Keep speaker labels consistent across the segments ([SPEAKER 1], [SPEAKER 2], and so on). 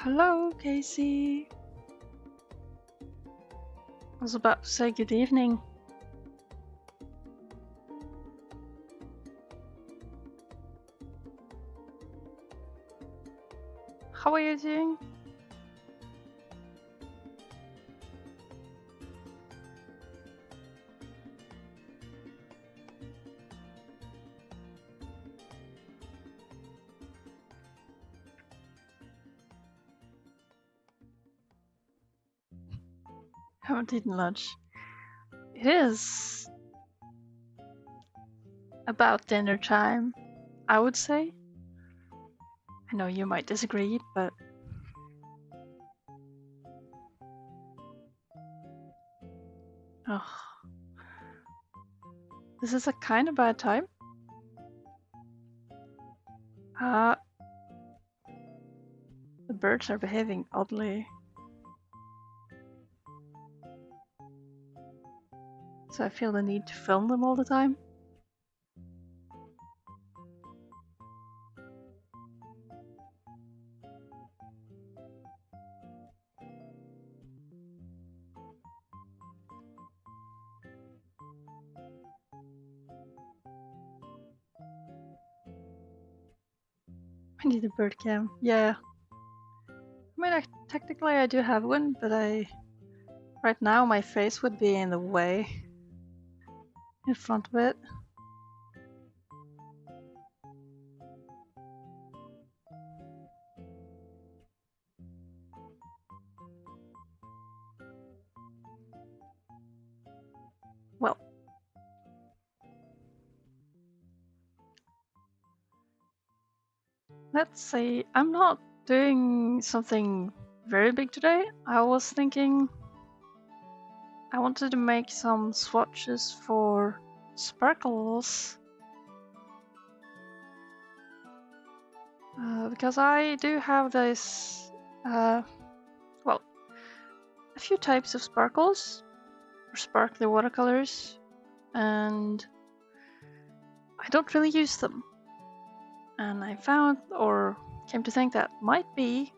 [SPEAKER 1] Hello, Casey. I was about to say good evening. How are you doing? Haven't eaten lunch. It is about dinner time, I would say. I know you might disagree, but this is a kind of bad time. The birds are behaving oddly. So I feel the need to film them all the time. I need a bird cam. Yeah. I mean, technically I do have one, but right now my face would be in the way. In front of it. Well. Let's see, I'm not doing something very big today. I was thinking I wanted to make some swatches for sparkles. Because I do have this, well, a few types of sparkles, or sparkly watercolors, and I don't really use them. And I found, or came to think that might be,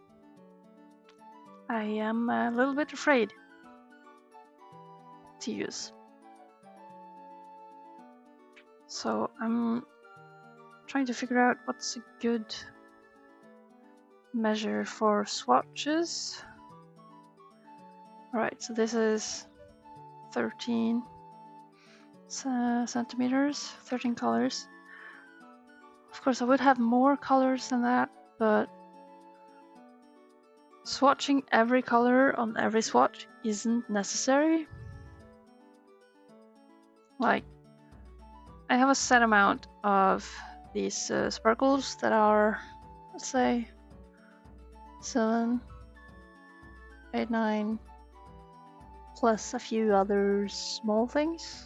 [SPEAKER 1] I am a little bit afraid to use. So I'm trying to figure out what's a good measure for swatches. Alright, so this is 13 centimeters, 13 colors. Of course, I would have more colors than that, but swatching every color on every swatch isn't necessary. Like, I have a set amount of these sparkles that are, let's say, 7, 8, 9, plus a few other small things.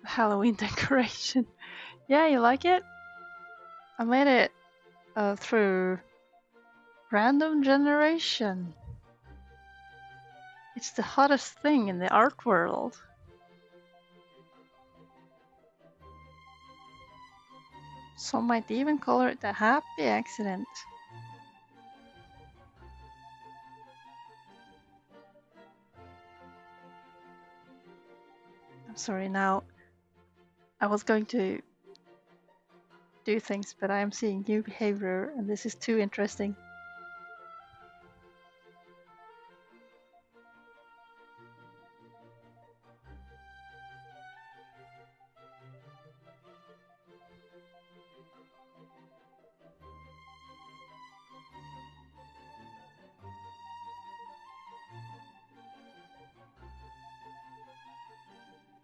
[SPEAKER 1] Halloween decoration. Yeah, you like it? I made it through random generation. It's the hottest thing in the art world. Some might even call it a happy accident. I'm sorry now. I was going to do things, but I am seeing new behavior and this is too interesting.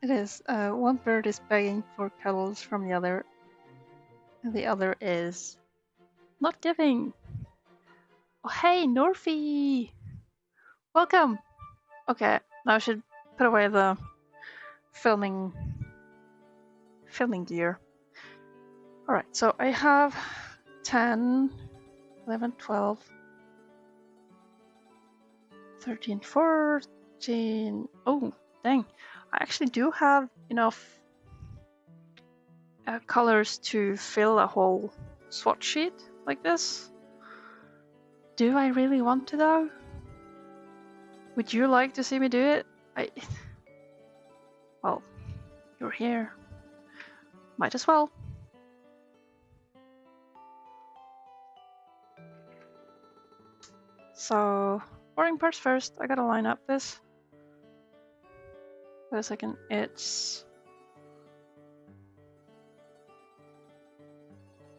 [SPEAKER 1] It is. One bird is begging for cuddles from the other. And the other is not giving. Oh, hey, Norfie! Welcome! Okay, now I should put away the filming gear. Alright, so I have 10, 11, 12, 13, 14. Oh, dang. I actually do have enough colors to fill a whole swatch sheet like this. Do I really want to though? Would you like to see me do it? Well, you're here. Might as well. So, boring parts first. I gotta line up this. Wait a second. It's...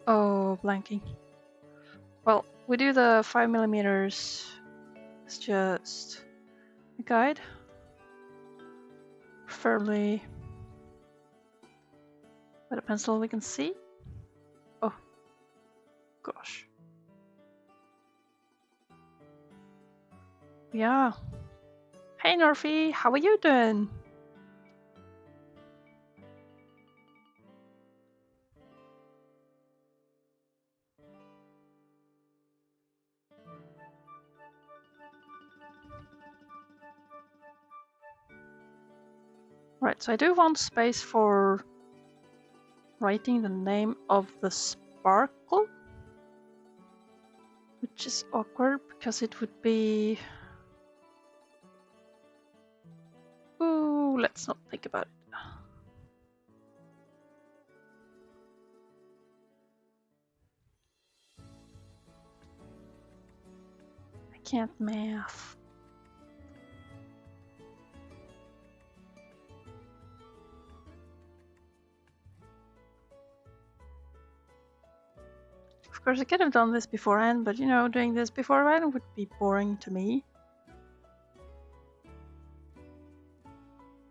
[SPEAKER 1] Oh, blanking. Well, we do the 5mm. It's just a guide. Preferably with a pencil we can see. Oh, gosh. Yeah. Hey, Norfie, how are you doing? Right, so I do want space for writing the name of the sparkle, which is awkward because it would be... Ooh, let's not think about it. I can't math. Of course, I could have done this beforehand, but doing this beforehand would be boring to me.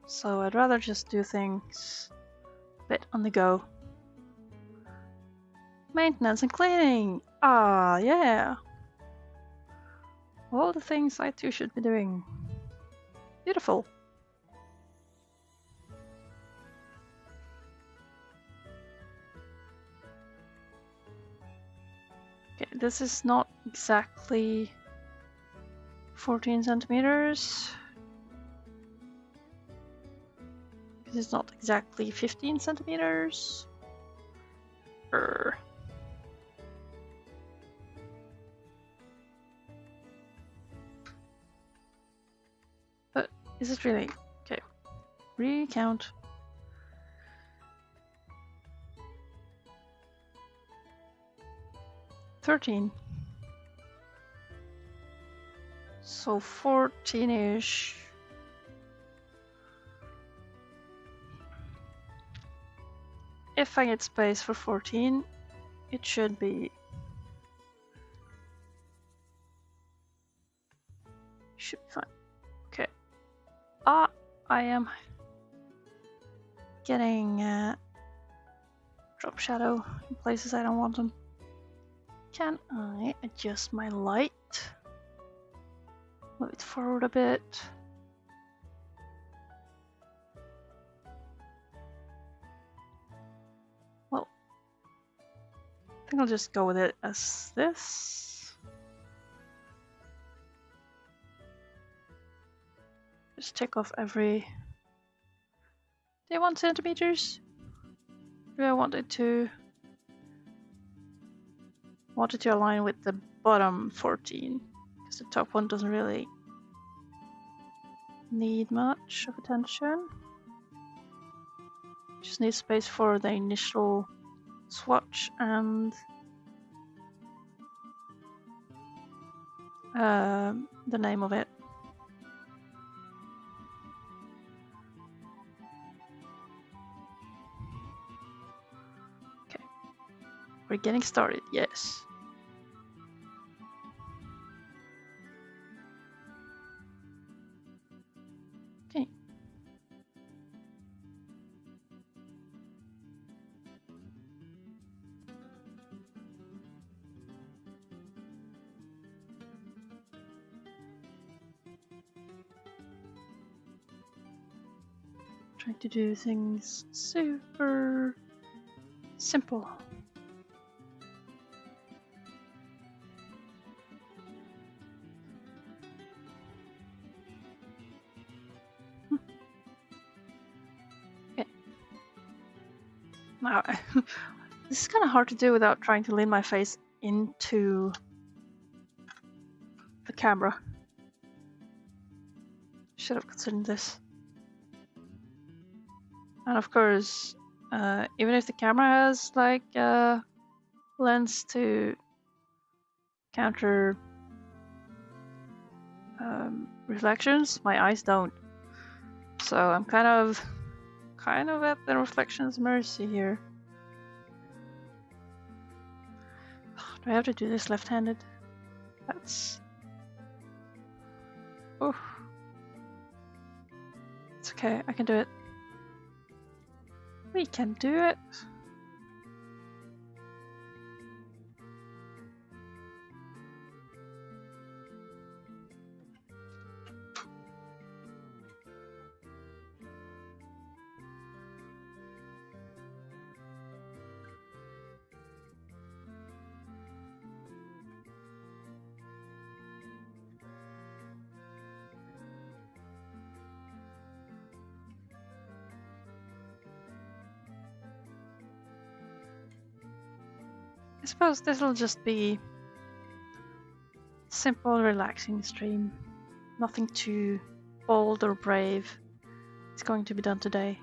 [SPEAKER 1] So I'd rather just do things a bit on the go. Maintenance and cleaning! Ah, yeah! All the things I too should be doing. Beautiful. Okay, this is not exactly 14 centimeters. This is not exactly 15 centimeters. But is it really? Okay. Recount. $13. So 14-ish. If I get space for 14, it should be... Should be fine. Okay. I am getting drop shadow in places I don't want them. Can I adjust my light? Move it forward a bit. Well, I think I'll just go with it as this. Just take off every... Do I want centimeters? Do I want it to align with the bottom 14? Because the top one doesn't really need much of attention. Just need space for the initial swatch and the name of it. Okay, we're getting started, yes. Okay. trying to do things super simple. Okay. Now, this is kind of hard to do without trying to lean my face into the camera. Should have considered this. And of course, even if the camera has like a lens to counter reflections, my eyes don't. So I'm kind of at the reflection's mercy here. Do I have to do this left-handed? That's... Oh. It's okay, I can do it. We can do it. I suppose this will just be simple, relaxing stream. Nothing too bold or brave. It's going to be done today.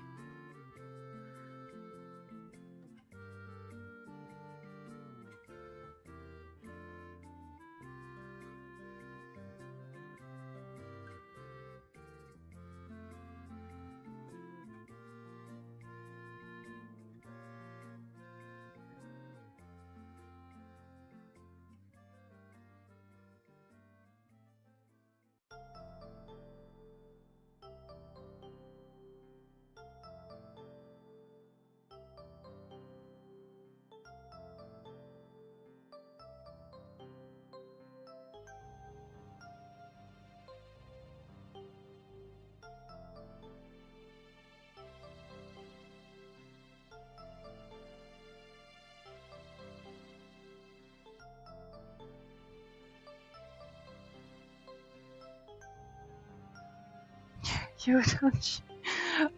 [SPEAKER 1] You don't.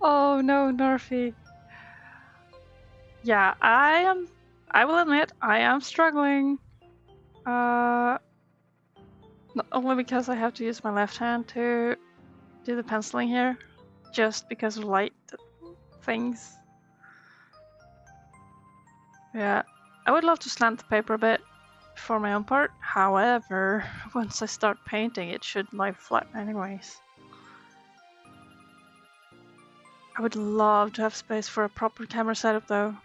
[SPEAKER 1] Oh no, Norfie. Yeah, I will admit I am struggling. Not only because I have to use my left hand to do the penciling here, just because of light things. Yeah, I would love to slant the paper a bit for my own part. However, once I start painting, it should lie flat anyways. I would love to have space for a proper camera setup though.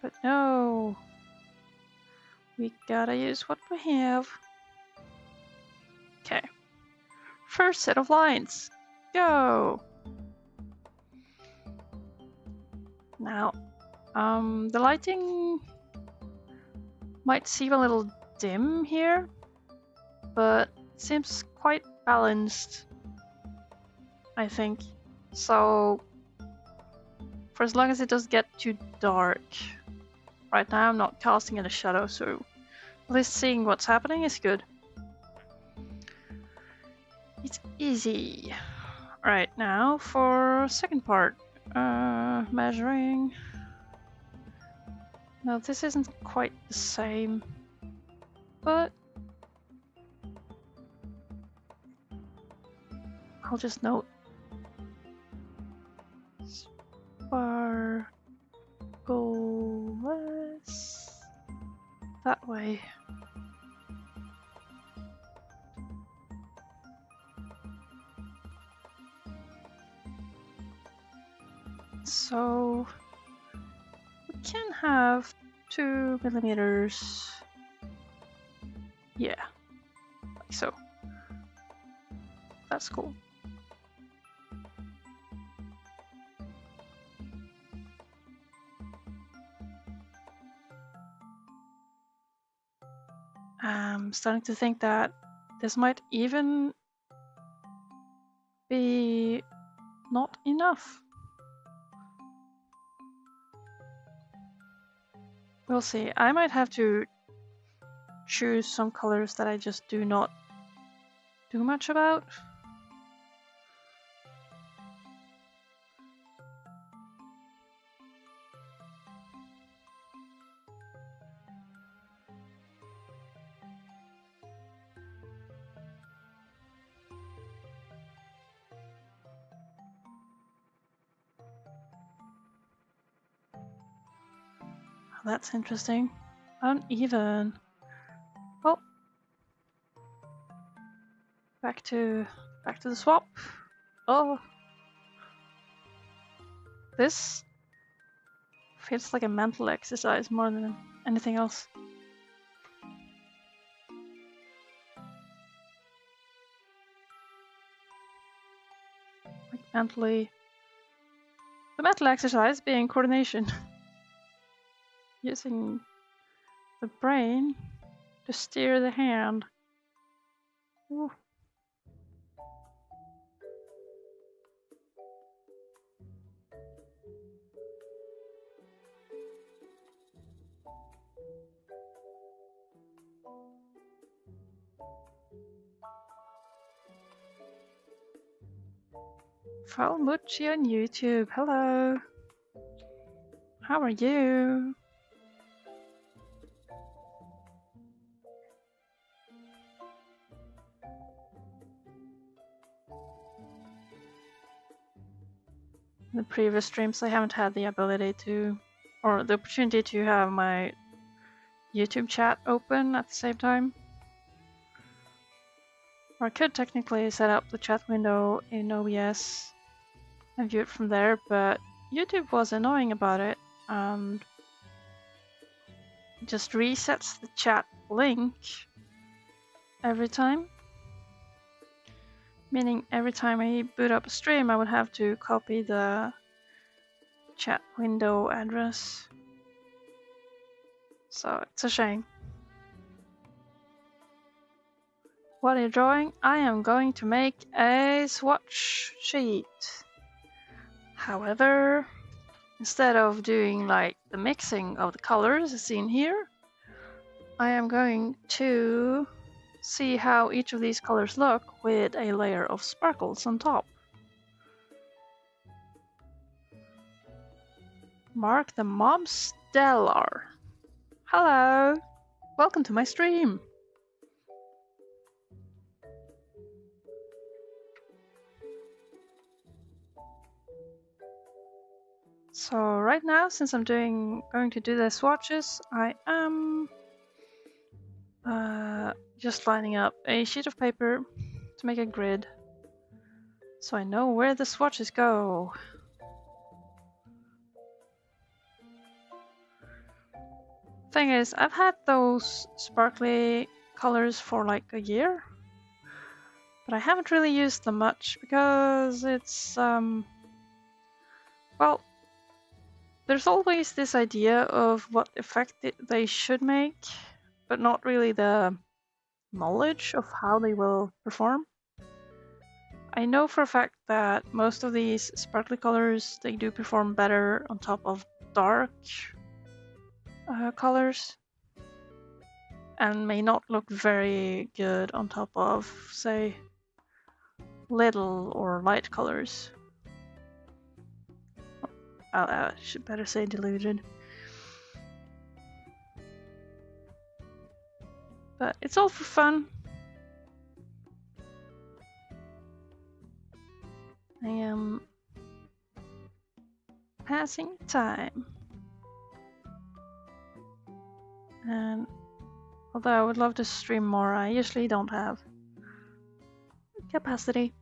[SPEAKER 1] But no. We gotta use what we have. Okay. First set of lines. Go! Now, the lighting might seem a little dim here, but it seems quite balanced, I think. So, for as long as it doesn't get too dark. Right now I'm not casting in a shadow, so at least seeing what's happening is good. It's easy. Right, now for second part. Measuring. Now this isn't quite the same, but I'll just note Sparkles that way. So we can have 2 millimeters. Yeah, like so. That's cool. I'm starting to think that this might even be not enough. We'll see. I might have to choose some colors that I just do not do much about. That's interesting. Uneven. Oh, back to the swap. Oh, this feels like a mental exercise more than anything else. Like mentally, the mental exercise being coordination. Using the brain to steer the hand. Ooh. Follow Muchi on YouTube. Hello. How are you? In the previous streams, I haven't had the ability to, or the opportunity to have my YouTube chat open at the same time. Or I could technically set up the chat window in OBS and view it from there, but YouTube was annoying about it and just resets the chat link every time. Meaning every time I boot up a stream, I would have to copy the chat window address. So it's a shame. What are you drawing? I am going to make a swatch sheet. However, instead of doing like the mixing of the colors as seen here, I am going to see how each of these colors look with a layer of sparkles on top. Mark the Mob Stellar. Hello! Welcome to my stream! So right now, since I'm going to do the swatches, I am just lining up a sheet of paper to make a grid so I know where the swatches go. Thing is, I've had those sparkly colors for like a year, but I haven't really used them much because it's well, there's always this idea of what effect they should make, but not really the knowledge of how they will perform. I know for a fact that most of these sparkly colors, they do perform better on top of dark colors and may not look very good on top of, say, little or light colors. I should better say diluted. But it's all for fun. I am passing time. And although I would love to stream more, I usually don't have capacity.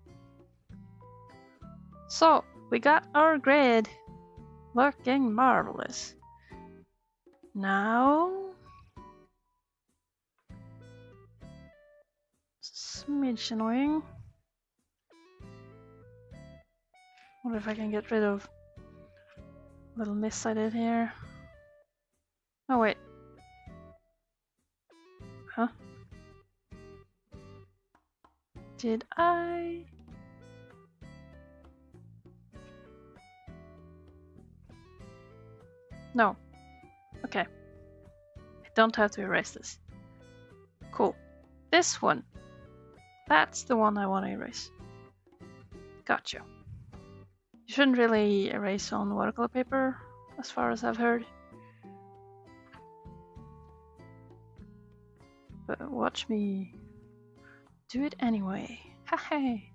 [SPEAKER 1] So, we got our grid. Looking marvelous. Now, smidge annoying. Wonder if I can get rid of a little miss I did here. Oh wait. Huh? Did I? No. Okay. I don't have to erase this. Cool. This one. That's the one I want to erase. Gotcha. You shouldn't really erase on watercolor paper, as far as I've heard. But watch me do it anyway. Hey.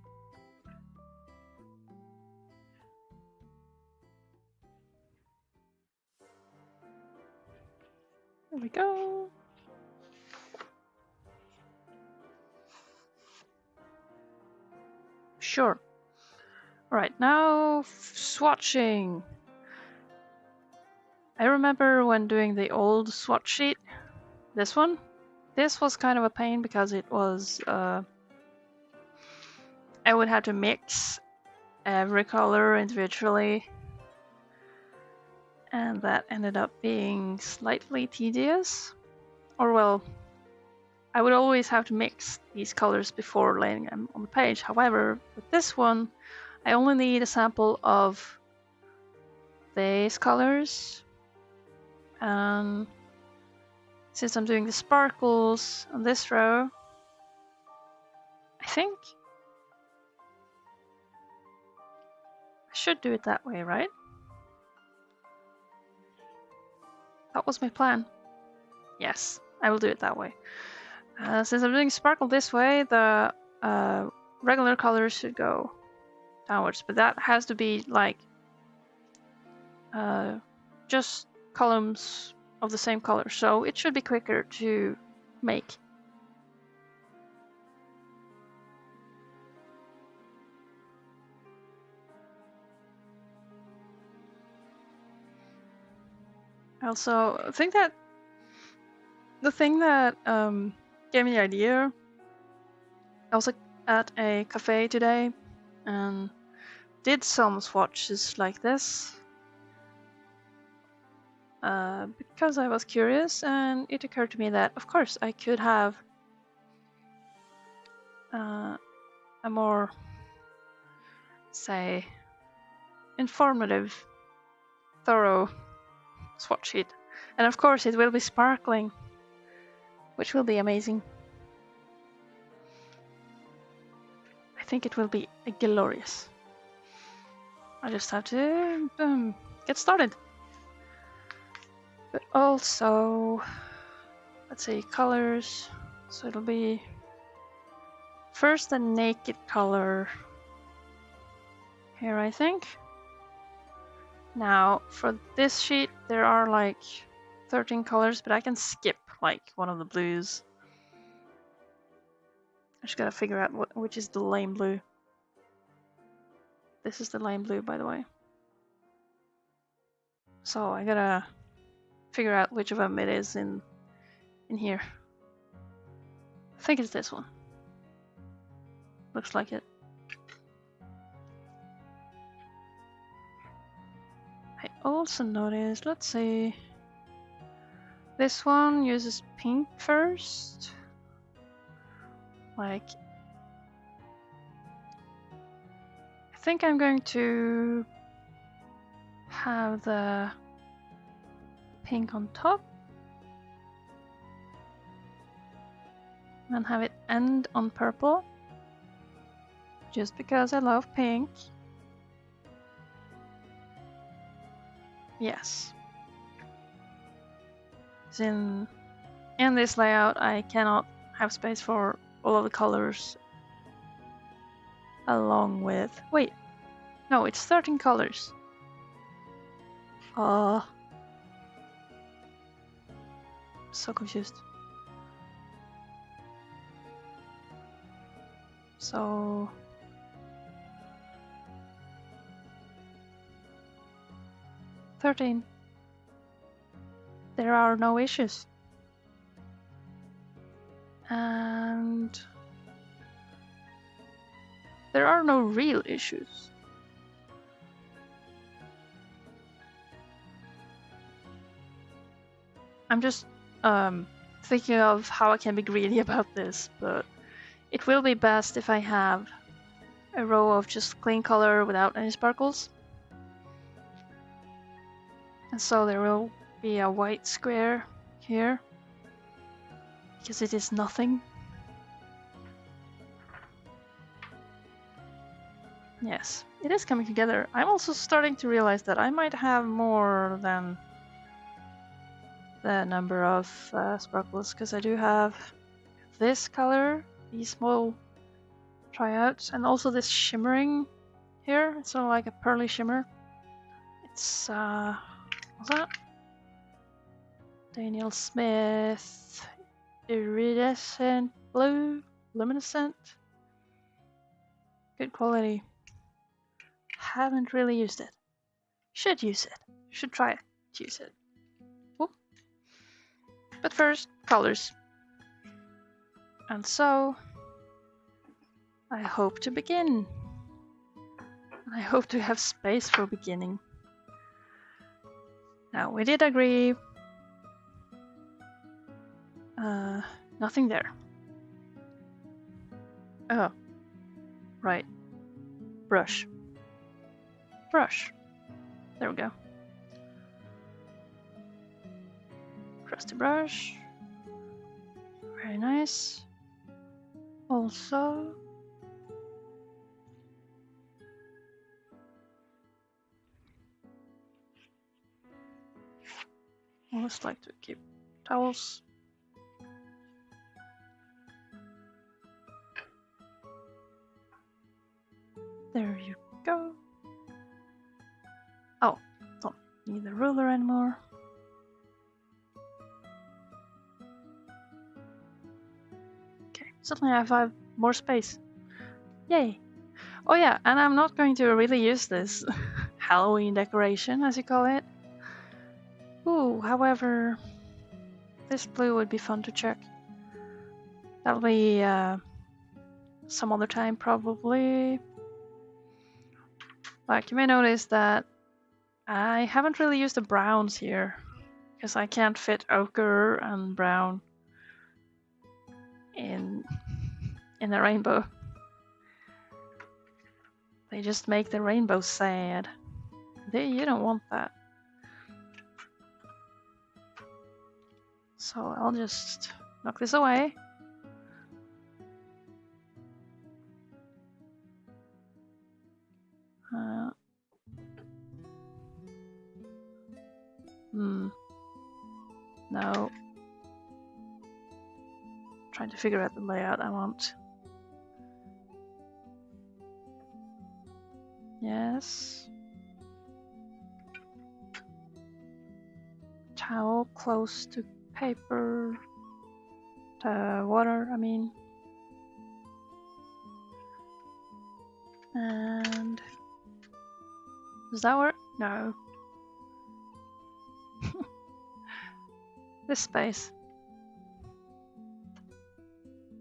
[SPEAKER 1] There we go. Sure. Alright, now swatching. I remember when doing the old swatch sheet, this one. This was kind of a pain because it was, I would have to mix every color individually, and that ended up being slightly tedious. Or well, I would always have to mix these colors before laying them on the page. However, with this one, I only need a sample of these colors, and since I'm doing the sparkles on this row, I think I should do it that way, right? That was my plan. Yes, I will do it that way. Since I'm doing sparkle this way, the regular colors should go downwards, but that has to be like just columns of the same color, so it should be quicker to make. I also think that the thing that gave me the idea, I was at a cafe today and did some swatches like this because I was curious, and it occurred to me that of course I could have a more, say, informative, thorough swatch sheet, and of course it will be sparkling, which will be amazing. I think it will be glorious. I just have to get started. But also, let's see, colors. So it'll be first the naked color here, I think. Now, for this sheet, there are like 13 colors, but I can skip like one of the blues. I just gotta figure out which is the lame blue. This is the lame blue, by the way. So I gotta figure out which of them it is in here. I think it's this one. Looks like it. I also noticed, let's see, this one uses pink first. Like, I think I'm going to have the pink on top and have it end on purple, just because I love pink. Yes. In this layout, I cannot have space for all of the colors along with... Wait, no, it's 13 colors. So confused. So... There are no issues. And there are no real issues. I'm just thinking of how I can be greedy about this, but it will be best if I have a row of just clean color without any sparkles. And so there will be a white square here, because it is nothing. Yes, it is coming together. I'm also starting to realize that I might have more than the number of sparkles, because I do have this color, these small tryouts, and also this shimmering here. It's sort of like a pearly shimmer. It's what's that? Daniel Smith iridescent blue, luminescent. Good quality. Haven't really used it. Should use it. Should try to use it. Ooh. But first, colors. And so I hope to begin. I hope to have space for beginning. Now, we did agree. Nothing there. Oh. Right. Brush. Brush. There we go. Crusty brush. Very nice. Also, I always like to keep towels. There you go. Oh, don't need the ruler anymore. Okay, suddenly I have more space. Yay! Oh yeah, and I'm not going to really use this Halloween decoration, as you call it. Ooh, however, this blue would be fun to check. That'll be some other time, probably. Like, you may notice that I haven't really used the browns here, because I can't fit ochre and brown in the rainbow. They just make the rainbow sad. You don't want that. So I'll just knock this away. No. Trying to figure out the layout I want. Yes. Towel close to paper. To water, I mean. And does that work? No. This space.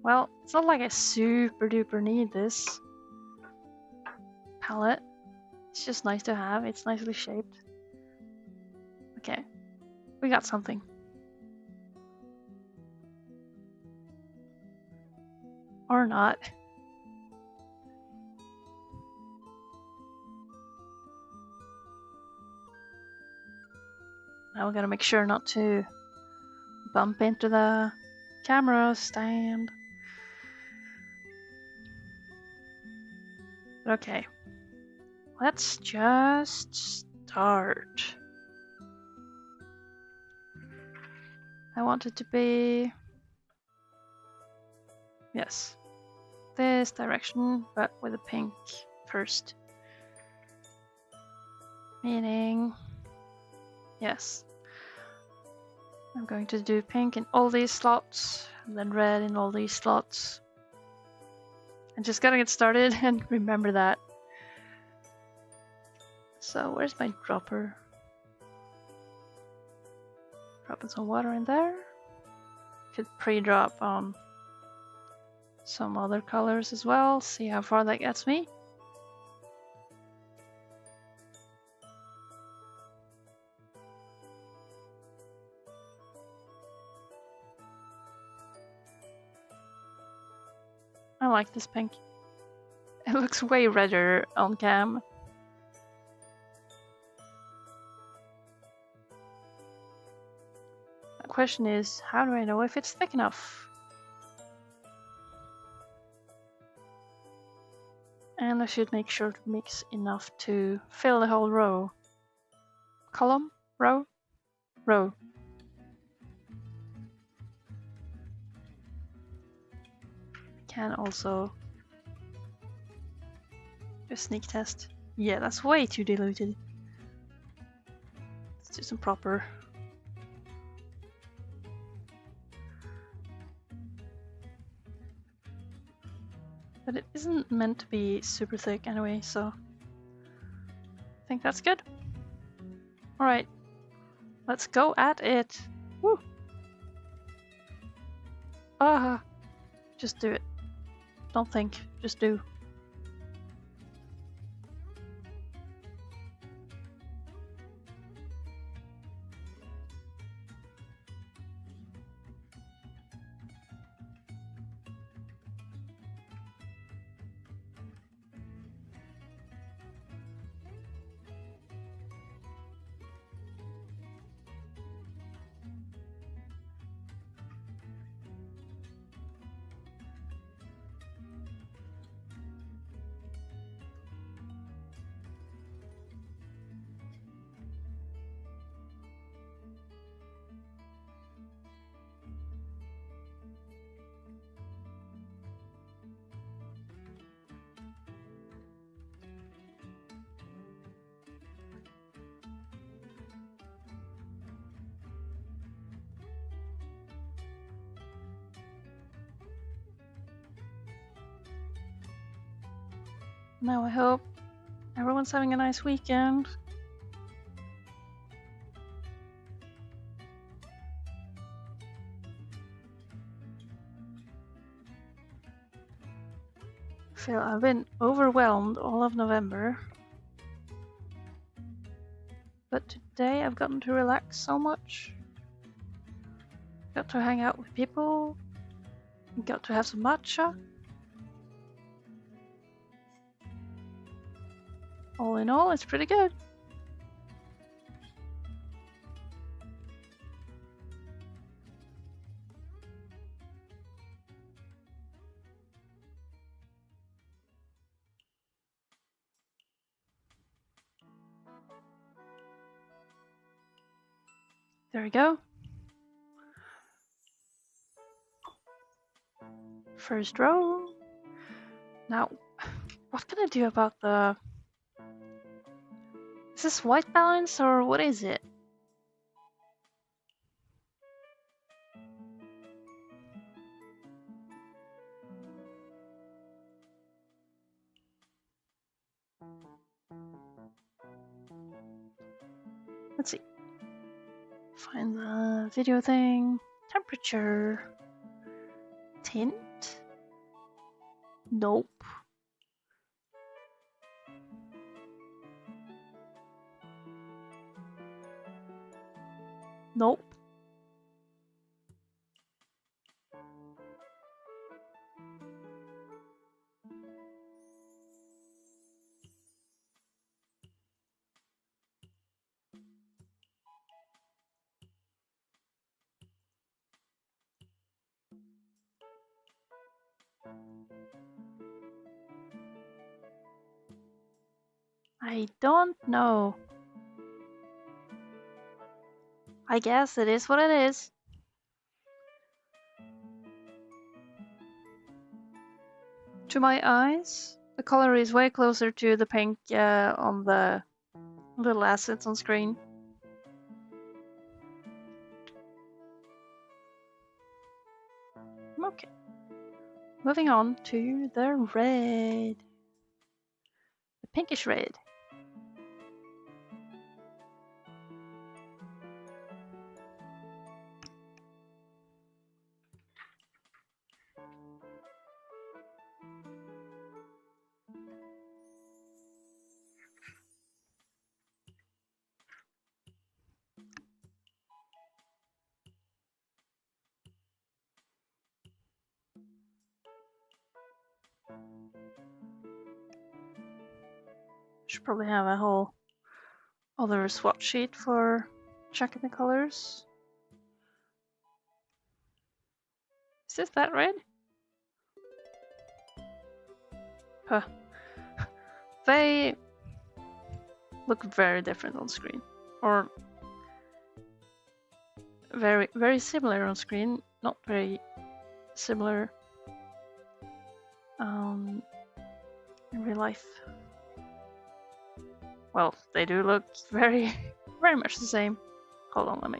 [SPEAKER 1] Well, it's not like I super duper need this palette. It's just nice to have. It's nicely shaped. Okay, we got something. Or not. Now we gotta make sure not to bump into the camera stand. Okay, let's just start. I want it to be, yes, this direction, but with a pink first. Meaning, yes, I'm going to do pink in all these slots, and then red in all these slots. I'm just gotta get started and remember that. So where's my dropper? Dropping some water in there. Could pre-drop on some other colors as well. See how far that gets me. I like this pink. It looks way redder on cam. question is, how do I know if it's thick enough? And I should make sure to mix enough to fill the whole row. Column? Row? Row. Can also do a sneak test. Yeah, that's way too diluted. Let's do some proper. But it isn't meant to be super thick anyway, so I think that's good. Alright, let's go at it. Woo! Ah, just do it. Don't think, just do. Now I hope everyone's having a nice weekend. I feel I've been overwhelmed all of November. But today I've gotten to relax so much. Got to hang out with people. Got to have some matcha. All in all, it's pretty good. There we go. First row. Now, what can I do about the... Is this white balance or what is it? Let's see. Find the video thing. Temperature. Tint? Nope. Nope. I don't know. I guess it is what it is. To my eyes, the color is way closer to the pink on the little assets on screen. Okay. Moving on to the red. The pinkish red. Should probably have a whole other swatch sheet for checking the colors. Is this that red? Huh. They look very different on screen. Or very, very similar on screen. Not very similar in real life. Well, they do look very, very much the same. Hold on, let me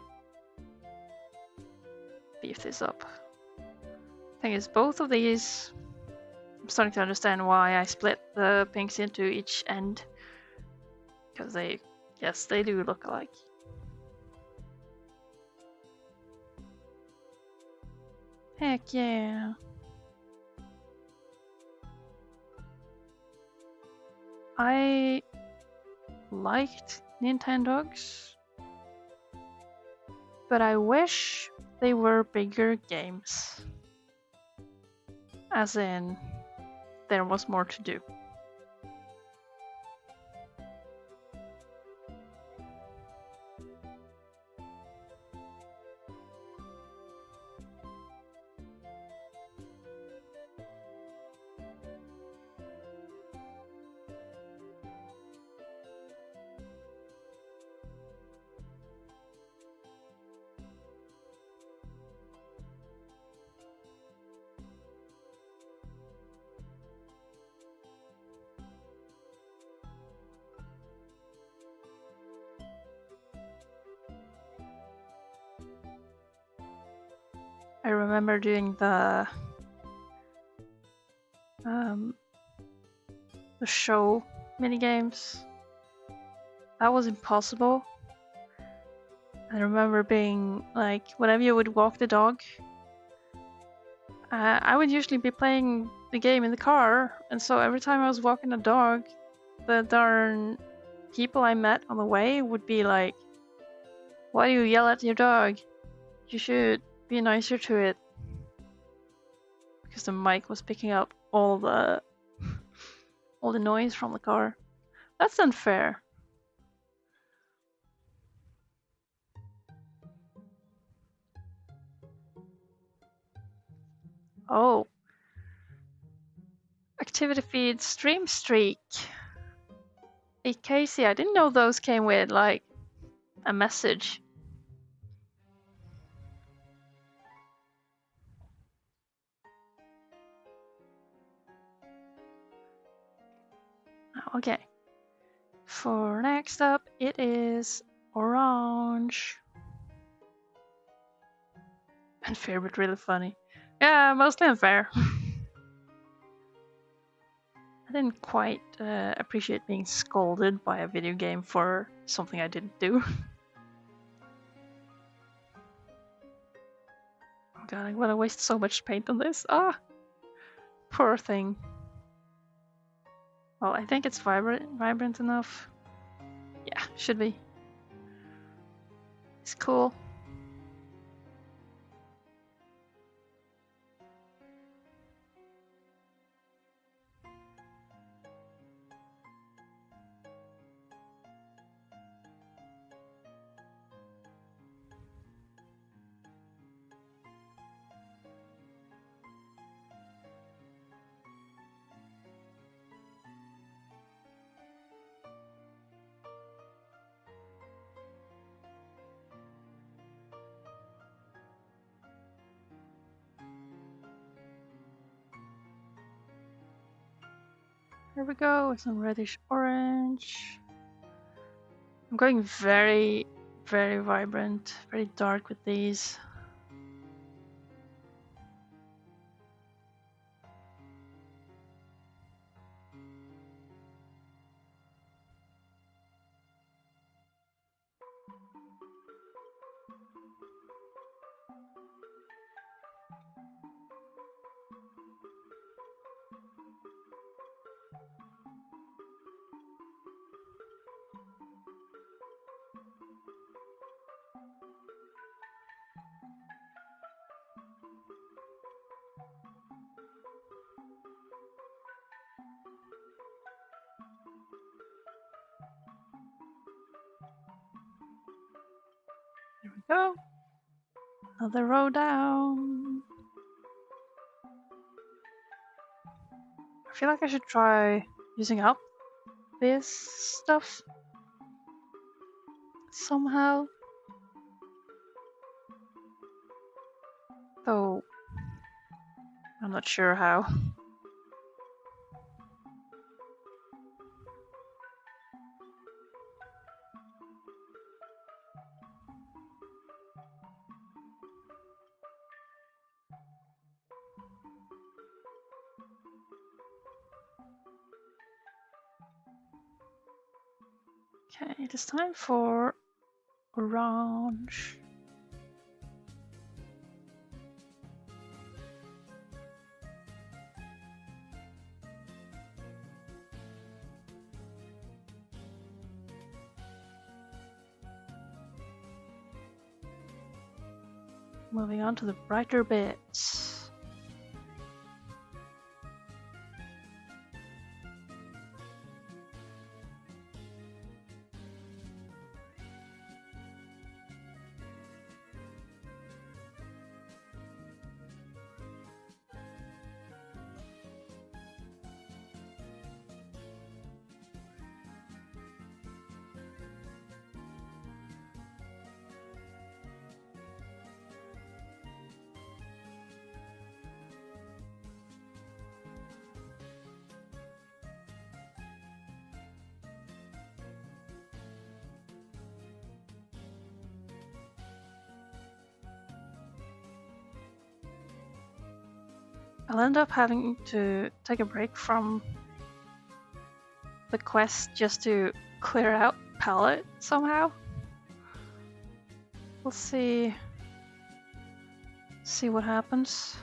[SPEAKER 1] beef this up. Thing is, both of these, I'm starting to understand why I split the pinks into each end. Because they, yes, they do look alike. Heck yeah. I liked Nintendogs, but I wish they were bigger games. As in, there was more to do. I remember doing the show minigames. That was impossible. I remember being like, whenever you would walk the dog, I would usually be playing the game in the car, and so every time I was walking the dog, the darn people I met on the way would be like, "Why do you yell at your dog? You should be nicer to it." Because the mic was picking up all the noise from the car. That's unfair. Oh. Activity feed stream streak. Hey Casey, I didn't know those came with like a message. Okay. For next up, it is orange. Unfair but really funny. Yeah, mostly unfair. I didn't quite appreciate being scolded by a video game for something I didn't do. Oh god, I'm gonna waste so much paint on this. Ah! Poor thing. Well, I think it's vibrant enough. Yeah, should be. It's cool. Here we go with some reddish orange. I'm going very, very vibrant, very dark with these. There we go. Another row down. feel like I should try using up this stuff somehow. Though I'm not sure how. Okay, it is time for orange. Moving on to the brighter bits. I'll end up having to take a break from the quest just to clear out palette somehow. We'll see what happens.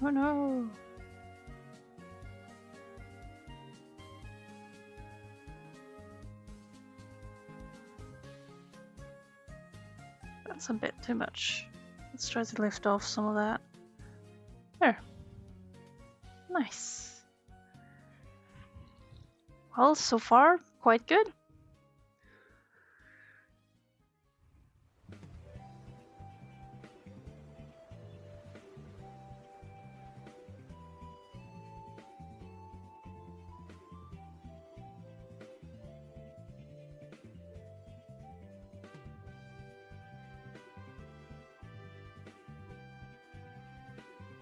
[SPEAKER 1] Oh no. That's a bit too much. Let's try to lift off some of that. There. Nice. Well, so far, quite good.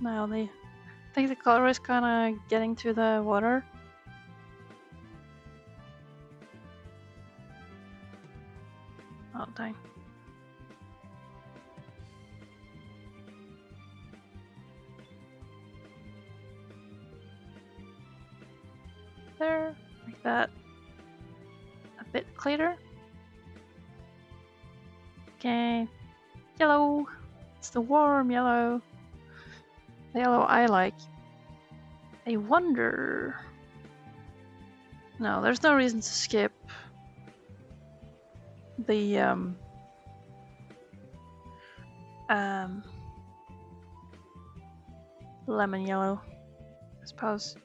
[SPEAKER 1] Now I think the color is kind of getting to the water. Oh dang. There, like that. A bit clearer. Okay. Yellow. It's the warm yellow. The yellow I like. I wonder. No, there's no reason to skip the lemon yellow, I suppose.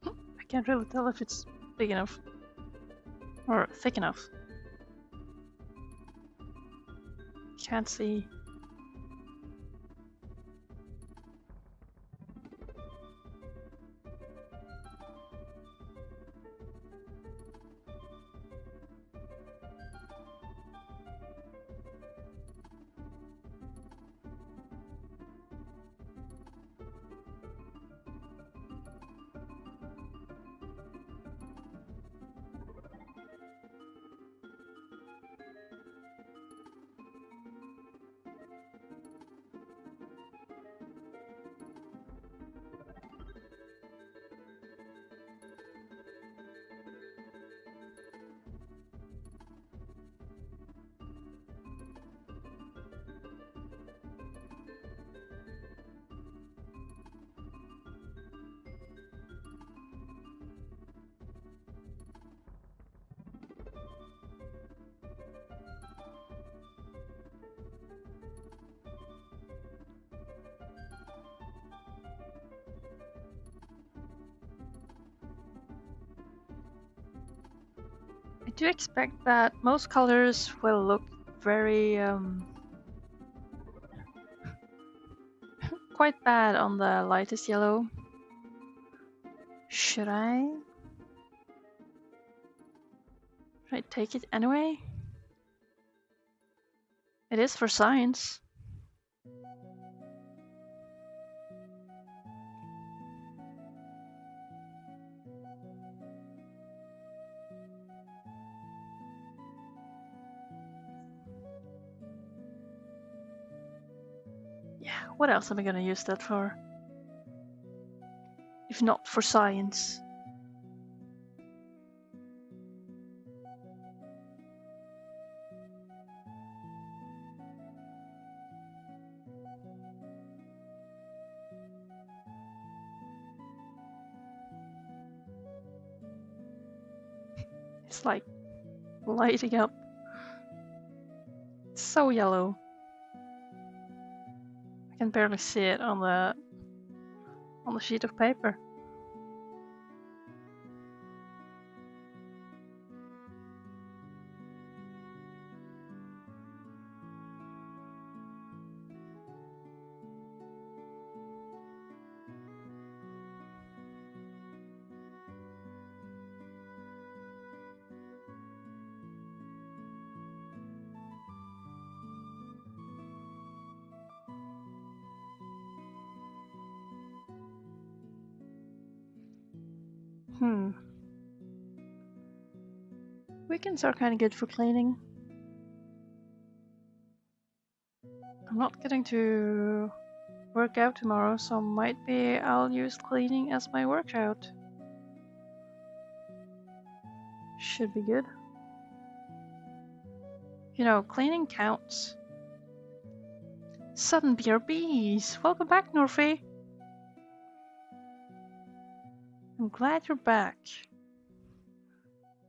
[SPEAKER 1] I can't really tell if it's big enough or thick enough. Can't see. do expect that most colors will look very quite bad on the lightest yellow. Should I take it anyway? It is for science. Yeah, what else am I gonna use that for? If not for science. It's like lighting up. It's so yellow. I can barely see it on the sheet of paper. Weekends are kind of good for cleaning. I'm not getting to work out tomorrow, so might be I'll use cleaning as my workout. Should be good. You know, cleaning counts. Sudden BRBs! Welcome back, Norfie! I'm glad you're back.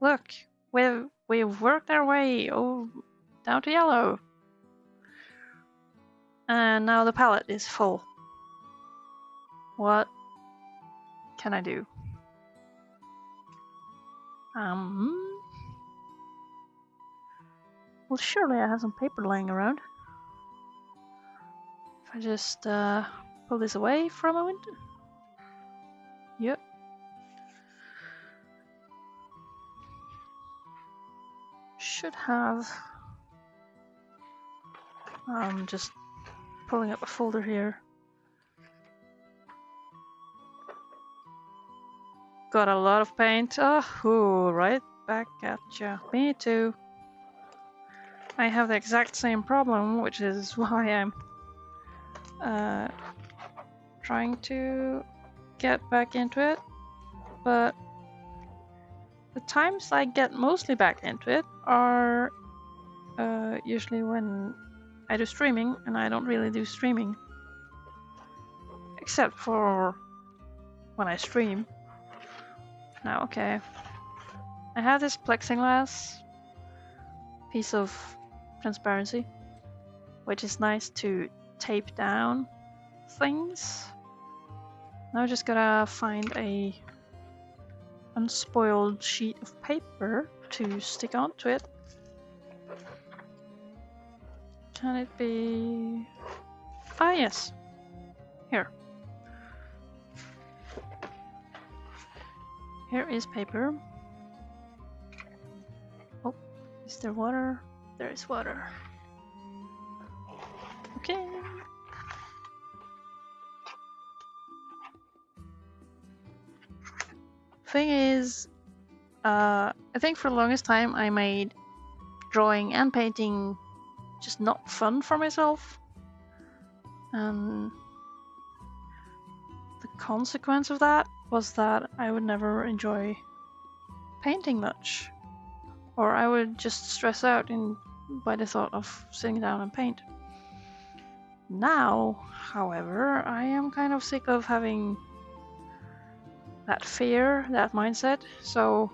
[SPEAKER 1] Look, we've worked our way down to yellow. And now the palette is full. What can I do? Well, surely I have some paper lying around. If I just pull this away for a moment. Yep. Should have. I'm just pulling up a folder here. Got a lot of paint. Oh, right back at ya. Me too. I have the exact same problem, which is why I'm trying to get back into it. But the times I get mostly back into it are usually when I do streaming, and I don't really do streaming. Except for when I stream. Now, okay. I have this plexiglass piece of transparency, which is nice to tape down things. Now I just gotta find a unspoiled sheet of paper to stick onto it. Can it be... Ah, yes. Here. Here is paper. Oh, is there water? There is water. Okay. Thing is, I think for the longest time I made drawing and painting just not fun for myself. And the consequence of that was that I would never enjoy painting much. Or I would just stress out by the thought of sitting down and paint. Now, however, I am kind of sick of having that fear, that mindset. So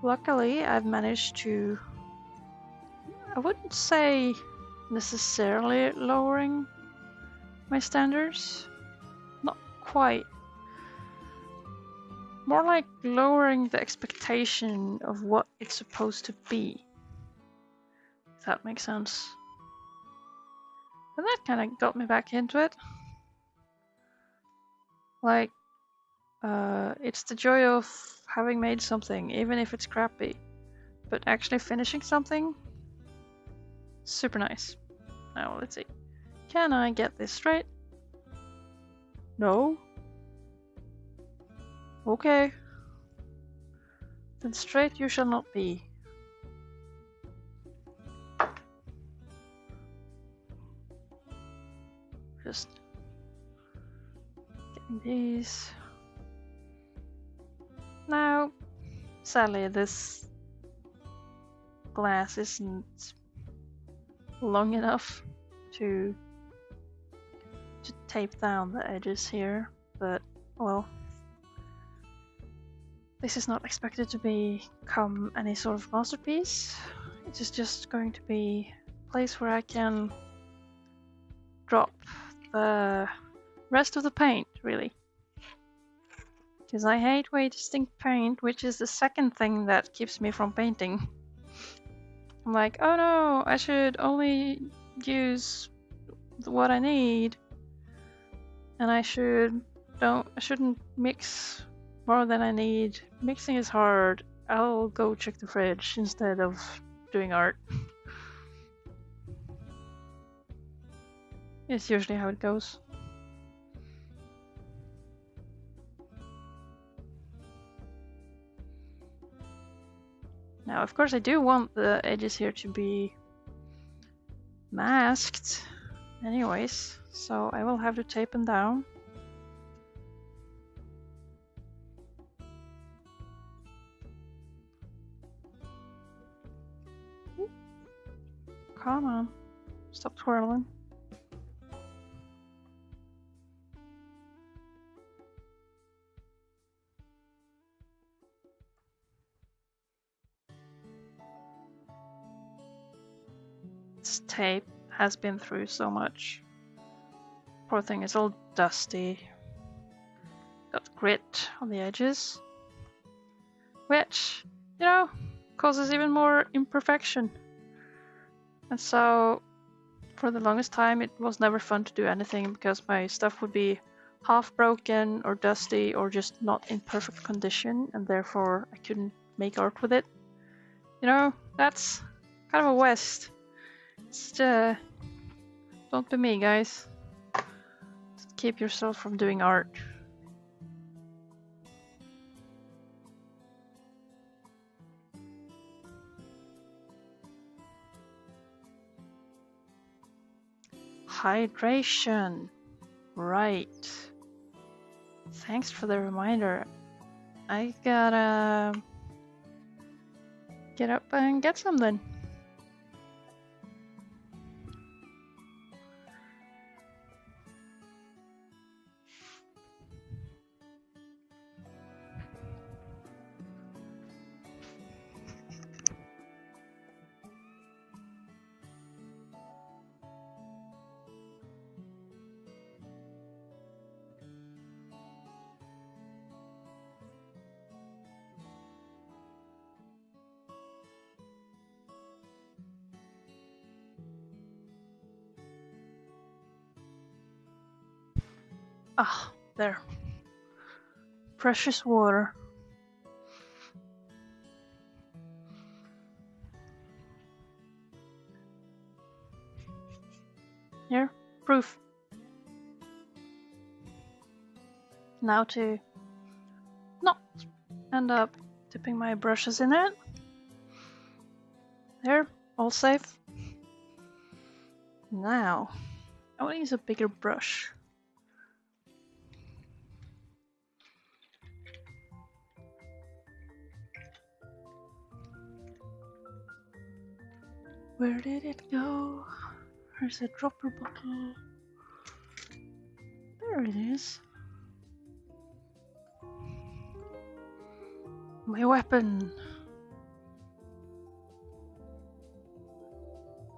[SPEAKER 1] luckily I've managed to, I wouldn't say necessarily lowering my standards, not quite. more like lowering the expectation of what it's supposed to be. If that makes sense. And that kind of got me back into it. Like, it's the joy of having made something, even if it's crappy. But actually finishing something, super nice. Now, let's see. Can I get this straight? No. Okay. Then straight you shall not be. Just getting these. Now, sadly, this glass isn't long enough to tape down the edges here, but well, this is not expected to become any sort of masterpiece. It is just going to be a place where I can drop the rest of the paint, really. Because I hate wasting paint, which is the second thing that keeps me from painting. I'm like, oh no, I should only use what I need, and I shouldn't mix more than I need. Mixing is hard. I'll go check the fridge instead of doing art. It's usually how it goes. Now, of course, I do want the edges here to be masked anyways, so I will have to tape them down. Come on, stop twirling. This tape has been through so much. Poor thing, it's all dusty. Got grit on the edges, which, you know, causes even more imperfection. And so, for the longest time, it was never fun to do anything because my stuff would be half broken or dusty or just not in perfect condition, and therefore I couldn't make art with it. You know, that's kind of a waste. It's don't be me, guys. Just keep yourself from doing art. Hydration. Right. Thanks for the reminder. I gotta get up and get some then. Ah, there. Precious water. Here, proof. Now to not end up dipping my brushes in it. There, all safe. Now, I want to use a bigger brush. Where did it go? There's a dropper bottle. There it is. My weapon.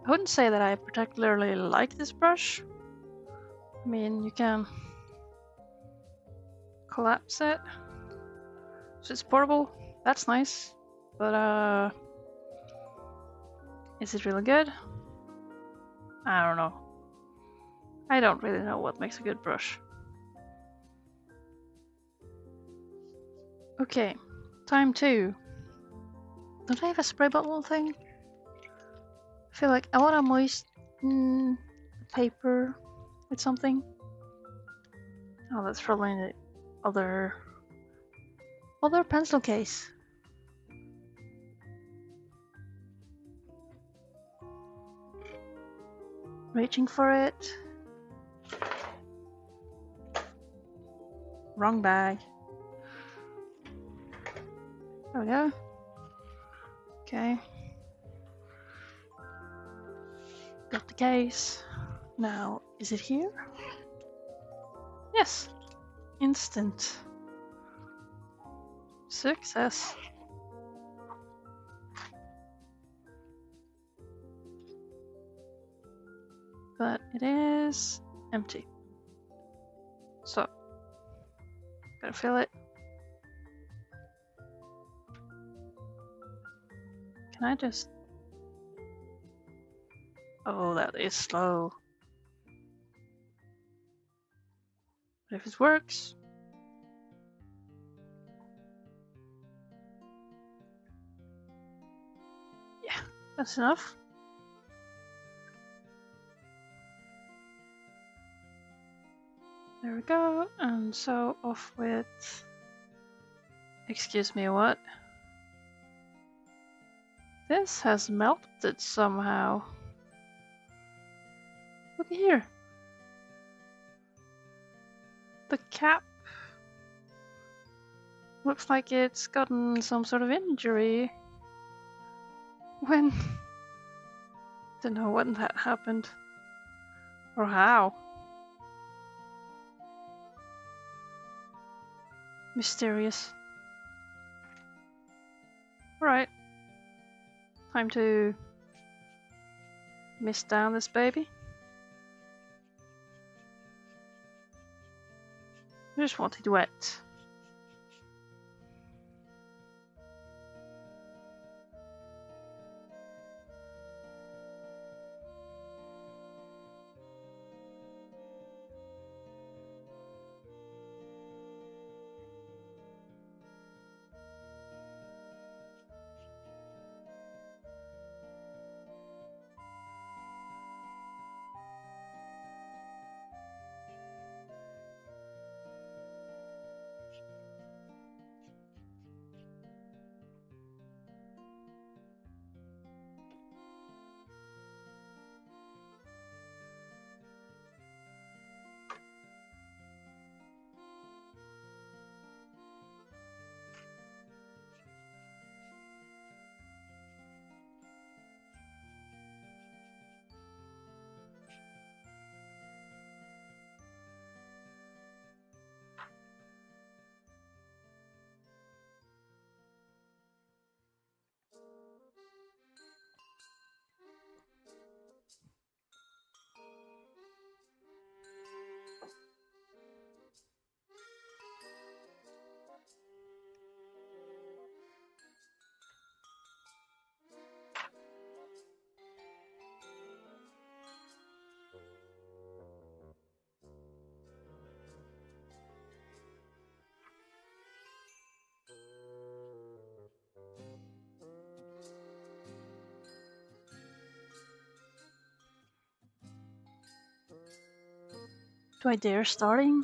[SPEAKER 1] I wouldn't say that I particularly like this brush. I mean, you can collapse it. So it's portable. That's nice. But is it really good? I don't know. I don't really know what makes a good brush. Okay, time 2. Don't I have a spray bottle thing? I feel like I want to moisten paper with something. Oh, that's probably in the other pencil case. Reaching for it. Wrong bag. There we go. Okay. Got the case. Now, is it here? Yes. Instant. Success. But it is empty. So, gotta fill it. Can I just... Oh, that is slow. But if it works... Yeah, that's enough. There we go, and so off with... Excuse me, what? This has melted somehow. Look here. The cap looks like it's gotten some sort of injury. When? Don't know when that happened. Or how. Mysterious. Alright. Time to mist down this baby. I just want it wet. Do I dare starting?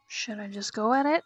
[SPEAKER 1] Should I just go at it?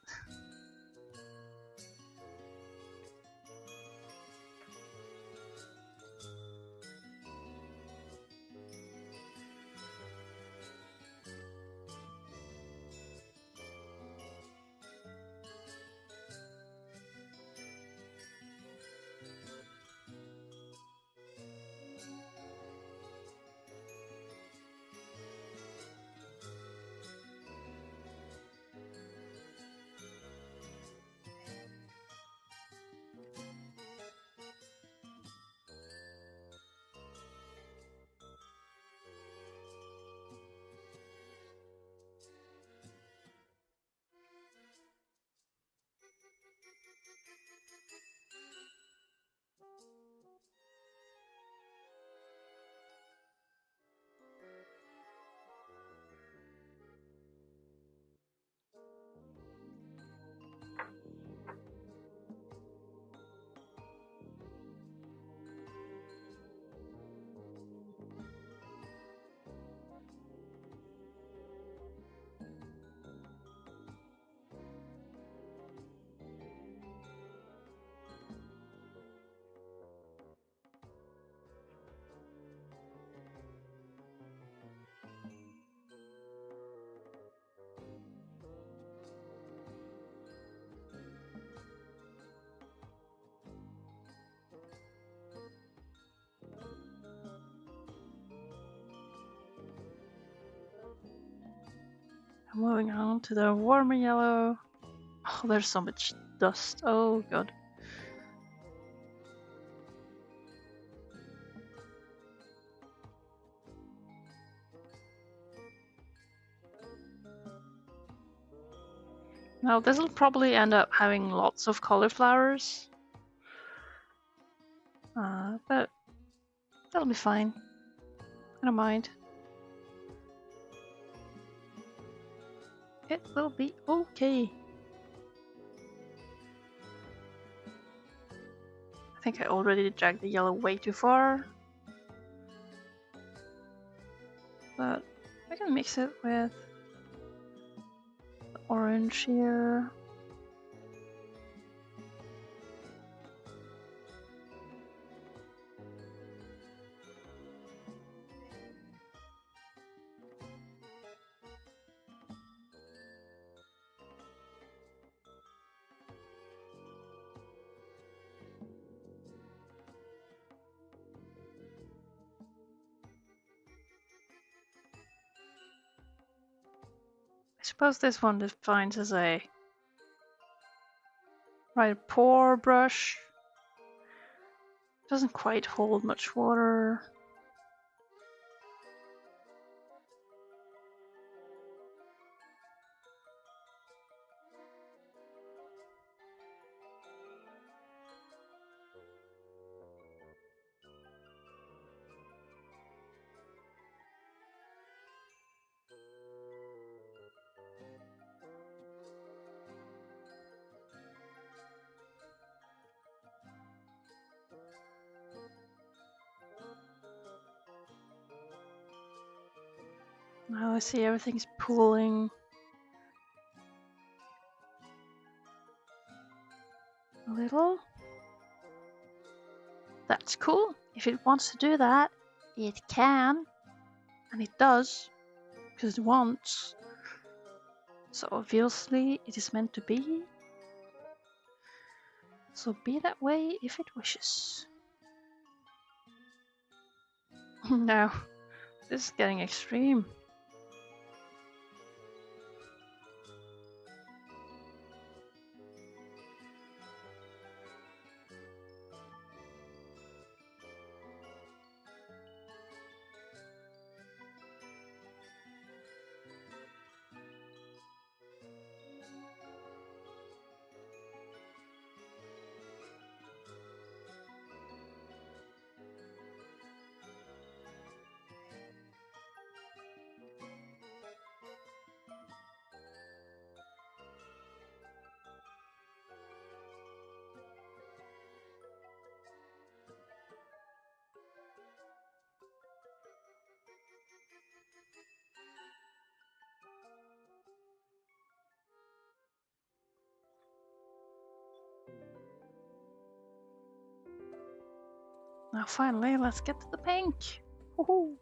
[SPEAKER 1] Moving on to the warmer yellow. Oh, there's so much dust. Oh god. Now this will probably end up having lots of cauliflowers. But that'll be fine. I don't mind. It will be okay. I think I already dragged the yellow way too far. But I can mix it with the orange here. I suppose this one defines as a pour brush. Doesn't quite hold much water. Now I see everything's pooling a little. That's cool. If it wants to do that, it can. And it does. Because it wants. So obviously it is meant to be. So be that way if it wishes. No, this is getting extreme. Now finally, let's get to the pink. Woohoo!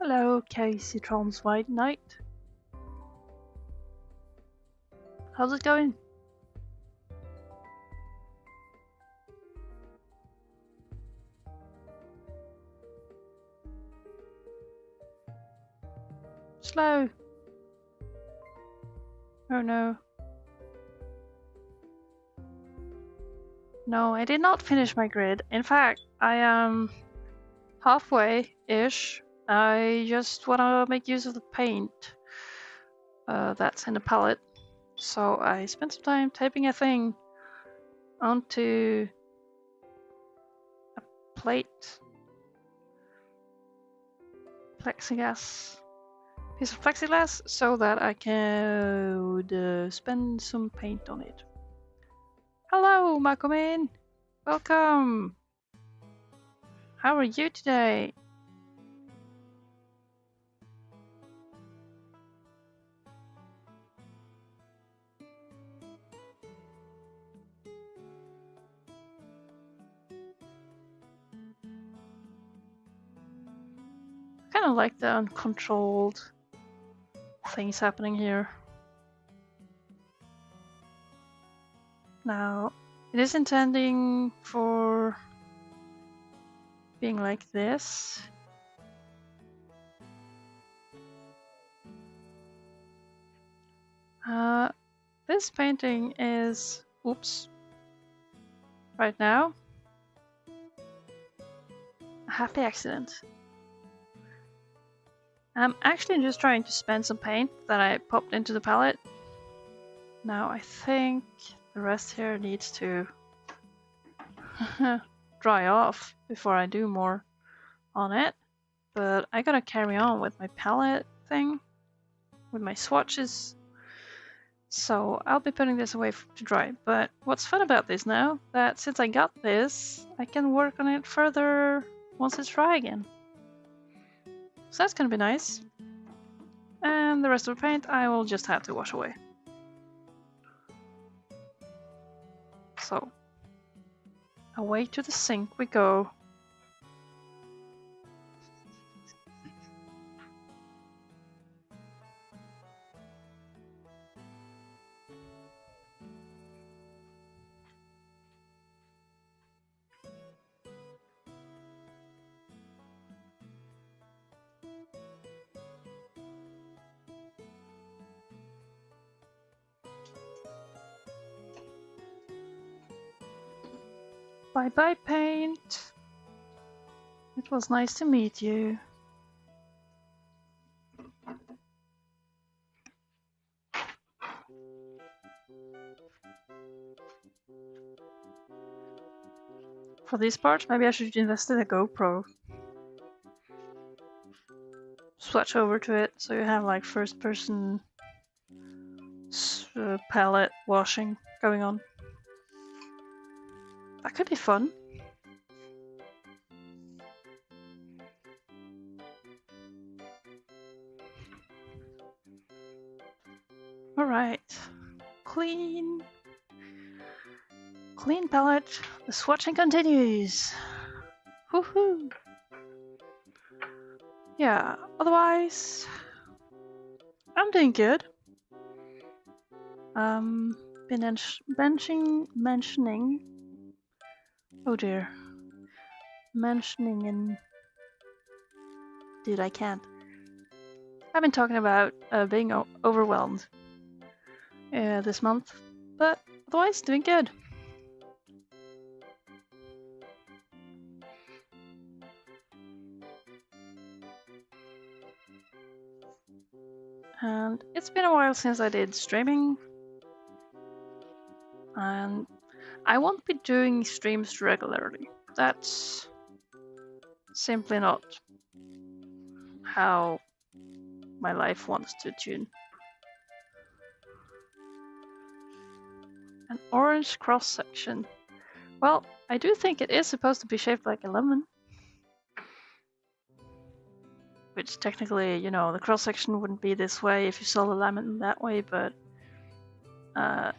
[SPEAKER 1] Hello, Caseytron's White Knight. How's it going? Slow. Oh no. No, I did not finish my grid. In fact, I am halfway-ish. I just want to make use of the paint that's in the palette. So I spent some time typing a thing onto a plate, piece of plexiglass, so that I can spend some paint on it. Hello, Makomin! Welcome! How are you today? Kind of like the uncontrolled things happening here. Now, it is intending for being like this. This painting is, oops, right now, a happy accident. I'm actually just trying to spend some paint that I popped into the palette. Now I think the rest here needs to dry off before I do more on it. But I gotta carry on with my palette thing, with my swatches. So I'll be putting this away to dry. But what's fun about this now, that since I got this, I can work on it further once it's dry again. So that's gonna be nice. And the rest of the paint I will just have to wash away. So, away to the sink we go. Bye bye, paint. It was nice to meet you. For this part, maybe I should invest in a GoPro. Swatch over to it so you have like first person palette washing going on. That could be fun. Alright. Clean palette. The swatching continues. Woohoo! Yeah, otherwise, I'm doing good. Been mentioning. Oh dear. Mentioning and. Dude, I can't. I've been talking about being overwhelmed this month, but otherwise, doing good. And it's been a while since I did streaming, and I won't be doing streams regularly. That's simply not how my life wants to tune. An orange cross section. Well, I do think it is supposed to be shaped like a lemon. Which technically, you know, the cross section wouldn't be this way if you saw the lemon that way, but the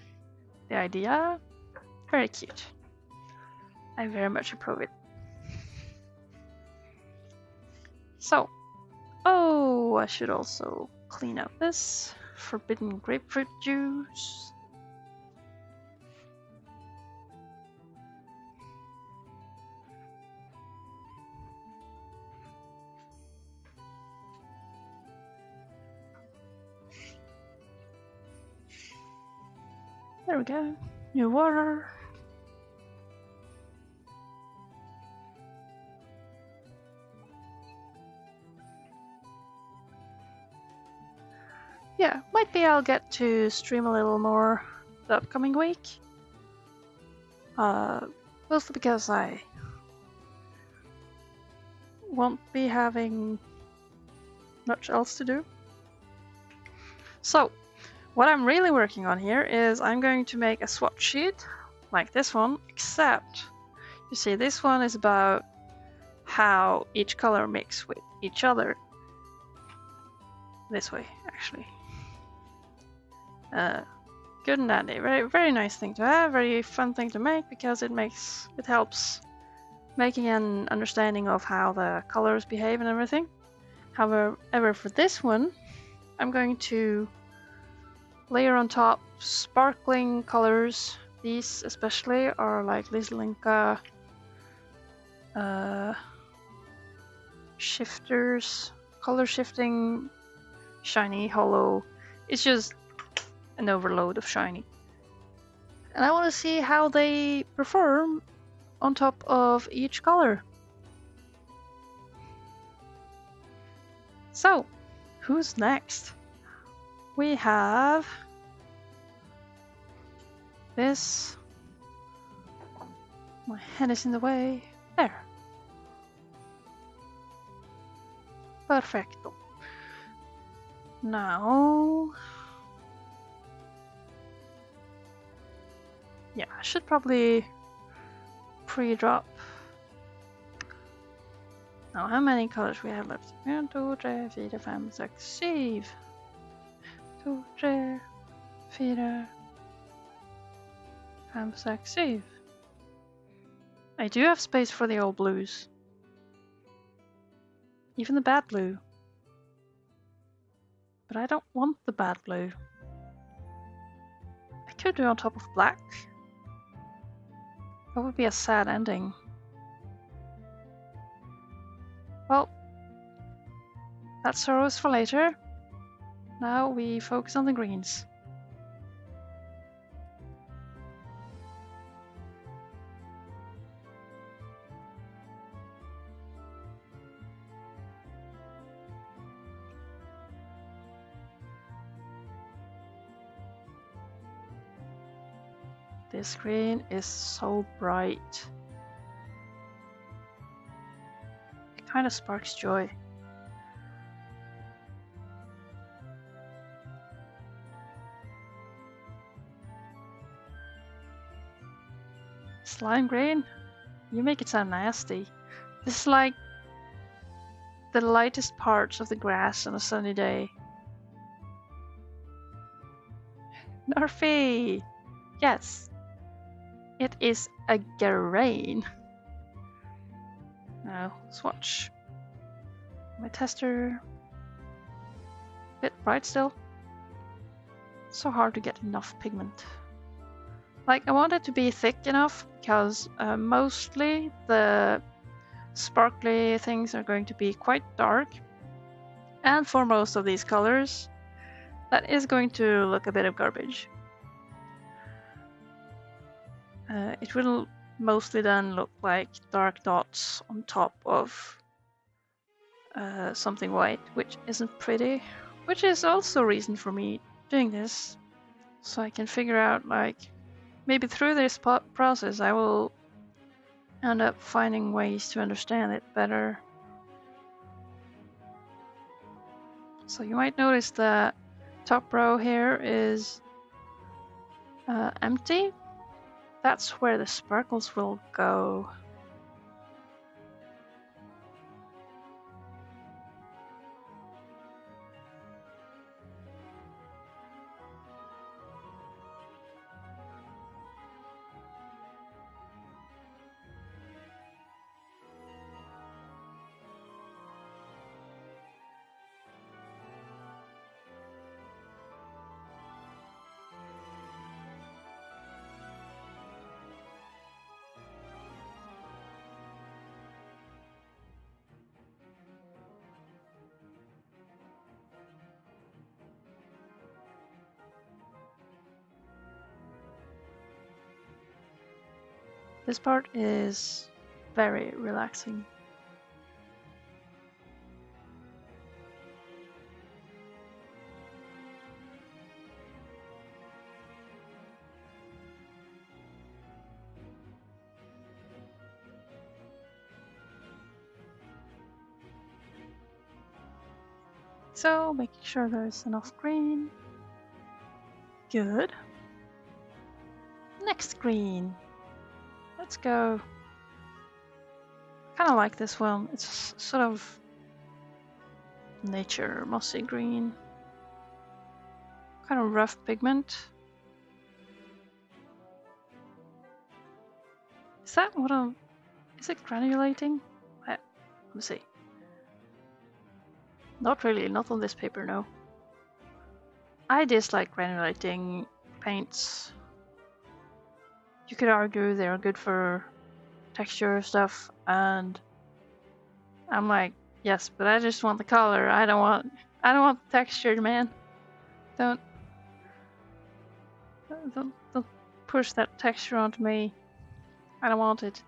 [SPEAKER 1] idea, very cute. I very much approve it. So, oh, I should also clean out this forbidden grapefruit juice. There we go. New water. Yeah, might be I'll get to stream a little more the upcoming week. Mostly because I won't be having much else to do. So, what I'm really working on here is I'm going to make a swatch sheet like this one, except you see this one is about how each color mix with each other. This way, actually. Good and dandy. Very, very nice thing to have. Very fun thing to make because it helps making an understanding of how the colors behave and everything. However, for this one, I'm going to layer on top sparkling colors. These especially are like Lislinka shifters, color shifting, shiny, hollow. It's just an overload of shiny. And I want to see how they perform on top of each color. So, who's next? We have this. My head is in the way. There. Perfecto. Now, yeah, I should probably pre-drop. Now, how many colors we have left? 1, 2, 3, 4, 5, 6, 7. 2, 3, 4, 5, 6, 7. I do have space for the old blues. Even the bad blue. But I don't want the bad blue. I could do on top of black. That would be a sad ending. Well, that's sorrows for later. Now we focus on the greens. This green is so bright. It kind of sparks joy. Slime green? You make it sound nasty. This is like the lightest parts of the grass on a sunny day. Nerfy! Yes, it is a grain. Now, swatch. My tester. Bit bright still. So hard to get enough pigment. Like, I want it to be thick enough because mostly the sparkly things are going to be quite dark. And for most of these colors, that is going to look a bit of garbage. It will mostly then look like dark dots on top of something white, which isn't pretty, which is also a reason for me doing this, so I can figure out, like, maybe through this process I will end up finding ways to understand it better. So you might notice the top row here is empty. That's where the sparkles will go. This part is very relaxing. so, making sure there's enough green. Good. Next green. Let's go. Kind of like this one. It's sort of nature, mossy green. Kind of rough pigment. Is that what I'm... Is it granulating? Let me see. Not really, not on this paper, no. I dislike granulating paints. You could argue they're good for texture stuff, and I'm like, yes, but I just want the color. I don't want the texture, man. Don't push that texture onto me. I don't want it.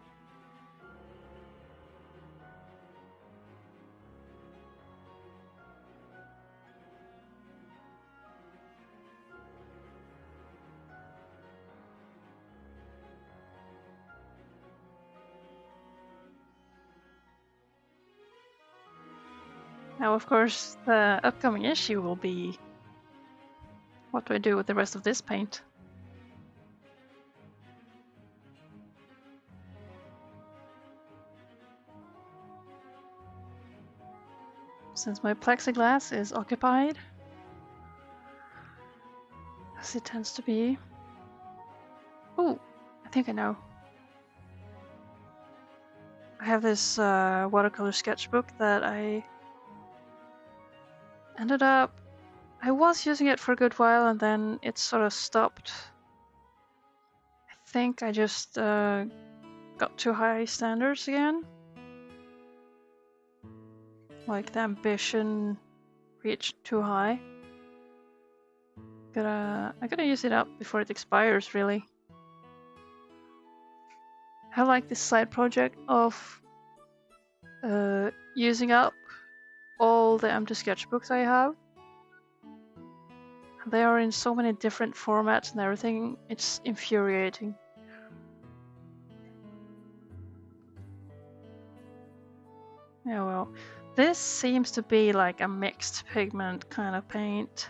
[SPEAKER 1] Now, of course, the upcoming issue will be, what do I do with the rest of this paint? Since my plexiglass is occupied, as it tends to be. Oh, I think I know. I have this watercolor sketchbook that I ended up... I was using it for a good while and then it sort of stopped. I think I just got too high standards again. Like the ambition reached too high. I gotta use it up before it expires, really. I have like this side project of using up all the empty sketchbooks I have. They are in so many different formats and everything, it's infuriating. Yeah, well, this seems to be like a mixed pigment kind of paint.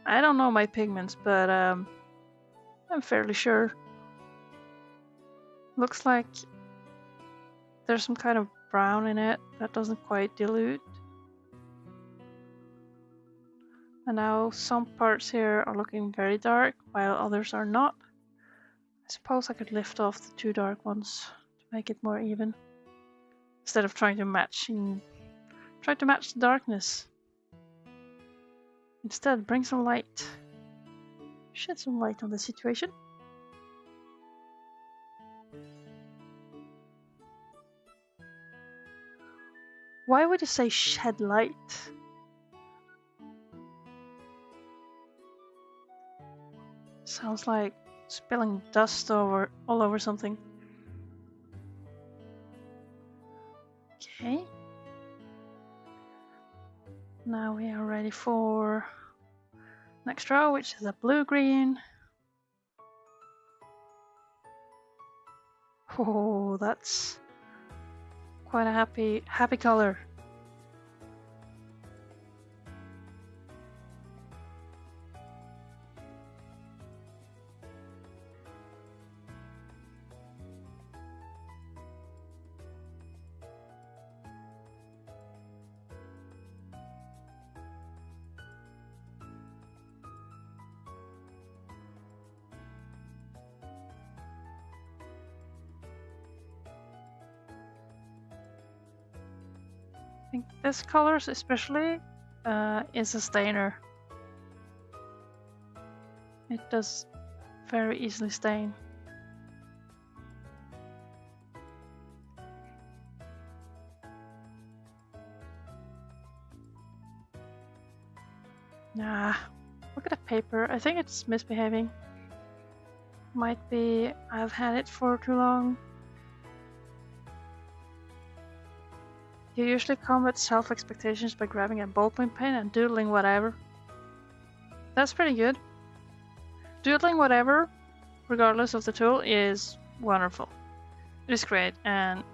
[SPEAKER 1] I don't know my pigments, but I'm fairly sure. Looks like there's some kind of brown in it that doesn't quite dilute. And now some parts here are looking very dark, while others are not. I suppose I could lift off the two dark ones to make it more even. Instead of trying to match the darkness. Instead, bring some light. Shed some light on the situation. Why would you say shed light? Sounds like spilling dust all over something. Okay. Now we are ready for next row, which is a blue-green. Oh, that's quite a happy color. I think this color especially is a stainer. It does very easily stain. Nah, look at the paper. I think it's misbehaving. Might be I've had it for too long. You usually combat self-expectations by grabbing a ballpoint pen and doodling whatever. That's pretty good. Doodling whatever, regardless of the tool, is wonderful. It is great, but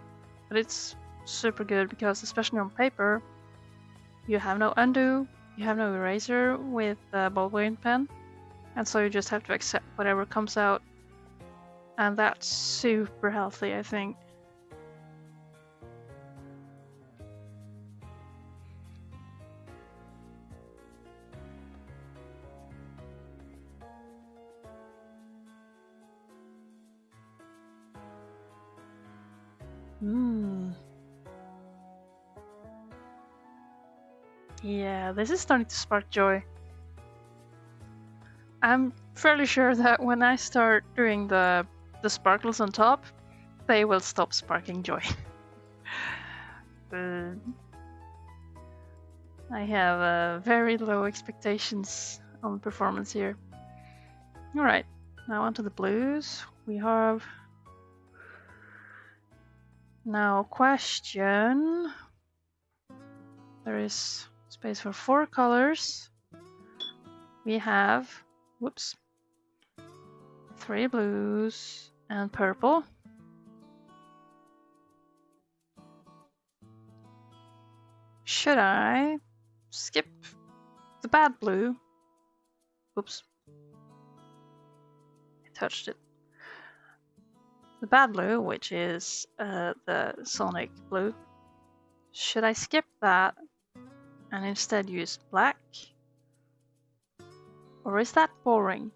[SPEAKER 1] it's super good because, especially on paper, you have no undo, you have no eraser with the ballpoint pen, and so you just have to accept whatever comes out, and that's super healthy, I think. Yeah, this is starting to spark joy. I'm fairly sure that when I start doing the sparkles on top, they will stop sparking joy. I have very low expectations on performance here. Alright, now onto the blues. We have... Now question... There is space for 4 colors. We have... Whoops. 3 blues and purple. Should I skip the bad blue? Oops. I touched it. The bad blue, which is the Sonic blue. Should I skip that and instead use black? Or is that boring?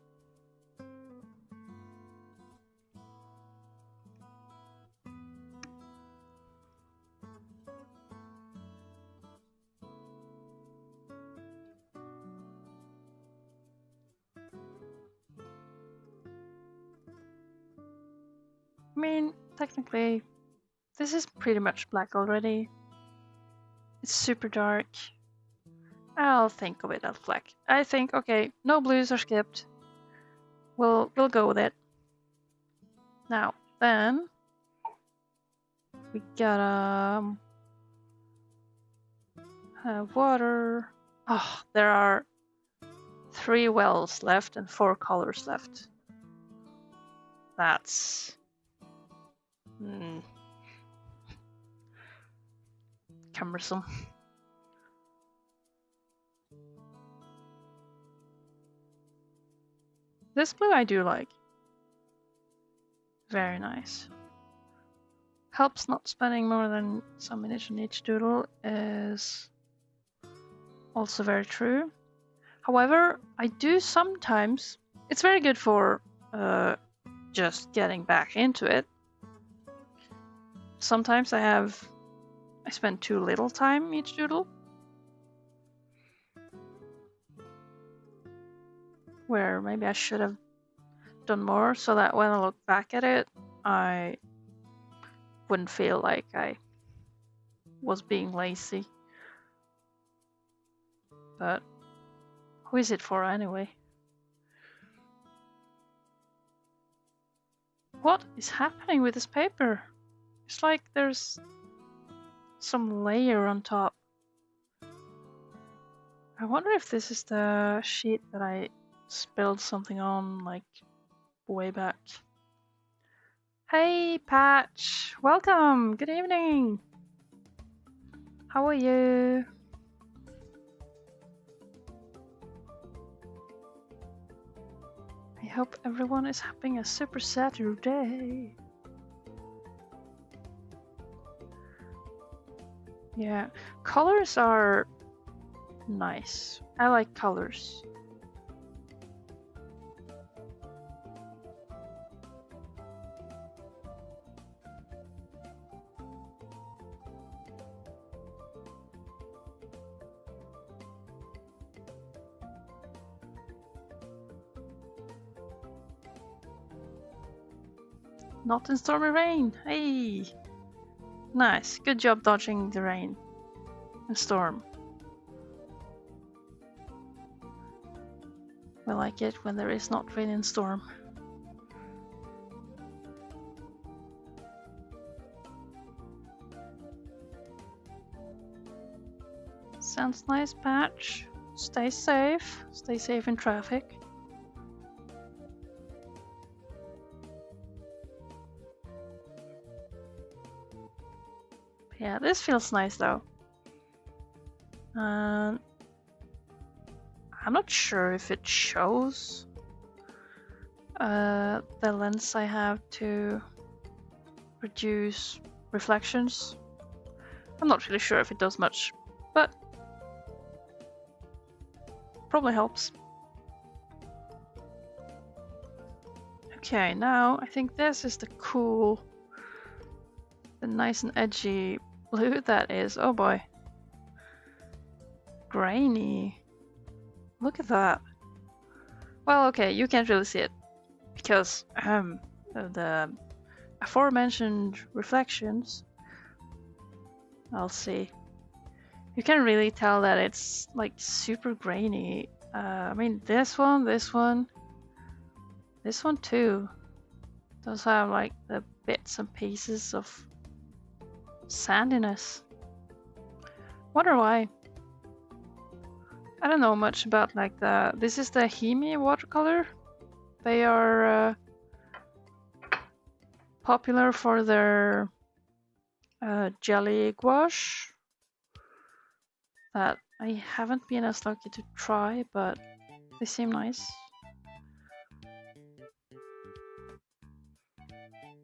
[SPEAKER 1] I mean, technically, this is pretty much black already. It's super dark. I'll think of it as black. I think, okay, no blues are skipped. We'll go with it. Now, then, we gotta have water. Oh, there are 3 wells left and 4 colors left. That's... cumbersome. This blue I do like. Very nice. Helps not spending more than some minutes on each doodle is also very true. However, I do sometimes... It's very good for just getting back into it. Sometimes I spend too little time each doodle. Where maybe I should have done more so that when I look back at it, I wouldn't feel like I was being lazy. But who is it for anyway? What is happening with this paper? It's like there's some layer on top. I wonder if this is the sheet that I spilled something on like way back. Hey Patch, welcome, good evening. How are you? I hope everyone is having a super Saturday. Yeah, colors are nice. I like colors. Not in stormy rain. Hey! Nice. Good job dodging the rain and storm. We like it when there is not rain and storm. Sounds nice, Patch. Stay safe. Stay safe in traffic. Yeah, this feels nice though. And I'm not sure if it shows the lens I have to reduce reflections. I'm not really sure if it does much, but probably helps. Okay, now I think this is the cool, the nice and edgy blue that is. Oh boy. Grainy. Look at that. Well, okay, you can't really see it because the aforementioned reflections. I'll see. You can really tell that it's like super grainy. I mean, this one too does have like the bits and pieces of sandiness. Wonder why. I don't know much about like this is the Himi watercolor. They are popular for their jelly gouache that I haven't been as lucky to try, but they seem nice.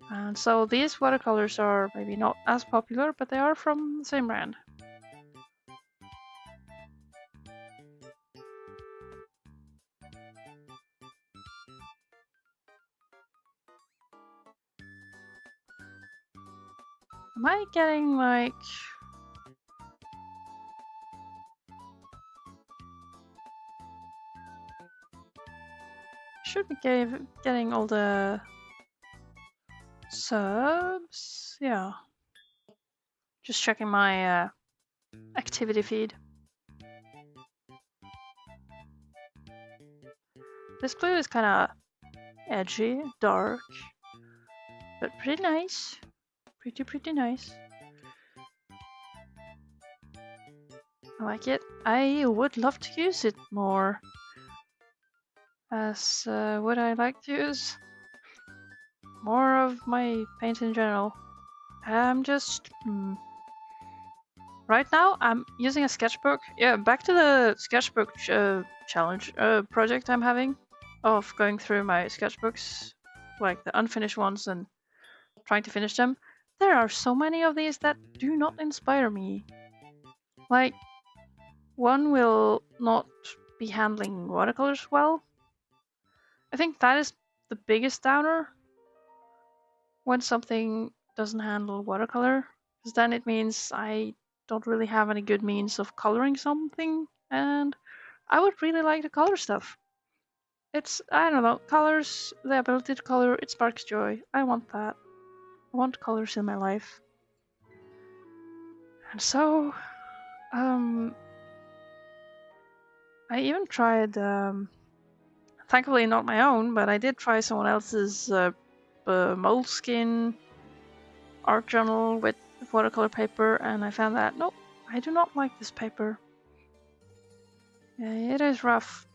[SPEAKER 1] And so these watercolors are maybe not as popular, but they are from the same brand. Am I getting like... Should be getting all the subs? Yeah. Just checking my activity feed. This blue is kind of edgy, dark, but pretty nice. Pretty nice. I like it. I would love to use it more. As would I like to use more of my paint in general. I'm just... Right now I'm using a sketchbook. Yeah, back to the sketchbook challenge project I'm having. Of going through my sketchbooks, like the unfinished ones, and trying to finish them. There are so many of these that do not inspire me. Like, one will not be handling watercolors well. I think that is the biggest downer when something doesn't handle watercolor, because then it means I don't really have any good means of coloring something, and I would really like to color stuff. It's, I don't know, colors, the ability to color, it sparks joy. I want that. I want colors in my life. And so, I even tried, thankfully not my own, but I did try someone else's moleskin art journal with watercolor paper, and I found that, nope, I do not like this paper. Yeah, it is rough.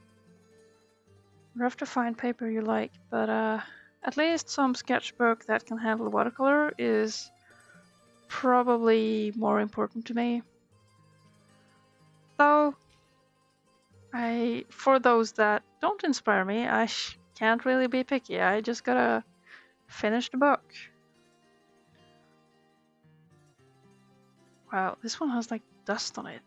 [SPEAKER 1] Rough to find paper you like, but at least some sketchbook that can handle watercolor is probably more important to me. So, for those that don't inspire me, I can't really be picky. I just gotta finish the book. Wow, this one has like dust on it.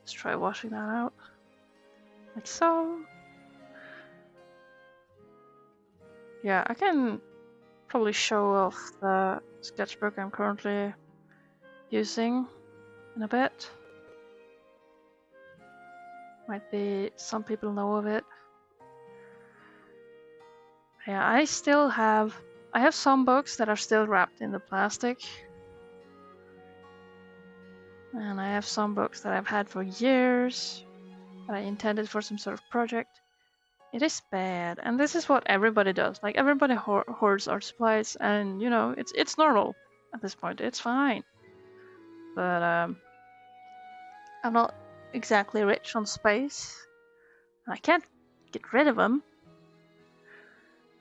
[SPEAKER 1] Let's try washing that out. Like so. Yeah, I can probably show off the sketchbook I'm currently using in a bit. Might be some people know of it. Yeah, I have some books that are still wrapped in the plastic. And I have some books that I've had for years that I intended for some sort of project. It is bad, and this is what everybody does. Like, everybody hoards art supplies, and you know, it's normal at this point. It's fine. But I'm not exactly rich on space. I can't get rid of them.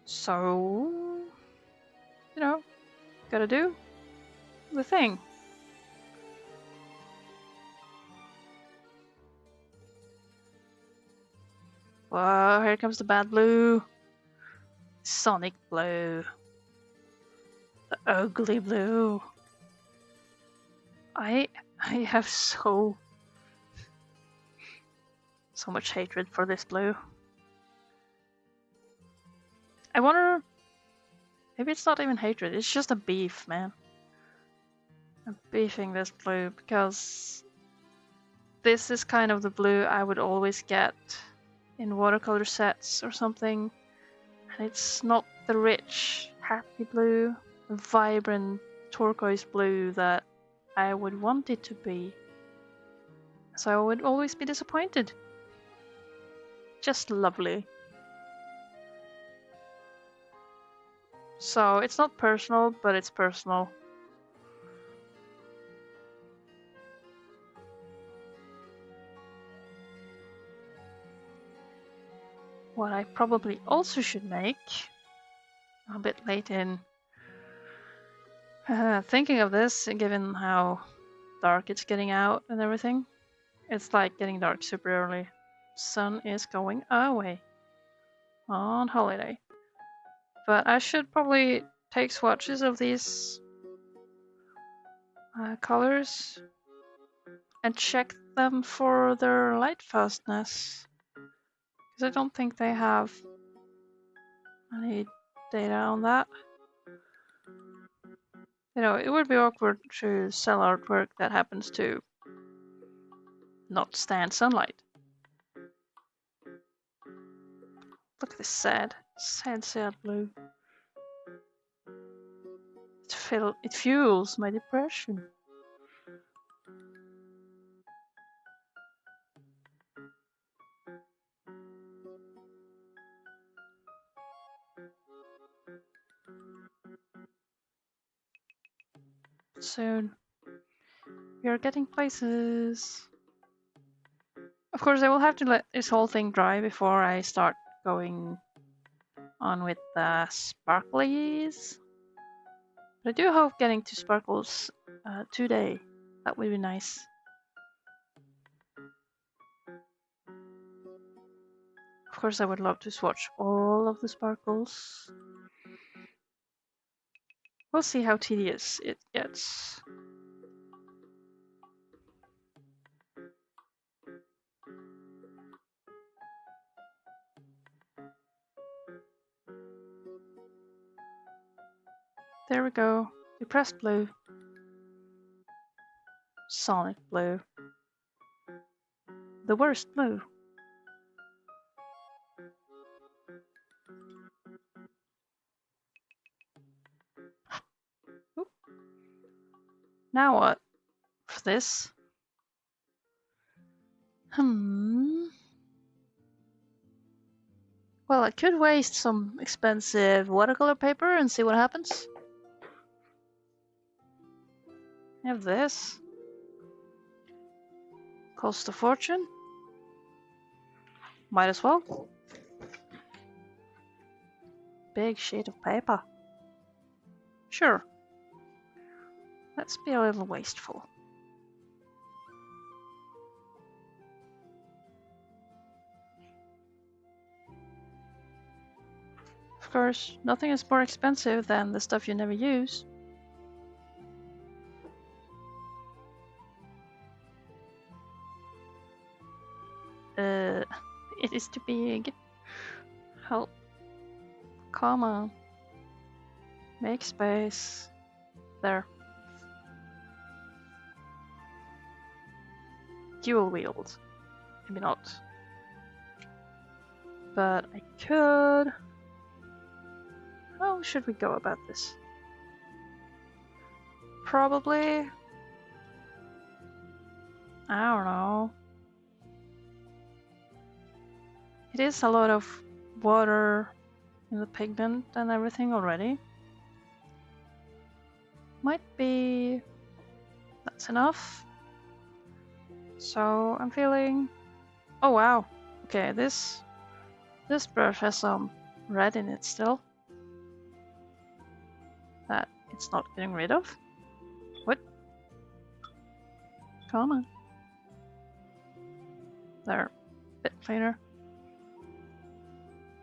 [SPEAKER 1] So, you know, gotta do the thing. Whoa, here comes the bad blue. Sonic blue. The ugly blue. I have so much hatred for this blue. I wonder, maybe it's not even hatred, it's just a beef, man. I'm beefing this blue because this is kind of the blue I would always get in watercolor sets or something. And it's not the rich, happy blue, the vibrant turquoise blue that I would want it to be. So I would always be disappointed. Just lovely. So it's not personal, but it's personal. What I probably also should make, a bit late in thinking of this, given how dark it's getting out and everything. It's like getting dark super early. Sun is going away on holiday. But I should probably take swatches of these colors and check them for their light fastness. Because I don't think they have any data on that. You know, it would be awkward to sell artwork that happens to not stand sunlight. Look at this sad blue. It fuels my depression. Soon. We are getting places. Of course, I will have to let this whole thing dry before I start going on with the sparklies. But I do hope getting to sparkles today. That would be nice. Of course, I would love to swatch all of the sparkles. We'll see how tedious it gets. There we go. Depressed blue. Sonic blue. The worst blue. Oop. Now what? For this? Well, I could waste some expensive watercolor paper and see what happens. I have this. Cost a fortune. Might as well. Big sheet of paper. Sure. Let's be a little wasteful. Of course, nothing is more expensive than the stuff you never use. It is too big. Help. Come on. Make space. There. Dual wield. Maybe not. But I could... How should we go about this? Probably... I don't know. It is a lot of water in the pigment and everything already. Might be... that's enough. So I'm feeling... Oh wow! Okay, this brush has some red in it still. That it's not getting rid of. What? Come on. There. Bit cleaner.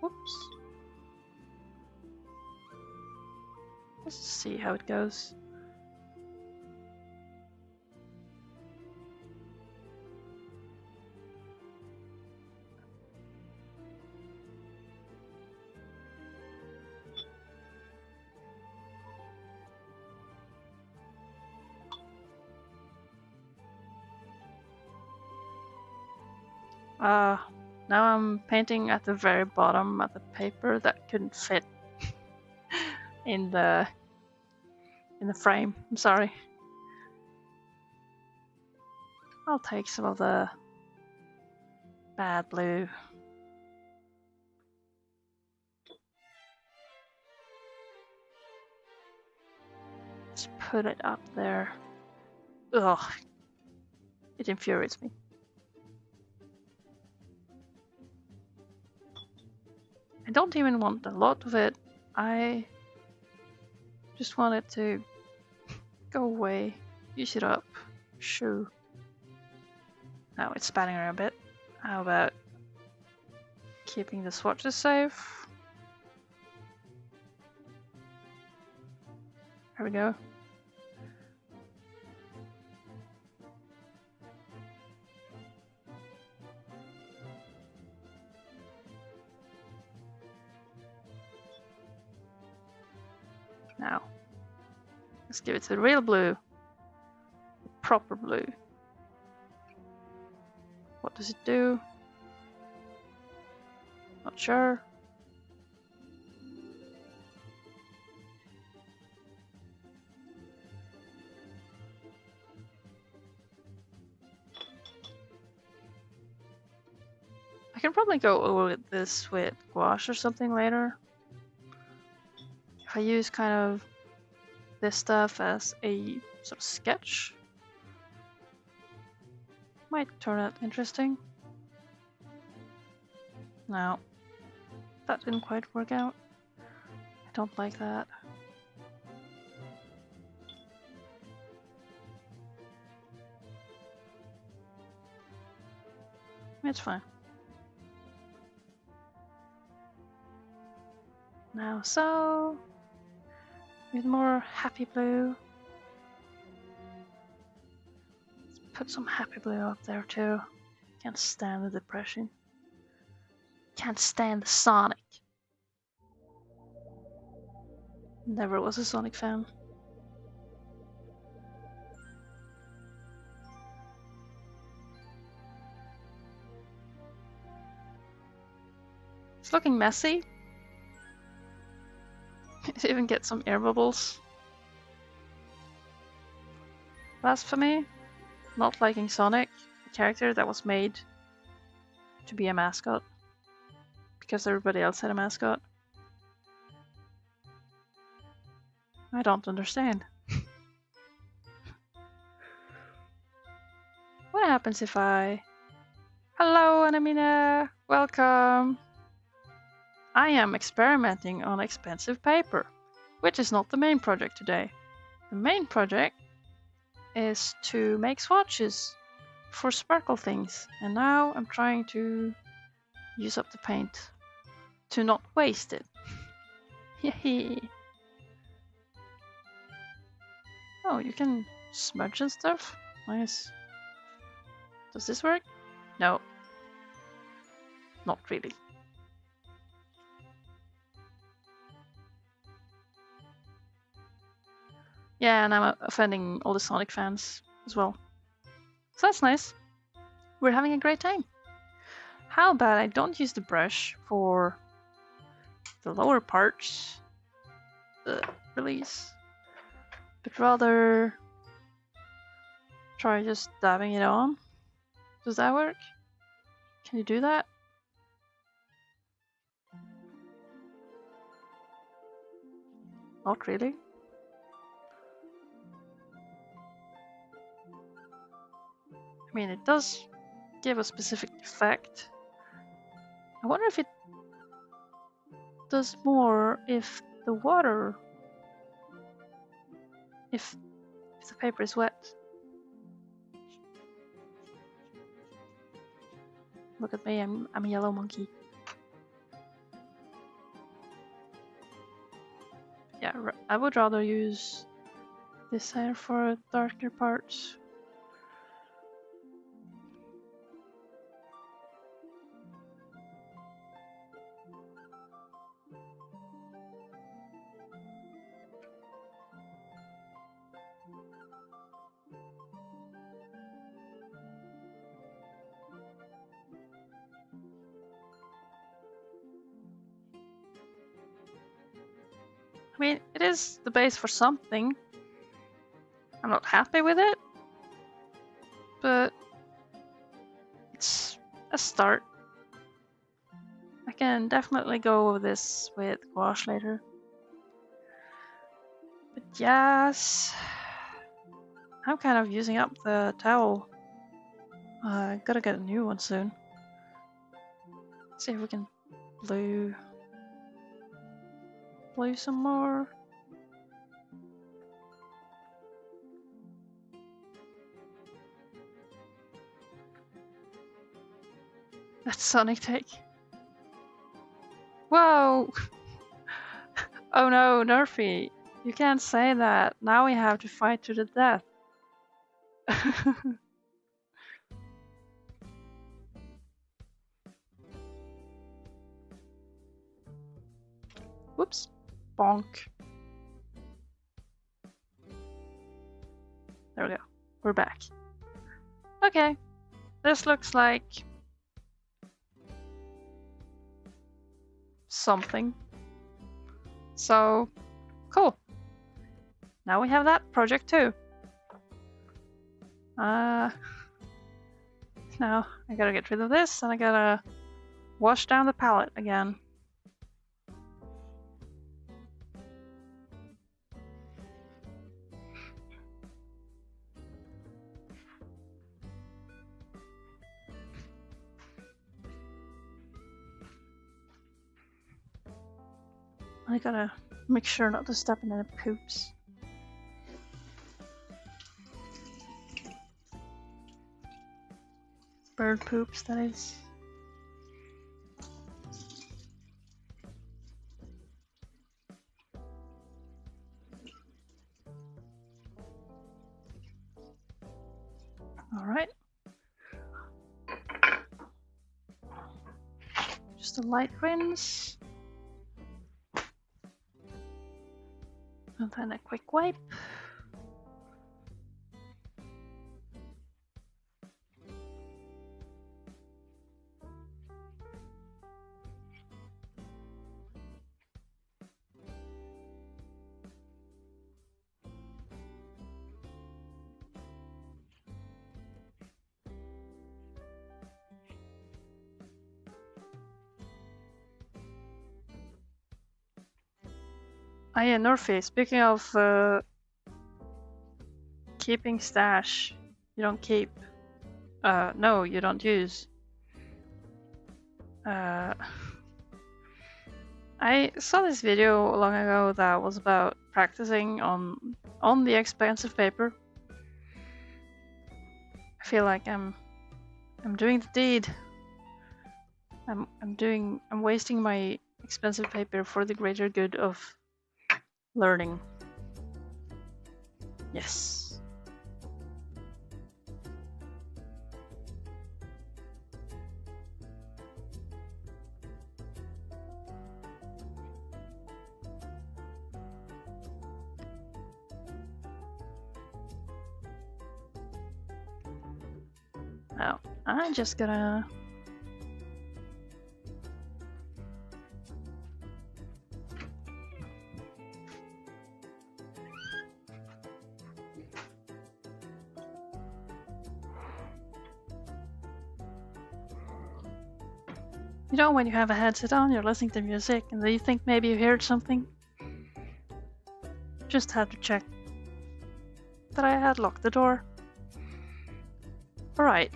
[SPEAKER 1] Whoops. Let's see how it goes. Now I'm painting at the very bottom of the paper that couldn't fit in the frame. I'm sorry. I'll take some of the bad blue. Let's put it up there. Ugh. It infuriates me. I don't even want a lot of it. I just want it to go away. Use it up. Shoo. Now it's spatting around a bit. How about keeping the swatches safe? There we go. Now, let's give it the real blue. The proper blue. What does it do? Not sure. I can probably go over this with gouache or something later. If I use kind of this stuff as a sort of sketch, might turn out interesting. No, that didn't quite work out. I don't like that. It's fine. Now, so with more happy blue. Let's put some happy blue up there too. Can't stand the depression. Can't stand the Sonic. Never was a Sonic fan. It's looking messy. It even gets some air bubbles. Blasphemy. Not liking Sonic, a character that was made to be a mascot. Because everybody else had a mascot. I don't understand. What happens if I... Hello, Anamina! Welcome! I am experimenting on expensive paper, which is not the main project today. The main project is to make swatches for sparkle things, and now I'm trying to use up the paint to not waste it. Hehe. Oh, you can smudge and stuff? Nice. Does this work? No. Not really. Yeah, and I'm offending all the Sonic fans as well. So that's nice. We're having a great time. How about I don't use the brush for the lower parts, the release, but rather try just dabbing it on. Does that work? Can you do that? Not really. I mean, it does give a specific effect. I wonder if it does more if the water, if the paper is wet. Look at me, I'm a yellow monkey. Yeah, I would rather use this hair for darker parts. I mean, it is the base for something. I'm not happy with it, but it's a start. I can definitely go over this with gouache later. But yes, I'm kind of using up the towel. I gotta get a new one soon. Let's see if we can blue some more. That's Sonic take. Whoa! Oh no, Nerfy! You can't say that. Now we have to fight to the death. Whoops. Bonk. There we go. We're back. Okay. This looks like something. So, cool. Now we have that project too. Now I gotta get rid of this and I gotta wash down the palette again. I gotta make sure not to step in any poops. Bird poops, that is. Alright. Just a light rinse. And then a quick wipe. Ah yeah, Norfi, speaking of keeping stash, you don't keep. No, you don't use. I saw this video long ago that was about practicing on the expensive paper. I feel like I'm doing the deed. I'm wasting my expensive paper for the greater good of learning. Yes. Now, I'm just gonna you know when you have a headset on, you're listening to music, and then you think maybe you heard something? Just had to check that I had locked the door. Alright.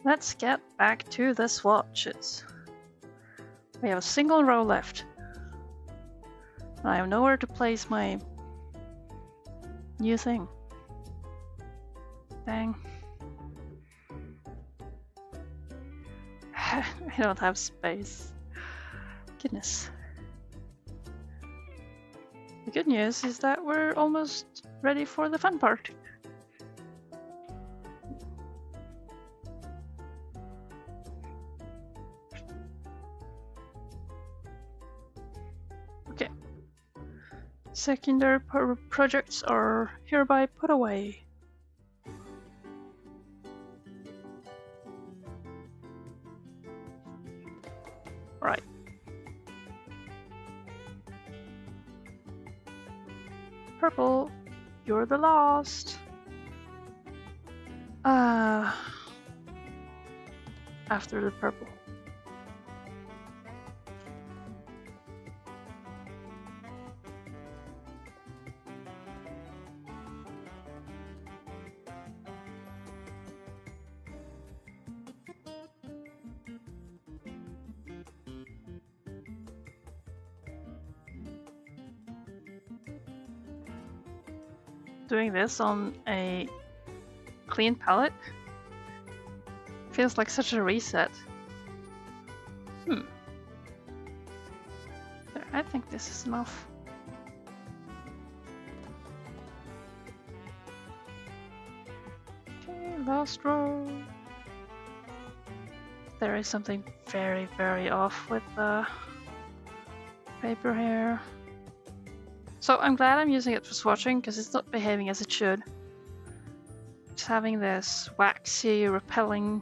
[SPEAKER 1] Let's get back to the swatches. We have a single row left. I have nowhere to place my new thing. Dang. I don't have space. Goodness. The good news is that we're almost ready for the fun part. Okay. Secondary projects are hereby put away. Right. Purple, you're the last. After the purple. Doing this on a clean palette feels like such a reset. There, I think this is enough. Okay, last row. There is something very, very off with the paper here. So I'm glad I'm using it for swatching because it's not behaving as it should. It's having this waxy, repelling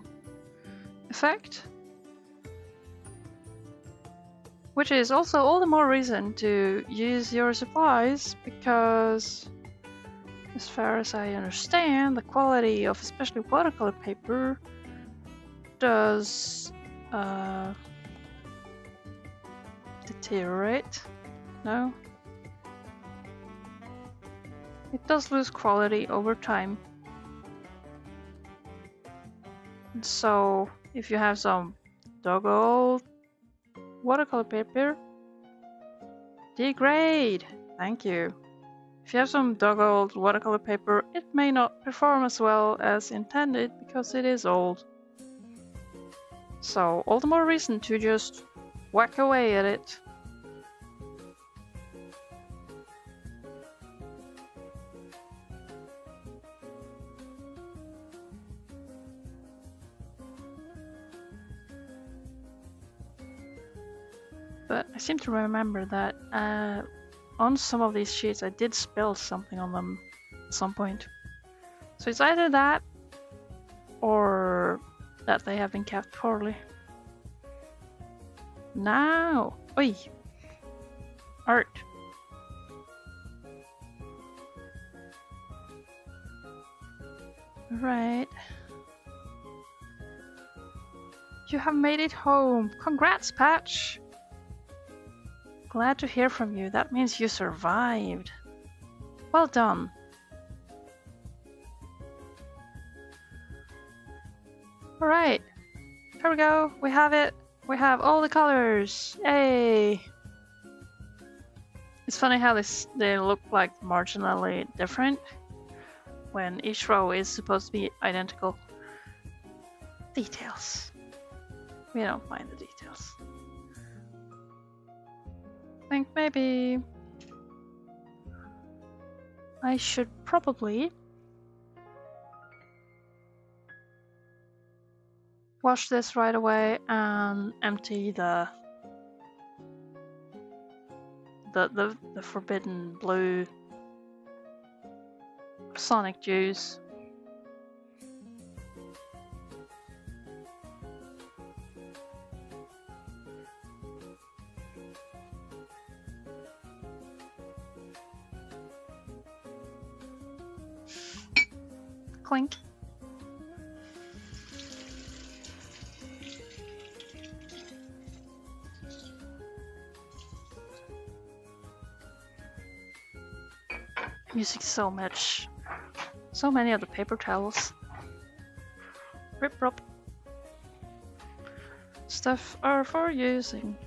[SPEAKER 1] effect. Which is also all the more reason to use your supplies because, as far as I understand, the quality of especially watercolor paper does deteriorate. No? It does lose quality over time. And so, if you have some dog old watercolor paper, degrade! Thank you. If you have some dog old watercolor paper, it may not perform as well as intended because it is old. So, all the more reason to just whack away at it. But I seem to remember that on some of these sheets I did spill something on them at some point. So it's either that or that they have been kept poorly. Now! Oi! Art! Right. You have made it home! Congrats, Patch! Glad to hear from you. That means you survived. Well done. Alright. Here we go. We have it. We have all the colors. Yay! It's funny how they look like marginally different when each row is supposed to be identical. Details. We don't mind the details. I think maybe I should probably wash this right away and empty the forbidden blue sonic juice. Clink. I'm using so many of the paper towels. Rip rop. Stuff are for using.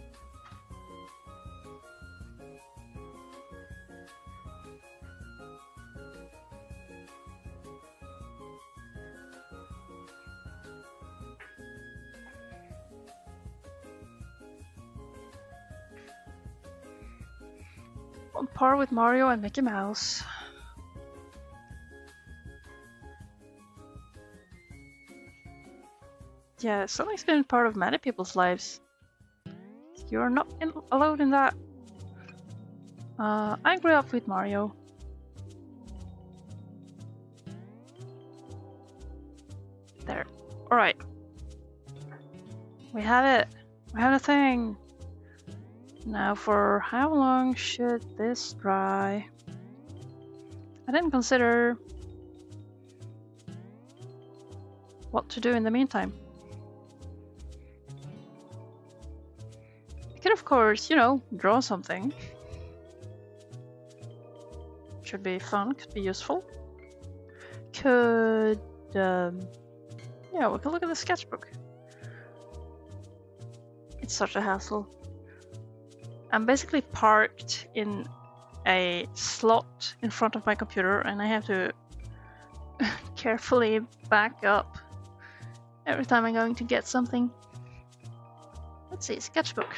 [SPEAKER 1] On par with Mario and Mickey Mouse. Yeah, something's been part of many people's lives. You're not alone in that. I grew up with Mario. There. Alright. We have it. We have a thing. Now for how long should this dry? I didn't consider what to do in the meantime. I could of course, you know, draw something. Should be fun, could be useful. Could, yeah, we could look at the sketchbook. It's such a hassle. I'm basically parked in a slot in front of my computer and I have to carefully back up every time I'm going to get something. Let's see, sketchbook.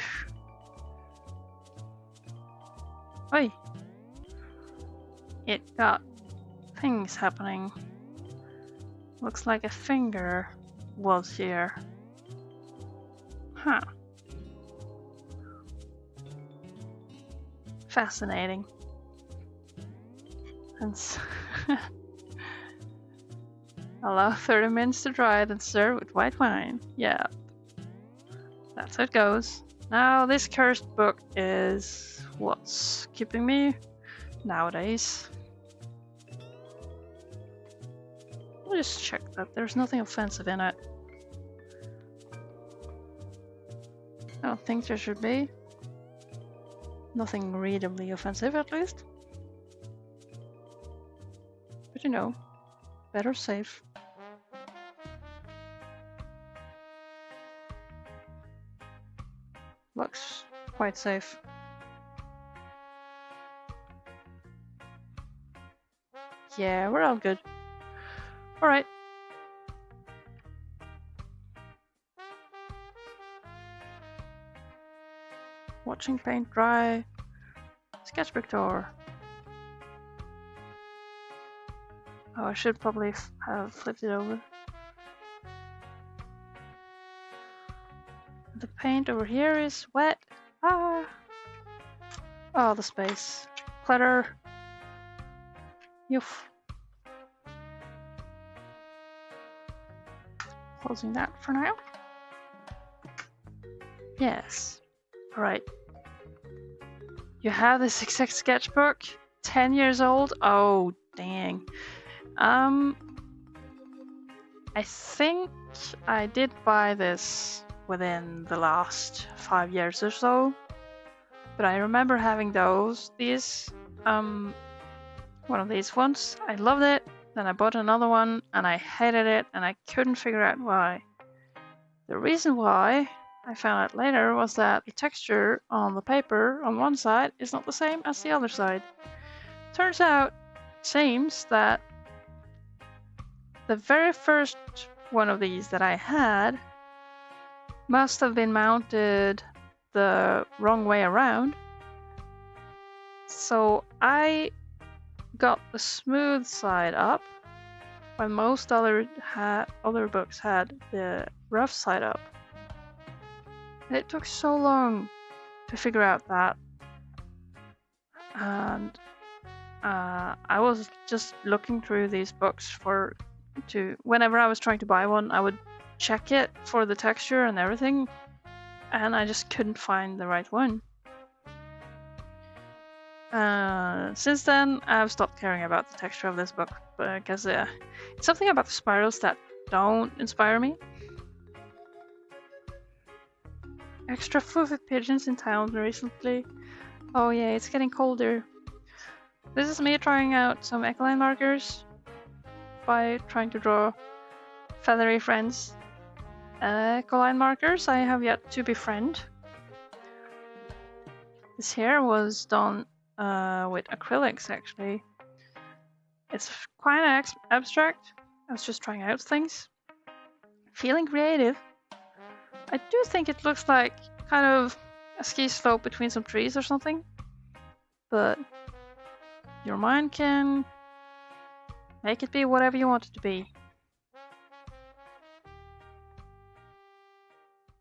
[SPEAKER 1] Oi! It got things happening. Looks like a finger was here. Huh. Fascinating. And allow 30 minutes to dry, then serve with white wine. Yeah. That's how it goes. Now this cursed book is what's keeping me nowadays. Let me just check that there's nothing offensive in it. I don't think there should be. Nothing readably offensive, at least. But you know, better safe. Looks quite safe. Yeah, we're all good. Alright. Watching paint dry. Sketchbook door. Oh, I should probably have flipped it over. The paint over here is wet. Ah! Oh, the space. Clutter. Yoof. Closing that for now. Yes. Alright. You have this exact sketchbook? 10 years old? Oh, dang. I think I did buy this within the last 5 years or so. But I remember having these, one of these ones. I loved it. Then I bought another one and I hated it and I couldn't figure out why. The reason why I found out later was that the texture on the paper on one side is not the same as the other side. Turns out, it seems that the very first one of these that I had must have been mounted the wrong way around. So I got the smooth side up, while most other books had the rough side up. And it took so long to figure out that. And I was just looking through these books whenever I was trying to buy one, I would check it for the texture and everything, and I just couldn't find the right one. Since then, I've stopped caring about the texture of this book because it's something about the spirals that don't inspire me. Extra food with pigeons in town recently. Oh yeah, it's getting colder. This is me trying out some ecoline markers by trying to draw feathery friends. Ecoline markers I have yet to befriend. This here was done with acrylics actually. It's quite abstract. I was just trying out things. Feeling creative. I do think it looks like kind of a ski slope between some trees or something. but your mind can make it be whatever you want it to be.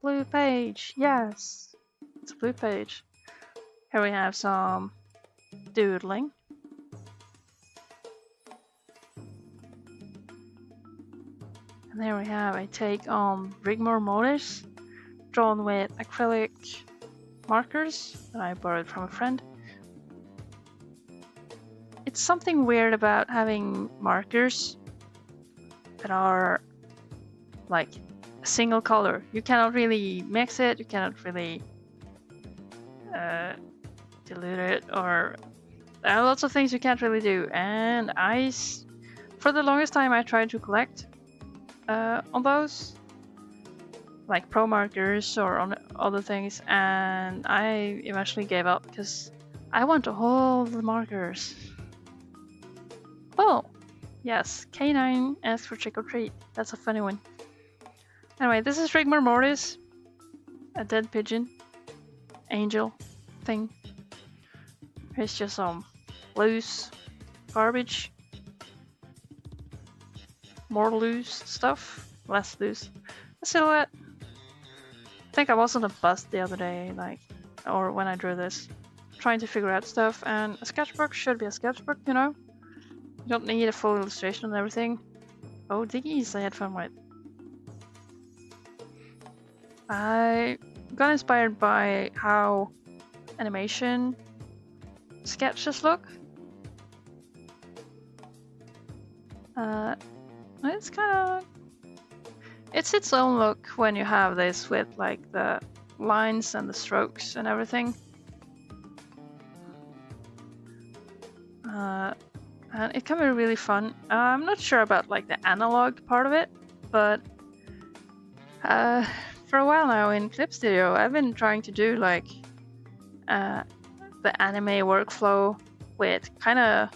[SPEAKER 1] Blue page, yes, it's a blue page. Here we have some doodling. And there we have a take on rigor mortis, drawn with acrylic markers that I borrowed from a friend. It's something weird about having markers that are like a single color. You cannot really mix it, you cannot really dilute it, or there are lots of things you can't really do. And for the longest time I tried to collect on those, like pro markers or on other things, and I eventually gave up because I want all the markers. Oh, yes, K9 asks for trick or treat. That's a funny one. Anyway, this is rigor mortis, a dead pigeon, angel thing. Here's just some loose garbage. More loose stuff, less loose. A silhouette. I think I was on a bus the other day, or when I drew this, trying to figure out stuff, and a sketchbook should be a sketchbook, you know? You don't need a full illustration and everything. Oh, these I had fun with. I got inspired by how animation sketches look. It's its own look when you have this with like the lines and the strokes and everything. And it can be really fun. I'm not sure about like the analog part of it, but for a while now in Clip Studio, I've been trying to do like the anime workflow with kind of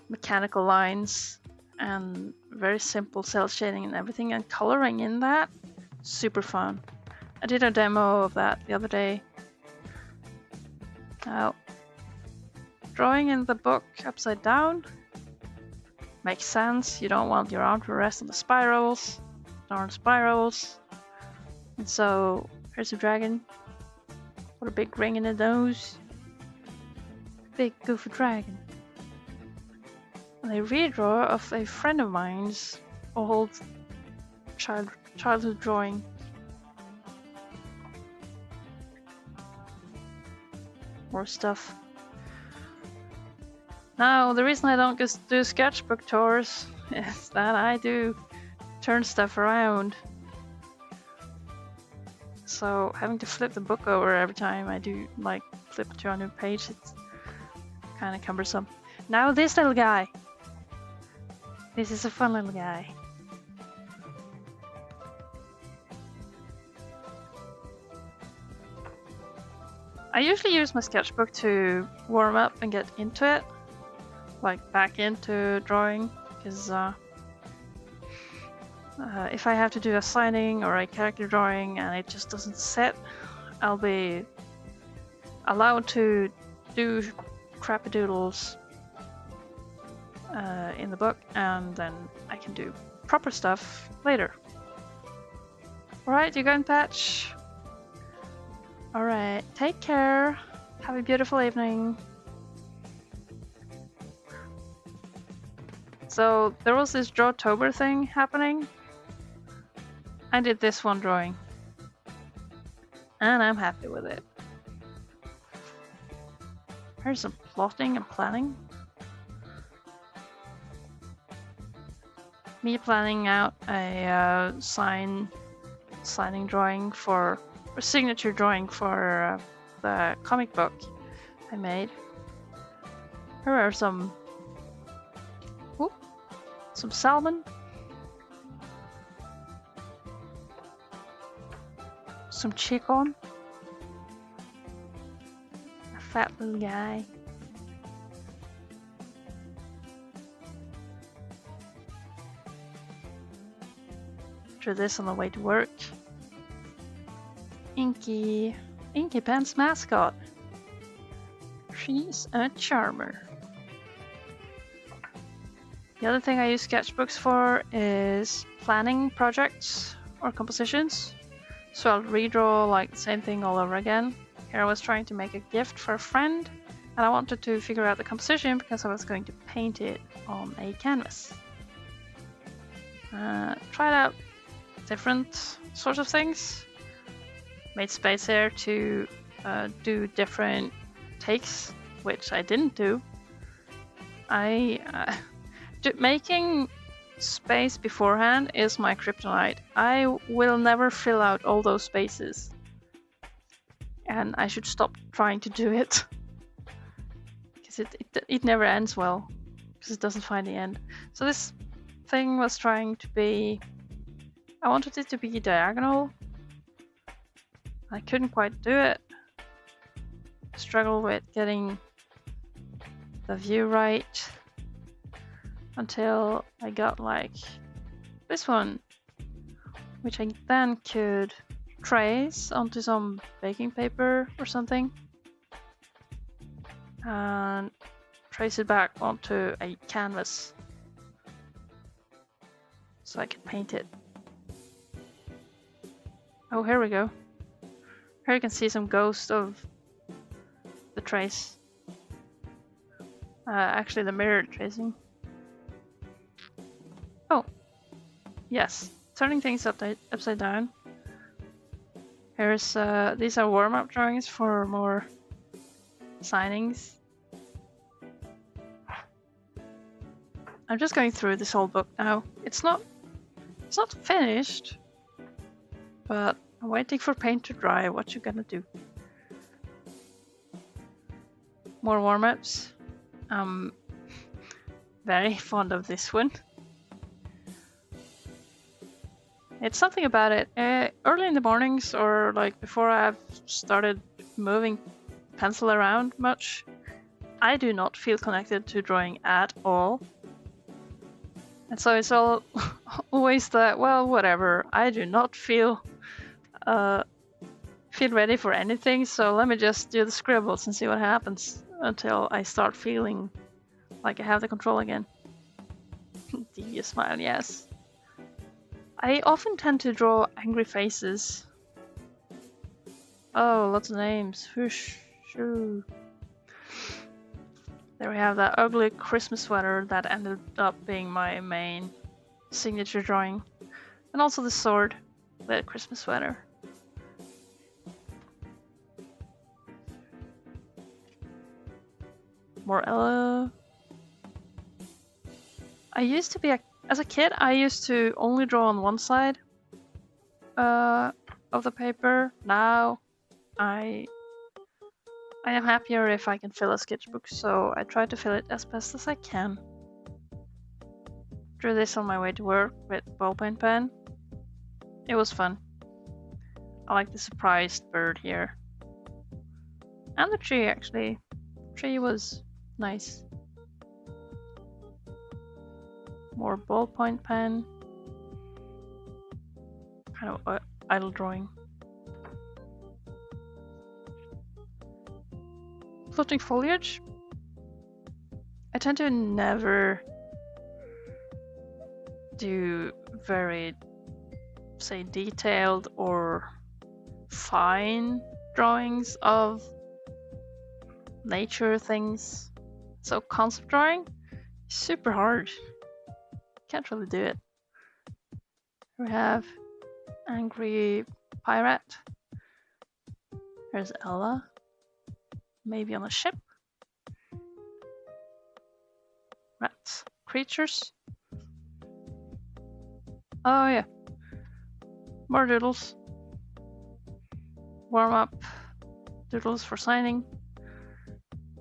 [SPEAKER 1] mechanical lines and very simple cell shading and everything, and coloring in that. Super fun. I did a demo of that the other day. Now, drawing in the book upside down makes sense. You don't want your arm to rest on the spirals. Darn spirals. And so, here's a dragon. What a big ring in the nose. Big goofy dragon. And a redraw of a friend of mine's old childhood drawing. More stuff. Now, the reason I don't just do sketchbook tours is that I do turn stuff around. So having to flip the book over every time I do like flip to a new page, it's kind of cumbersome. Now this little guy. This is a fun little guy. I usually use my sketchbook to warm up and get into it, like back into drawing, because if I have to do a signing or a character drawing and it just doesn't set, I'll be allowed to do crappy doodles in the book, and then I can do proper stuff later. Alright, you going, Patch? Alright, take care. Have a beautiful evening. So there was this Drawtober thing happening. I did this one drawing. And I'm happy with it. Here's some plotting and planning. Me planning out a signing drawing for, or signature drawing for the comic book I made. Here are some salmon, some chicken, a fat little guy. Drew this on the way to work. Inky Pants mascot. She's a charmer. The other thing I use sketchbooks for is planning projects or compositions. So I'll redraw like the same thing all over again. Here I was trying to make a gift for a friend, and I wanted to figure out the composition because I was going to paint it on a canvas. Tried out different sorts of things. Made space there to do different takes, which I didn't do. Making space beforehand is my kryptonite. I will never fill out all those spaces, and I should stop trying to do it because it never ends well because it doesn't find the end. So this thing was trying to be, I wanted it to be diagonal. I couldn't quite do it. Struggled with getting the view right until I got like this one, which I then could trace onto some baking paper or something and trace it back onto a canvas so I could paint it. Oh, here we go. Here you can see some ghost of the trace. Actually the mirror tracing. Oh, yes, turning things upside down. Here's these are warm-up drawings for more signings. I'm just going through this whole book now. It's not finished, but I'm waiting for paint to dry. What you gonna do? More warm-ups. I'm very fond of this one. It's something about it. Early in the mornings, or like before I've started moving pencil around much, I do not feel connected to drawing at all. And so it's always that, well, whatever. I do not feel ready for anything, so let me just do the scribbles and see what happens until I start feeling like I have the control again. Devious smile, yes. I often tend to draw angry faces. Oh, lots of names. Whoosh, shoo. There we have that ugly Christmas sweater that ended up being my main signature drawing. And also the sword, the Christmas sweater. More Ella. I used to be as a kid, I used to only draw on one side of the paper. Now I am happier if I can fill a sketchbook, so I try to fill it as best as I can. Drew this on my way to work with ballpoint pen. It was fun. I like the surprised bird here. And the tree, actually. The tree was nice. More ballpoint pen. Kind of idle drawing. Floating foliage. I tend to never do very, say, detailed or fine drawings of nature things. So concept drawing is super hard. Can't really do it. We have angry pirate. Here's Ella. Maybe on a ship. Rats. Creatures. Oh yeah. More doodles. Warm up. Doodles for signing.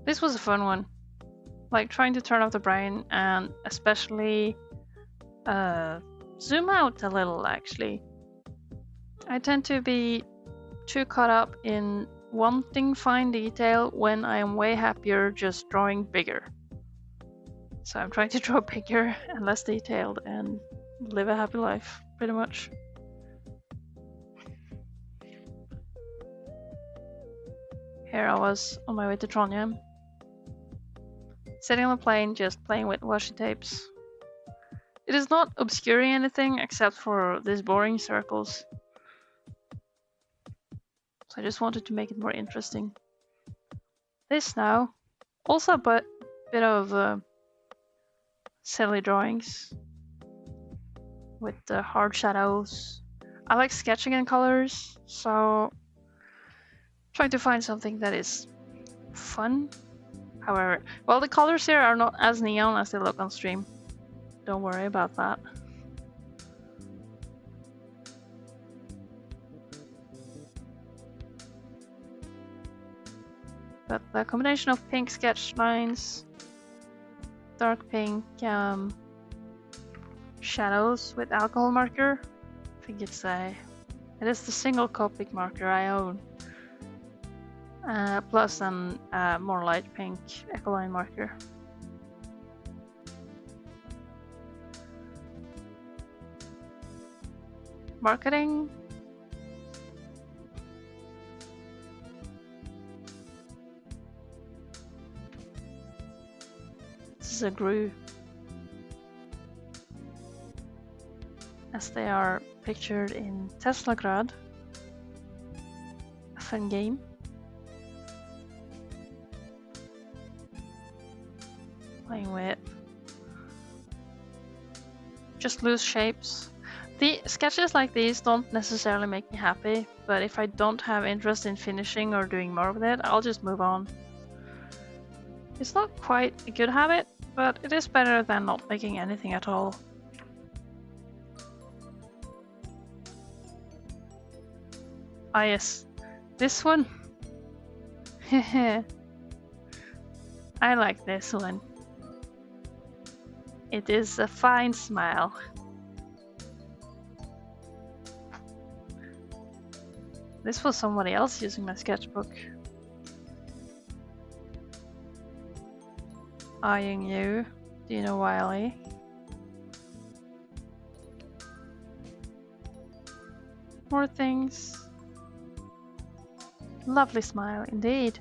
[SPEAKER 1] This was a fun one. Like trying to turn off the brain and especially zoom out a little, actually. I tend to be too caught up in wanting fine detail when I am way happier just drawing bigger. So I'm trying to draw bigger and less detailed and live a happy life, pretty much. Here I was on my way to Trondheim Sitting on the plane, just playing with washi tapes. It is not obscuring anything except for these boring circles. So I just wanted to make it more interesting. This now, also a bit of silly drawings with the hard shadows. I like sketching in colors, so trying to find something that is fun. However, well, the colors here are not as neon as they look on stream. Don't worry about that. But the combination of pink sketch lines, dark pink shadows with alcohol marker. I think it is the single Copic marker I own. Plus an more light pink Ecoline marker. Marketing. This is a Gru, as they are pictured in Teslagrad, a fun game. Playing with just loose shapes. The sketches like these don't necessarily make me happy, but if I don't have interest in finishing or doing more with it, I'll just move on. It's not quite a good habit, but it is better than not making anything at all. Ah yes, this one. I like this one. It is a fine smile. This was somebody else using my sketchbook. Eyeing you, Dino Wiley. More things. Lovely smile indeed.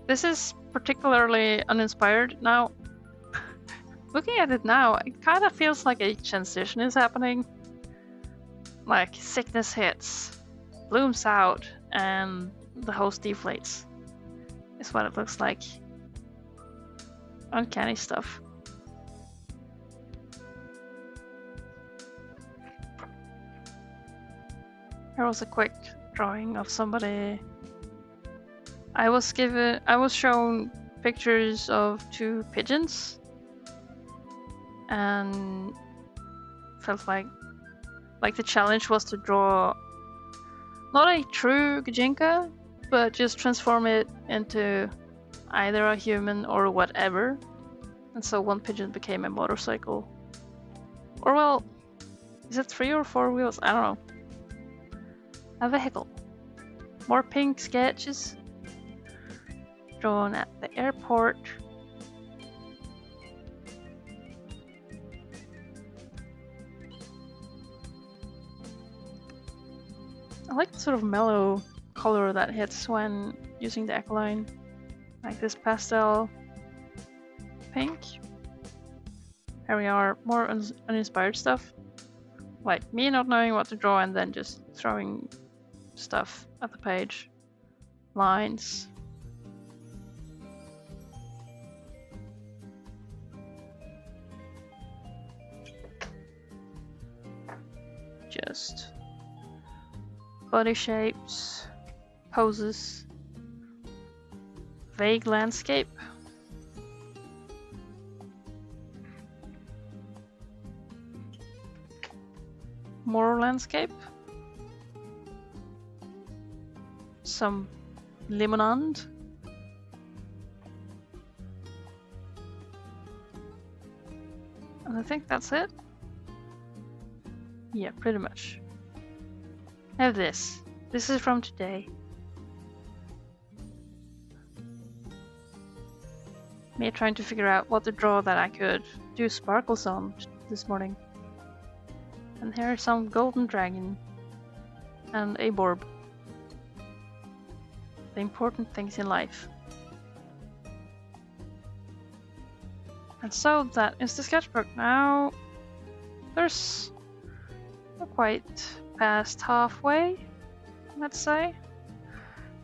[SPEAKER 1] This is particularly uninspired. Now, looking at it now, it kind of feels like a transition is happening. Like sickness hits, blooms out, and the host deflates. Is what it looks like. Uncanny stuff. Here was a quick drawing of somebody. I was shown pictures of two pigeons and felt like the challenge was to draw not a true Gajinka, but just transform it into either a human or whatever. And so one pigeon became a motorcycle. Or well, is it 3 or 4 wheels? I don't know. A vehicle. More pink sketches drawn at the airport. I like the sort of mellow color that hits when using the Ecoline, like this pastel pink. Here we are, more uninspired stuff, like me not knowing what to draw and then just throwing stuff at the page. Lines. Just body shapes, poses, vague landscape. More landscape. Some limonade. And I think that's it. Yeah, pretty much. I have this. This is from today. Me trying to figure out what to draw that I could do sparkles on this morning. And here's some golden dragon and a borb. the important things in life. And so that is the sketchbook. Now we're quite past halfway, let's say.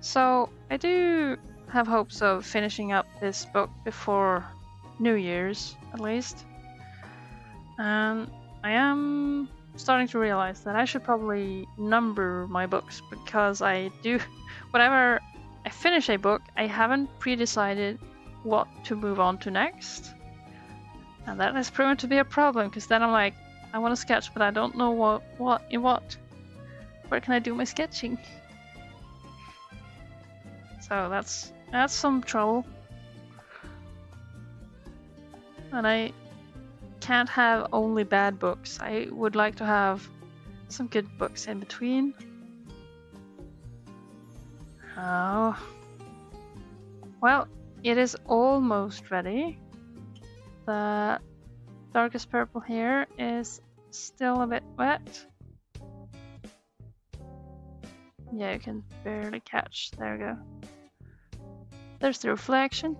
[SPEAKER 1] So I do have hopes of finishing up this book before New Year's, at least. And I am starting to realize that I should probably number my books, because I do, whenever I finish a book, I haven't pre-decided what to move on to next. And that has proven to be a problem, because then I'm like, I want to sketch, but I don't know what. Where can I do my sketching? So that's some trouble. And I can't have only bad books. I would like to have some good books in between. Oh. Well, it is almost ready. The darkest purple here is still a bit wet. Yeah, you can barely catch. There we go. There's the reflection.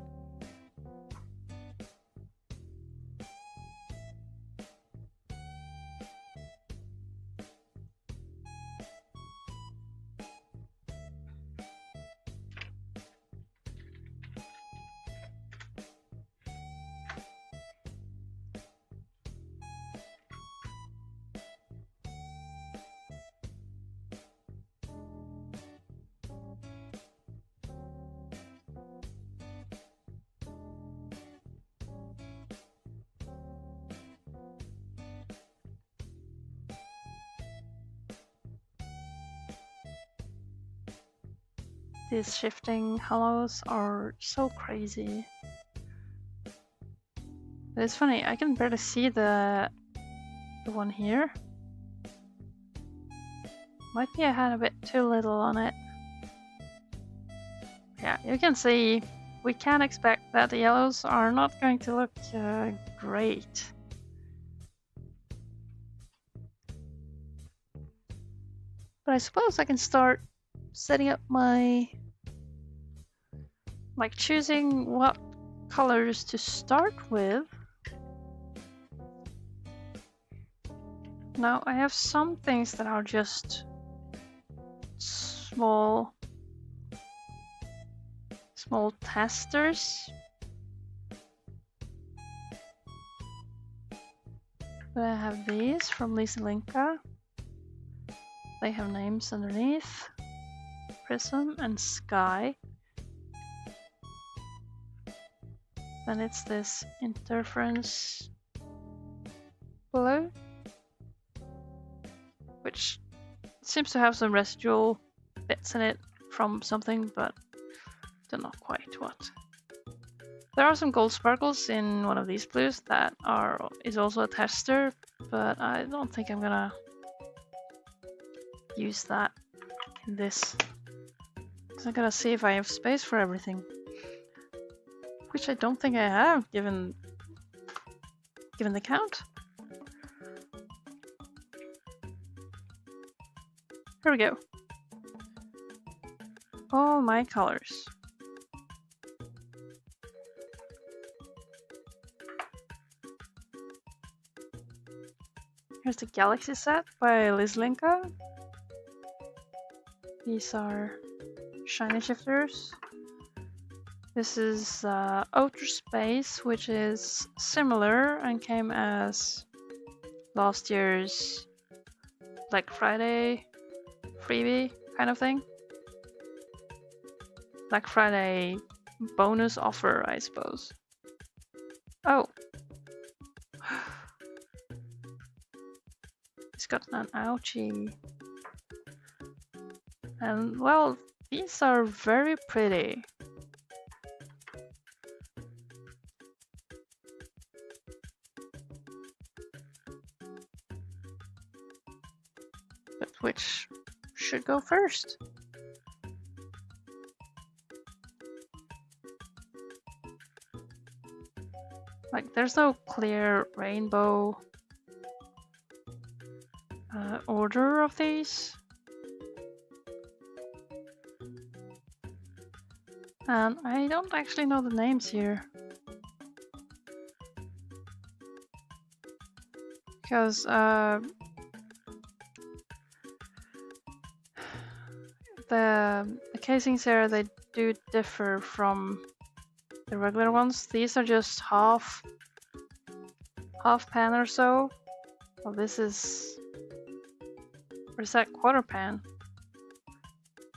[SPEAKER 1] These shifting hollows are so crazy. But it's funny, I can barely see the one here. Might be I had a bit too little on it. Yeah, you can see we can expect that the yellows are not going to look great. But I suppose I can start setting up my, like, choosing what colors to start with. Now I have some things that are just small testers. But I have these from Lisa Linka. They have names underneath. Prism and Sky. Then it's this interference blue, which seems to have some residual bits in it from something, but don't know quite what. There are some gold sparkles in one of these blues that is also a tester, but I don't think I'm gonna use that in this. So I gotta see if I have space for everything, which I don't think I have, given the count. Here we go. All my colors. Here's the Galaxy set by Liz Linka. These are shiny shifters. This is Outer Space, which is similar and came as last year's Black Friday freebie kind of thing. Black Friday bonus offer, I suppose. Oh. It's got an ouchie. And well, these are very pretty. But which should go first? Like, there's no clear rainbow order of these. And I don't actually know the names here. Because the casings here, they do differ from the regular ones. These are just half pan or so. Well, this is, or is that quarter pan?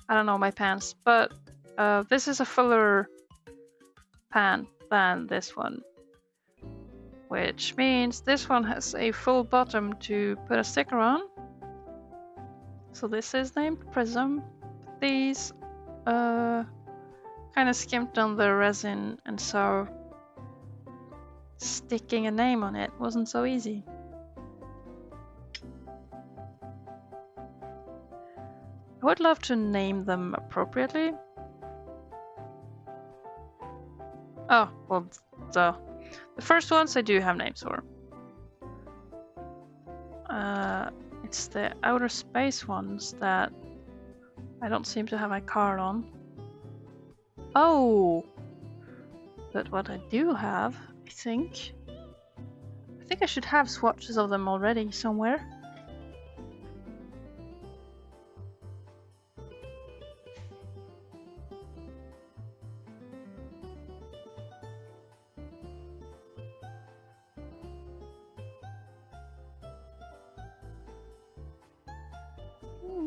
[SPEAKER 1] I don't know my pans, but this is a fuller pan than this one, which means this one has a full bottom to put a sticker on. So this is named Prism. These kind of skimped on the resin, and so sticking a name on it wasn't so easy. I would love to name them appropriately. Oh, well, the first ones I do have names for. It's the outer space ones that I don't seem to have my card on. Oh! But what I do have, I think I should have swatches of them already somewhere.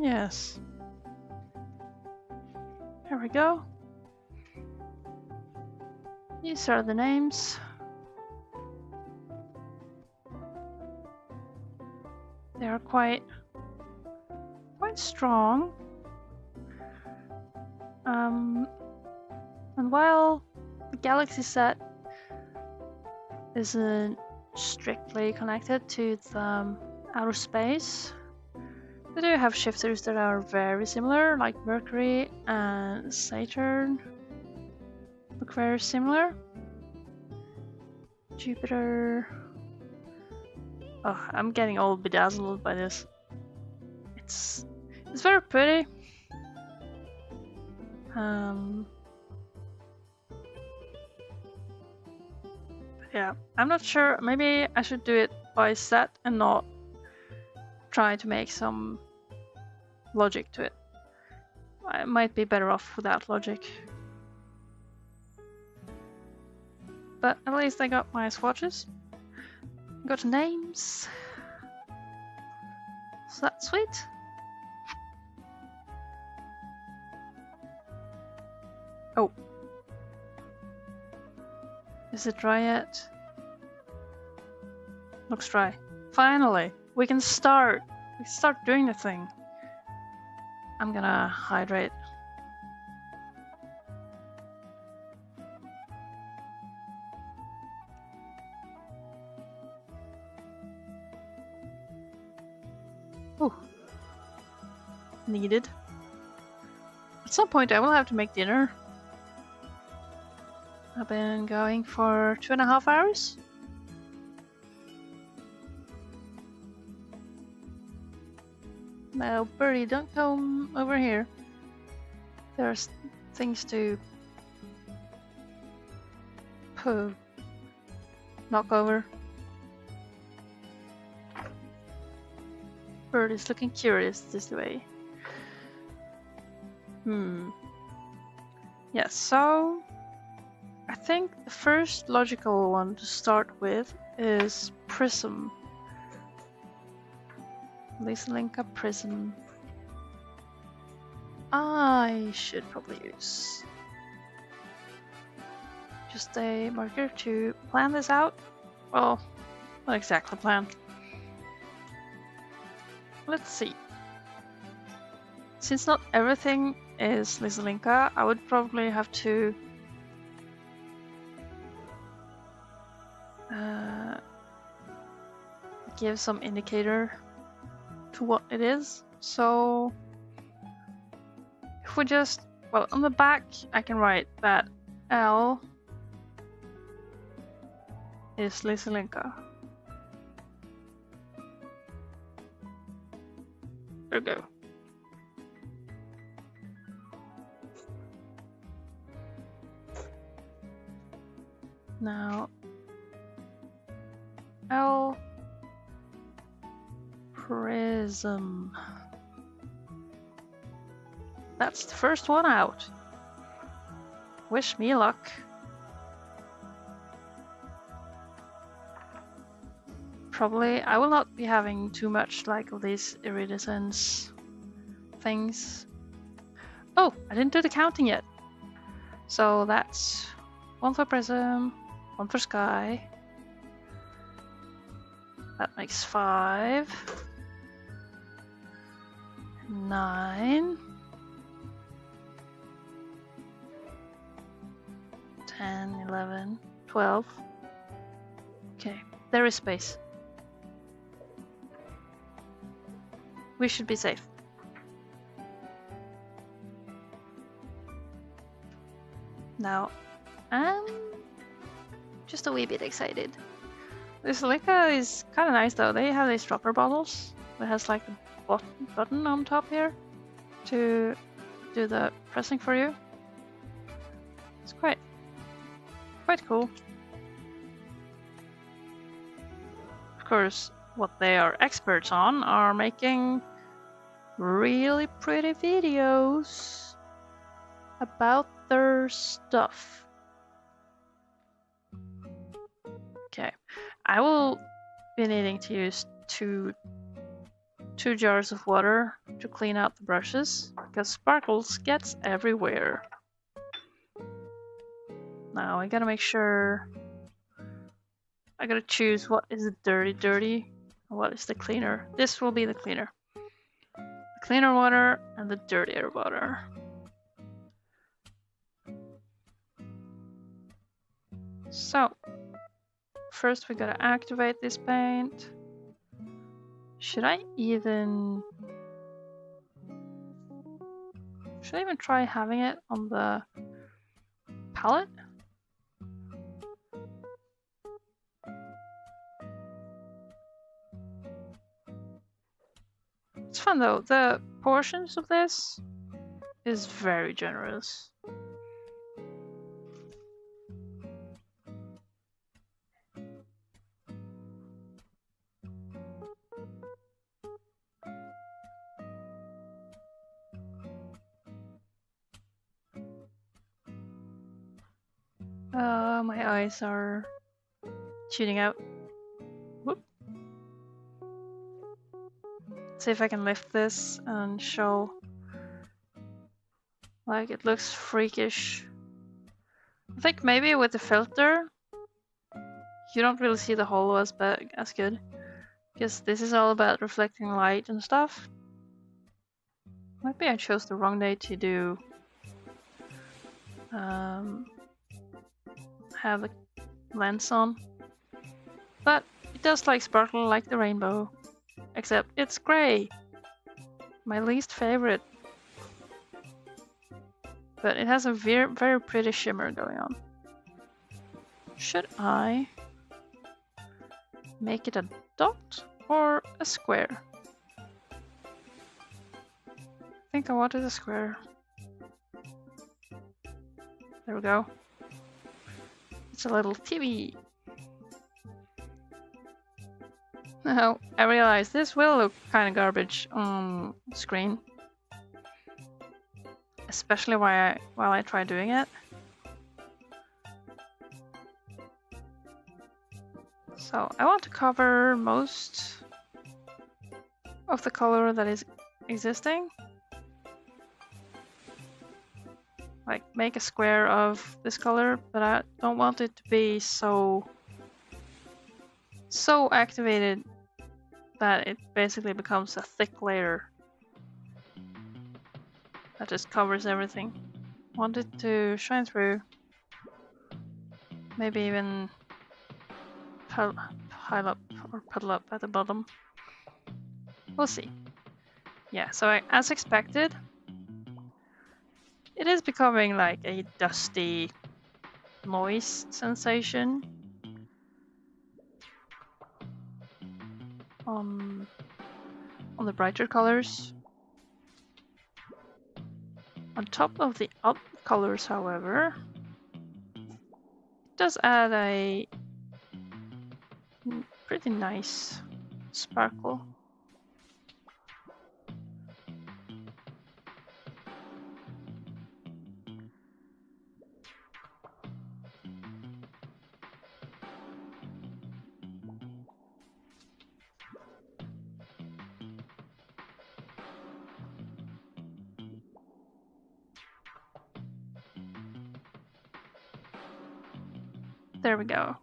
[SPEAKER 1] Yes. Here we go. These are the names. They are quite strong. And while the Galaxy set isn't strictly connected to the outer space, they do have shifters that are very similar, like Mercury and Saturn look very similar. Jupiter. Oh, I'm getting all bedazzled by this. It's very pretty. Yeah, I'm not sure. Maybe I should do it by set and not try to make some logic to it. I might be better off without logic. But at least I got my swatches. Got names. So that's sweet. Oh. Is it dry yet? Looks dry. Finally, we can start. We can start doing the thing. I'm gonna hydrate. Oh. Needed. At some point I will have to make dinner. I've been going for 2.5 hours. No, birdie, don't come over here. There's things to knock over. Bird is looking curious this way. Yes, so I think the first logical one to start with is Prism. Linka Prism. I should probably use just a marker to plan this out. Well, not exactly plan. Let's see. Since not everything is Linka, I would probably have to give some indicator to what it is. So if we just, well, on the back I can write that L is Linka. There we go. Now, L prism. That's the first one out. Wish me luck. Probably, I will not be having too much like of these iridescence things. Oh, I didn't do the counting yet. So that's 1 for prism, 1 for sky. That makes 5. 9. 10, 11, 12. Okay, there is space. We should be safe. Now, I'm just a wee bit excited. This Leica is kind of nice though. They have these dropper bottles that has like a button on top here to do the pressing for you. It's quite cool. Of course, what they are experts on are making really pretty videos about their stuff. Okay, I will be needing to use two jars of water to clean out the brushes because sparkles gets everywhere. Now I gotta make sure I gotta choose what is the dirty and what is the cleaner. This will be the cleaner. The cleaner water and the dirtier water. So first we gotta activate this paint. Should I even try having it on the palette? It's fun though. The portions of this is very generous. My eyes are tuning out. Whoop. See if I can lift this and show. Like it looks freakish. I think maybe with the filter, you don't really see the holo as good, because this is all about reflecting light and stuff. Maybe I chose the wrong day to do have the lens on, but it does like sparkle like the rainbow, except it's gray. My least favorite, but it has a very pretty shimmer going on. Should I make it a dot or a square? I think I wanted a square. There we go. It's a little TV. Now, I realize this will look kind of garbage on screen. Especially while I try doing it. So I want to cover most of the color that is existing. Like make a square of this color, but I don't want it to be so activated that it basically becomes a thick layer that just covers everything. Want it to shine through. Maybe even pile up or puddle up at the bottom. We'll see. Yeah, so as expected, it is becoming like a dusty noise sensation on the brighter colors. On top of the up colors, however, does add a pretty nice sparkle. There we go.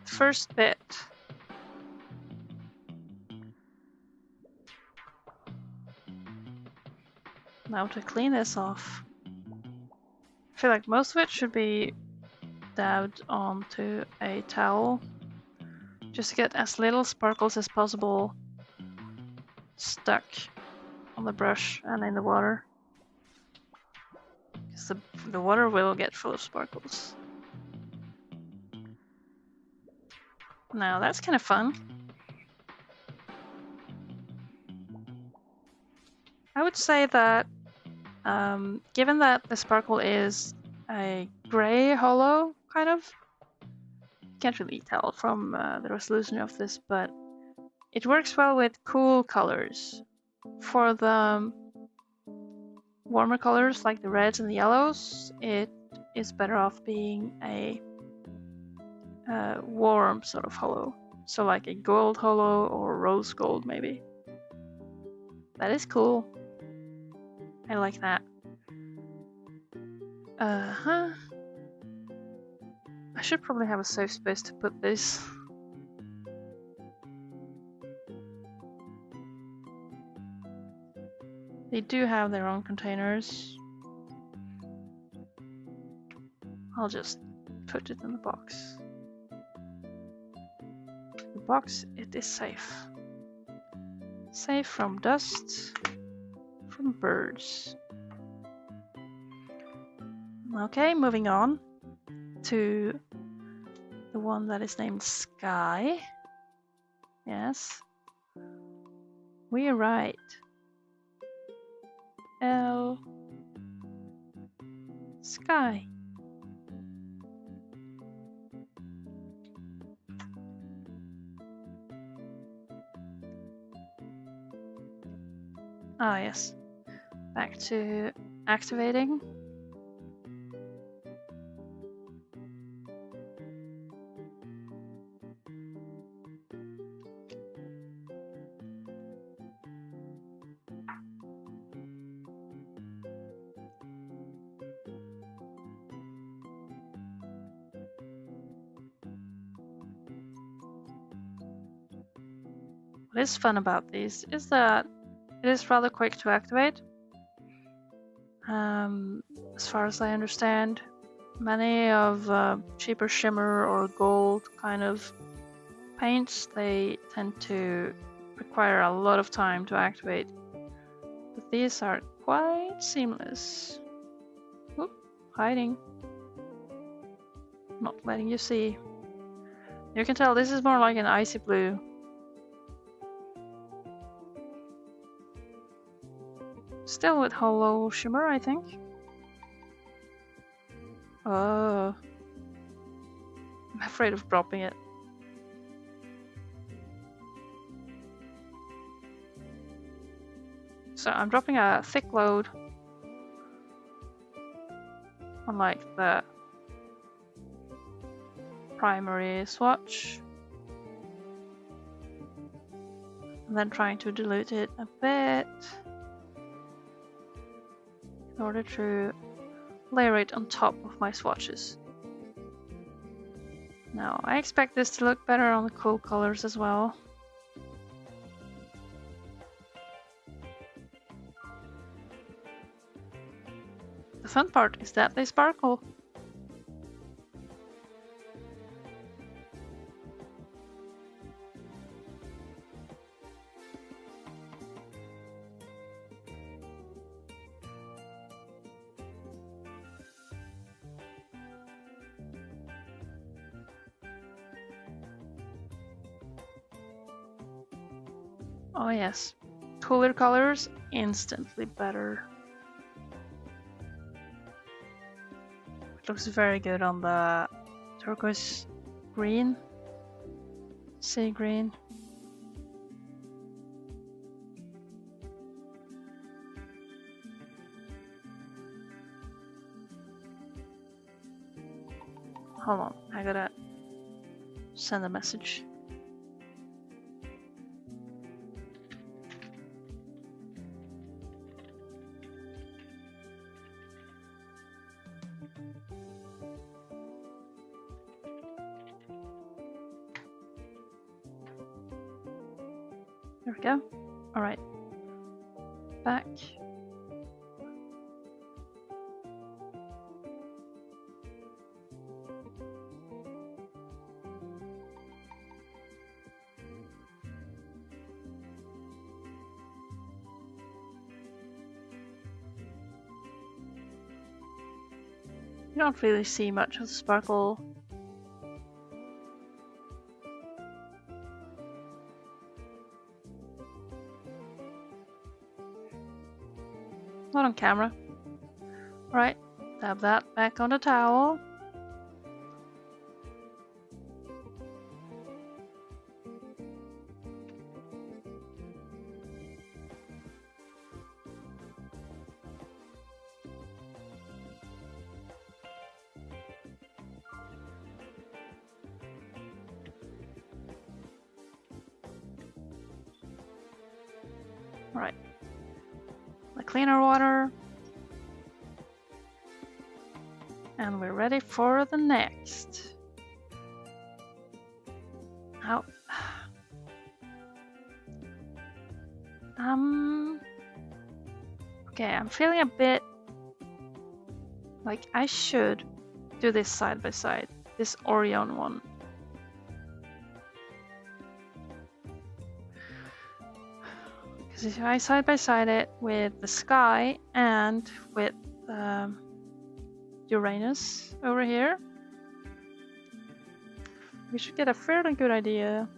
[SPEAKER 1] First bit. Now to clean this off. I feel like most of it should be dabbed onto a towel. Just to get as little sparkles as possible stuck on the brush and in the water. Because the water will get full of sparkles. Now that's kind of fun. I would say that given that the sparkle is a gray hollow, kind of, can't really tell from the resolution of this, but it works well with cool colors. For the warmer colors like the reds and the yellows, it is better off being a warm sort of hollow. So like a gold hollow or rose gold maybe. That is cool. I like that. I should probably have a safe space to put this. They do have their own containers. I'll just put it in the box. The box, it is safe. Safe from dust, from birds. Okay, moving on to the one that is named Sky. Yes. We are right. L. Sky. Ah, yes. Back to activating. What is fun about these is that it is rather quick to activate. As far as I understand, many of cheaper shimmer or gold kind of paints, they tend to require a lot of time to activate. But these are quite seamless. Oop, hiding. Not letting you see. You can tell this is more like an icy blue. Still with hollow shimmer, I think. Oh. I'm afraid of dropping it. So I'm dropping a thick load. Unlike the primary swatch. And then trying to dilute it a bit. In order to layer it on top of my swatches. Now, I expect this to look better on the cool colors as well. The fun part is that they sparkle. Oh yes, cooler colors, instantly better. Looks very good on the turquoise green, sea green. Hold on, I gotta send a message. There we go. All right, back. You don't really see much of the sparkle. Not on camera. Right, dab that back on the towel. Right, the cleaner water. And we're ready for the next. Ow. Okay, I'm feeling a bit like I should do this side by side, this Orion one. Because if I side by side it with the sky and with Uranus over here, we should get a fairly good idea.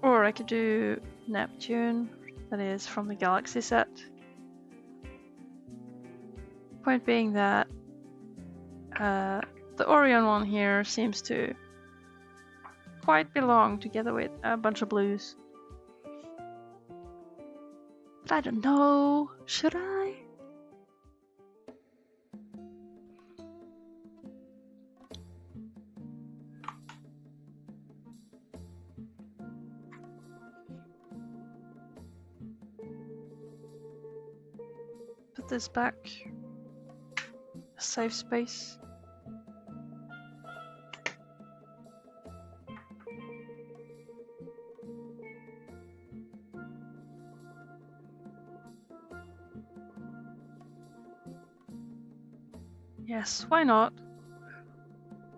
[SPEAKER 1] Or I could do Neptune, that is from the Galaxy set. Point being that the Orion one here seems to quite belong together with a bunch of blues. But I don't know, should I? Put this back. A safe space. Yes, why not?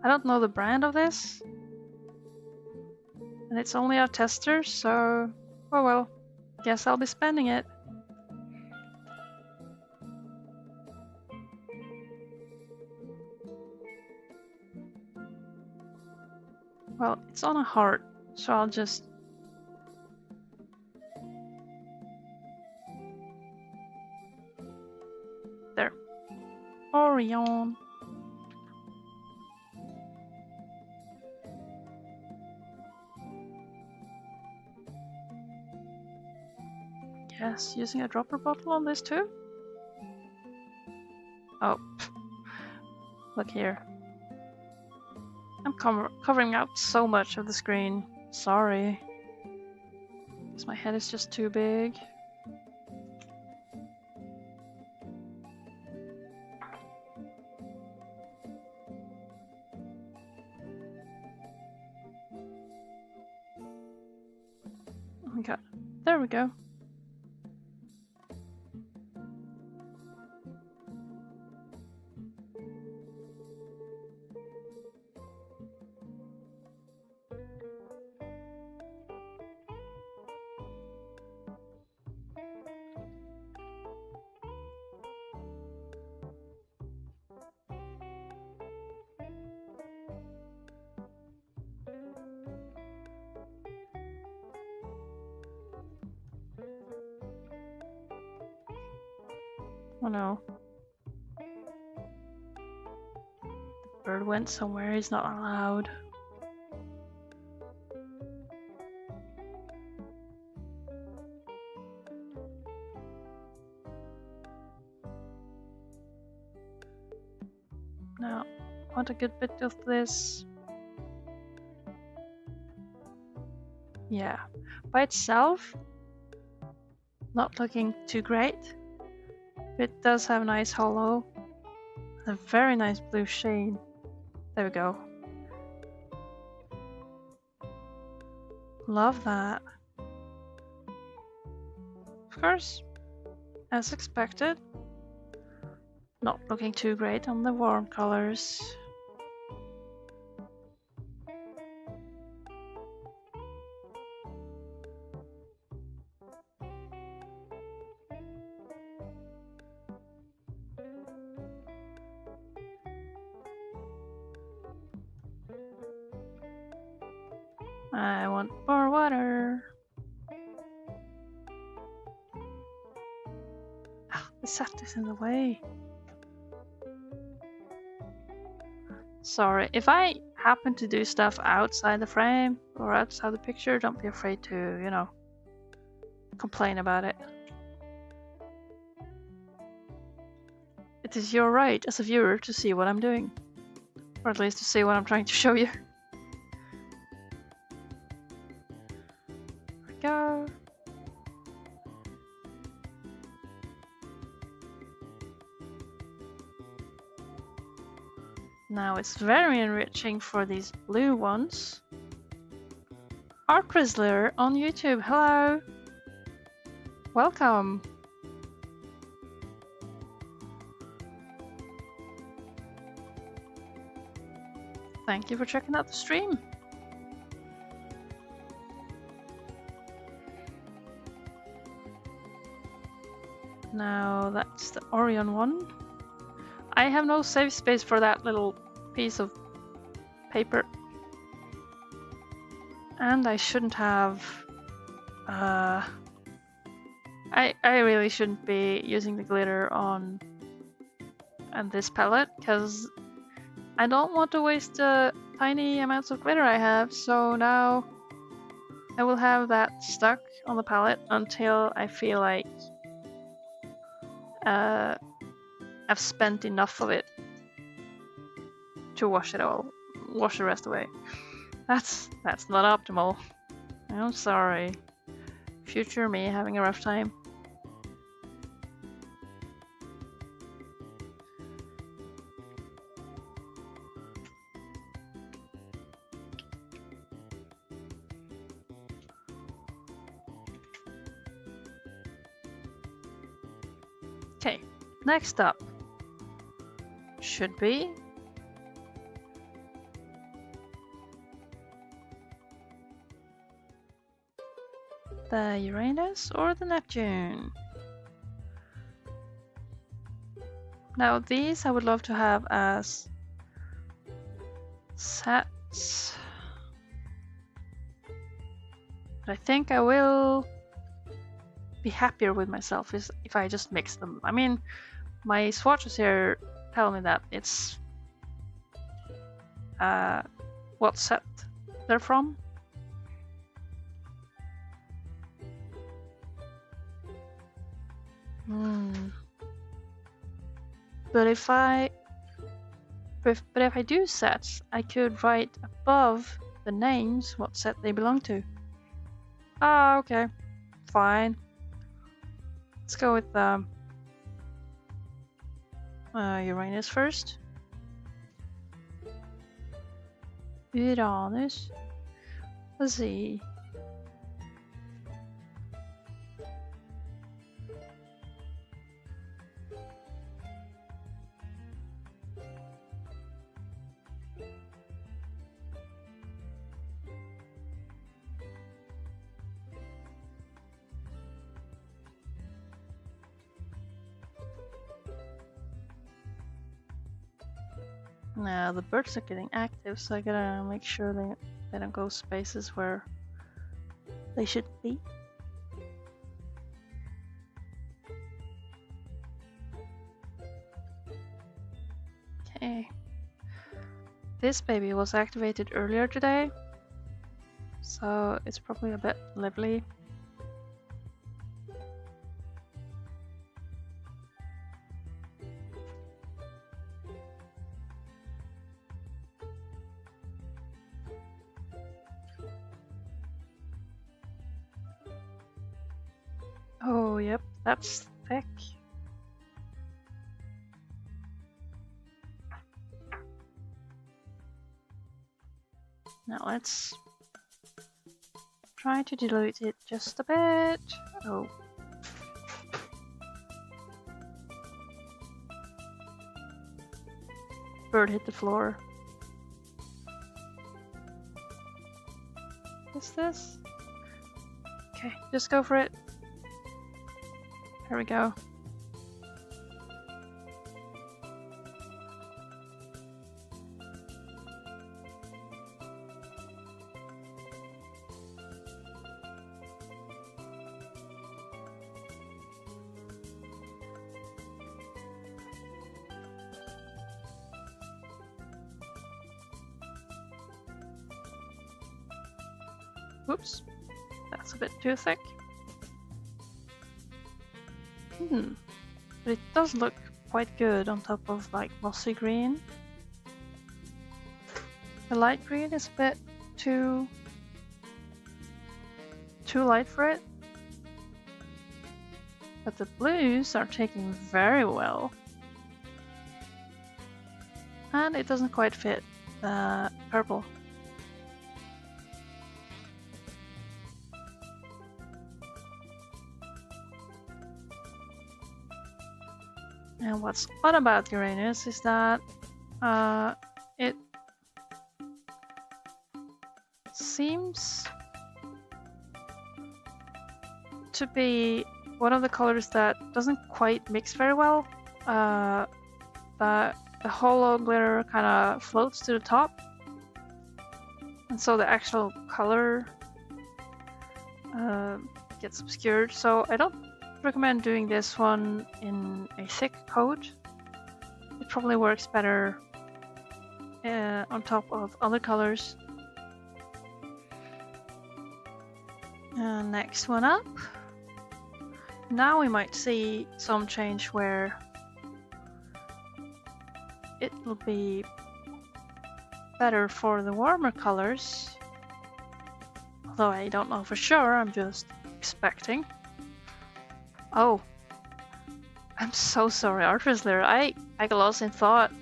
[SPEAKER 1] I don't know the brand of this. And it's only a tester, so oh well. Guess I'll be spending it. Well, it's on a heart, so I'll just... There. Orion. Yes, using a dropper bottle on this too? Oh. Look here. I'm covering up so much of the screen. Sorry. Because my head is just too big. Oh my god. There we go. Oh no. bird went somewhere, he's not allowed. Now, I want a good bit of this. Yeah, by itself, not looking too great. It does have a nice hollow. A very nice blue shade. There we go. Love that. Of course, as expected, not looking too great on the warm colors. I want more water. Ah, the set is in the way. Sorry, if I happen to do stuff outside the frame or outside the picture, don't be afraid to, you know, complain about it. It is your right as a viewer to see what I'm doing. Or at least to see what I'm trying to show you. There we go. Now it's very enriching for these blue ones. Art Grizzler on YouTube, hello! Welcome! Thank you for checking out the stream. Now that's the Orion one. I have no save space for that little piece of paper. And I shouldn't have... I really shouldn't be using the glitter on this palette, because I don't want to waste the tiny amounts of glitter I have, so now I will have that stuck on the palette until I feel like I've spent enough of it to wash the rest away. That's not optimal. I'm sorry. Future me having a rough time. Okay, next up should be the Uranus or the Neptune. Now these I would love to have as sets, but I think I will be happier with myself if I just mix them. I mean, my swatches here tell me that it's what set they're from. But if I do sets, I could write above the names what set they belong to. Ah, okay, fine. Let's go with Uranus first. Uranus. Let's see. Now the birds are getting active, so I gotta make sure they don't go spaces where they should be. Okay. This baby was activated earlier today, so it's probably a bit lively. Oh, yep, that's thick. Now let's try to dilute it just a bit. Oh. Bird hit the floor. What's this? Okay, just go for it. There we go. Oops, that's a bit too thick. But it does look quite good on top of like mossy green. The light green is a bit too light for it. But the blues are taking very well. And it doesn't quite fit the purple. And what's odd about Uranus is that it seems to be one of the colors that doesn't quite mix very well. But the hollow glitter kind of floats to the top, and so the actual color gets obscured. So I don't recommend doing this one in a thick coat. It probably works better on top of other colors. Next one up. Now we might see some change where it will be better for the warmer colors. Although I don't know for sure, I'm just expecting. Oh, I'm so sorry, Art Whistler. I got lost in thought.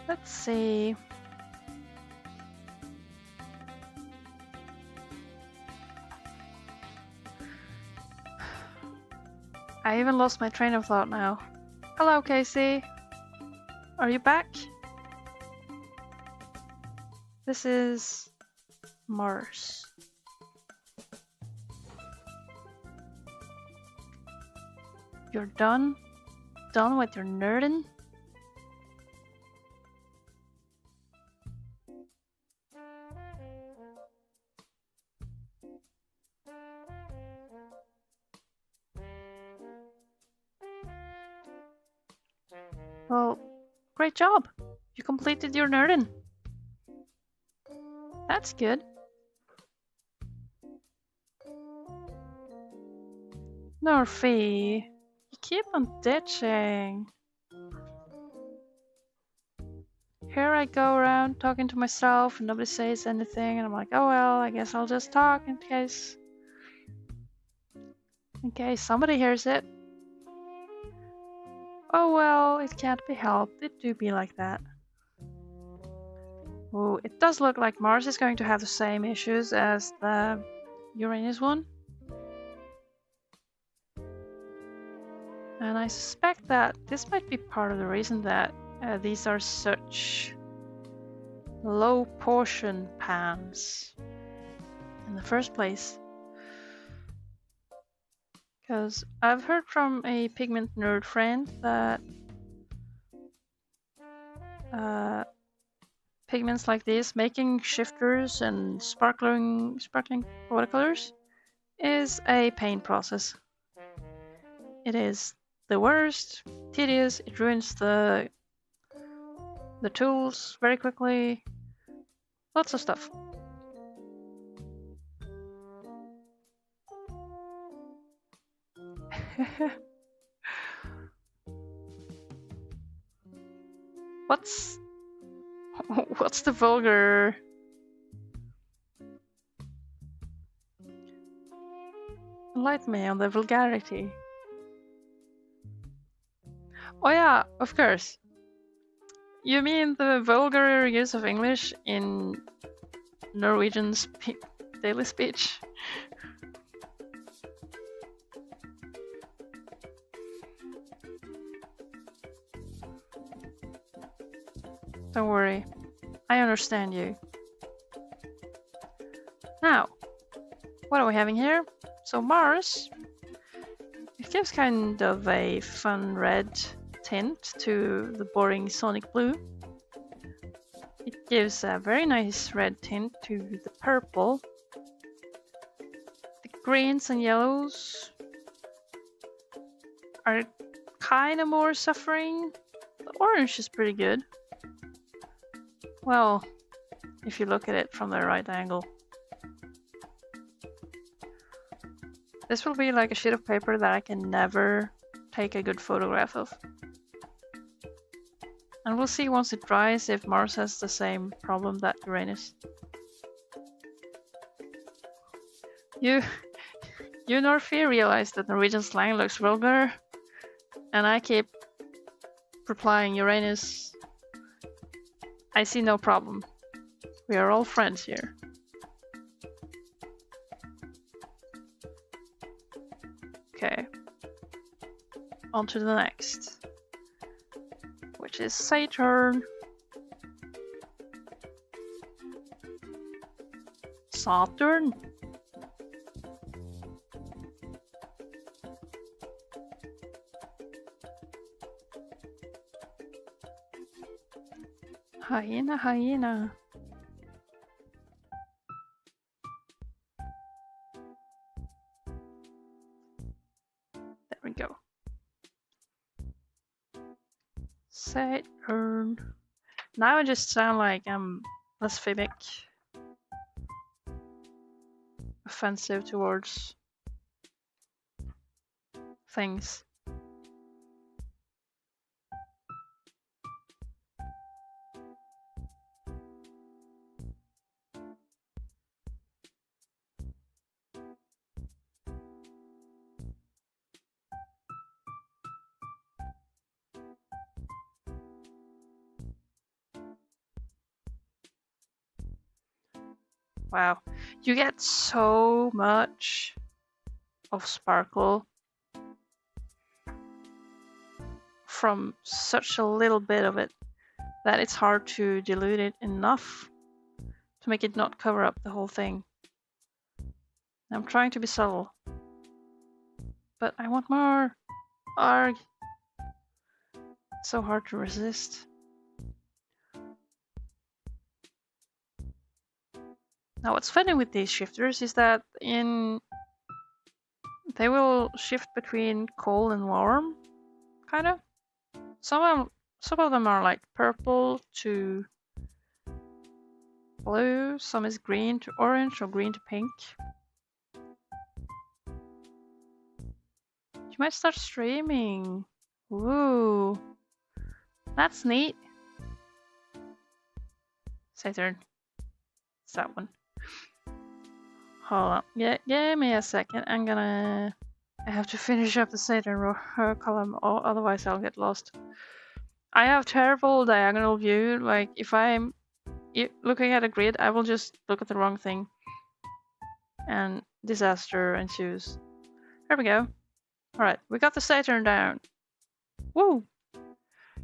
[SPEAKER 1] Let's see. I even lost my train of thought now. Hello, Casey. Are you back? This is Mars. You're done? Done with your nerding? Well, great job. You completed your nerding. That's good. Norfie, you keep on ditching. Here I go around talking to myself and nobody says anything, and I'm like, oh well, I guess I'll just talk in case somebody hears it. Oh well, it can't be helped. It do be like that. Oh, it does look like Mars is going to have the same issues as the Uranus one. And I suspect that this might be part of the reason that these are such low portion pans in the first place. Because I've heard from a pigment nerd friend that pigments like this, making shifters and sparkling watercolors, is a pain process. It is the worst, tedious, it ruins the tools very quickly, lots of stuff. What's the vulgar? Enlighten me on the vulgarity. Oh yeah, of course. You mean the vulgar use of English in Norwegian daily speech? Don't worry, I understand you. Now, what are we having here? So Mars, it gives kind of a fun red tint to the boring Sonic Blue. It gives a very nice red tint to the purple. The greens and yellows are kind of more suffering. The orange is pretty good. Well, if you look at it from the right angle. This will be like a sheet of paper that I can never take a good photograph of. And we'll see once it dries if Mars has the same problem that Uranus. You Norfie realize that Norwegian slang looks vulgar, and I keep replying Uranus. I see no problem. We are all friends here. Okay. On to the next, which is Saturn. Saturn? Hyena, hyena. There we go. Saturn. Now I just sound like I'm blasphemic. Offensive towards things. Wow, you get so much of sparkle from such a little bit of it that it's hard to dilute it enough to make it not cover up the whole thing. I'm trying to be subtle, but I want more. Arg. So hard to resist. Now what's funny with these shifters is that they will shift between cold and warm, kind of. Some of them are like purple to blue, some is green to orange or green to pink. You might start streaming. Ooh, that's neat. Saturn. It's that one. Hold on. Yeah, give me a second. I have to finish up the Saturn column, or otherwise I'll get lost. I have terrible diagonal view. Like if I'm looking at a grid, I will just look at the wrong thing, and disaster ensues. There we go. All right, we got the Saturn down. Woo!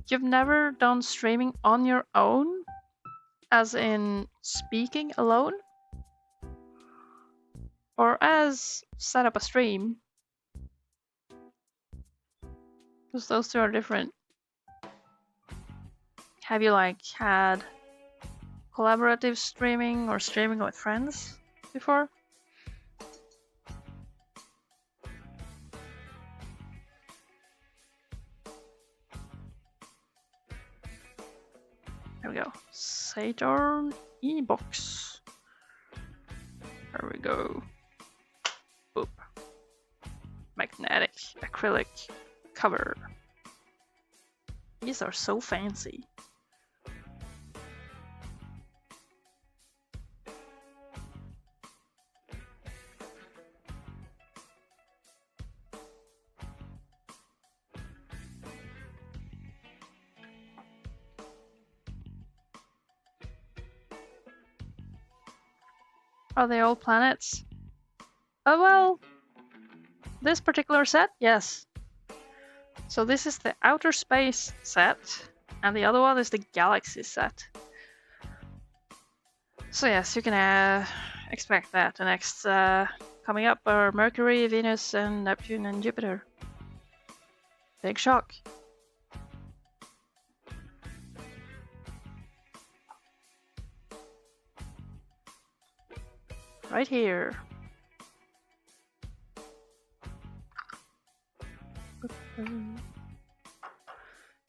[SPEAKER 1] You've never done streaming on your own, as in speaking alone? Or as set up a stream? Because those two are different. Have you like had collaborative streaming or streaming with friends before? There we go. Saturn E-box. There we go. Boop. Magnetic acrylic cover. These are so fancy. Are they all planets? Oh well, this particular set, yes. So this is the outer space set, and the other one is the galaxy set. So yes, you can expect that. The next coming up are Mercury, Venus, and Neptune, and Jupiter. Big shock. Right here.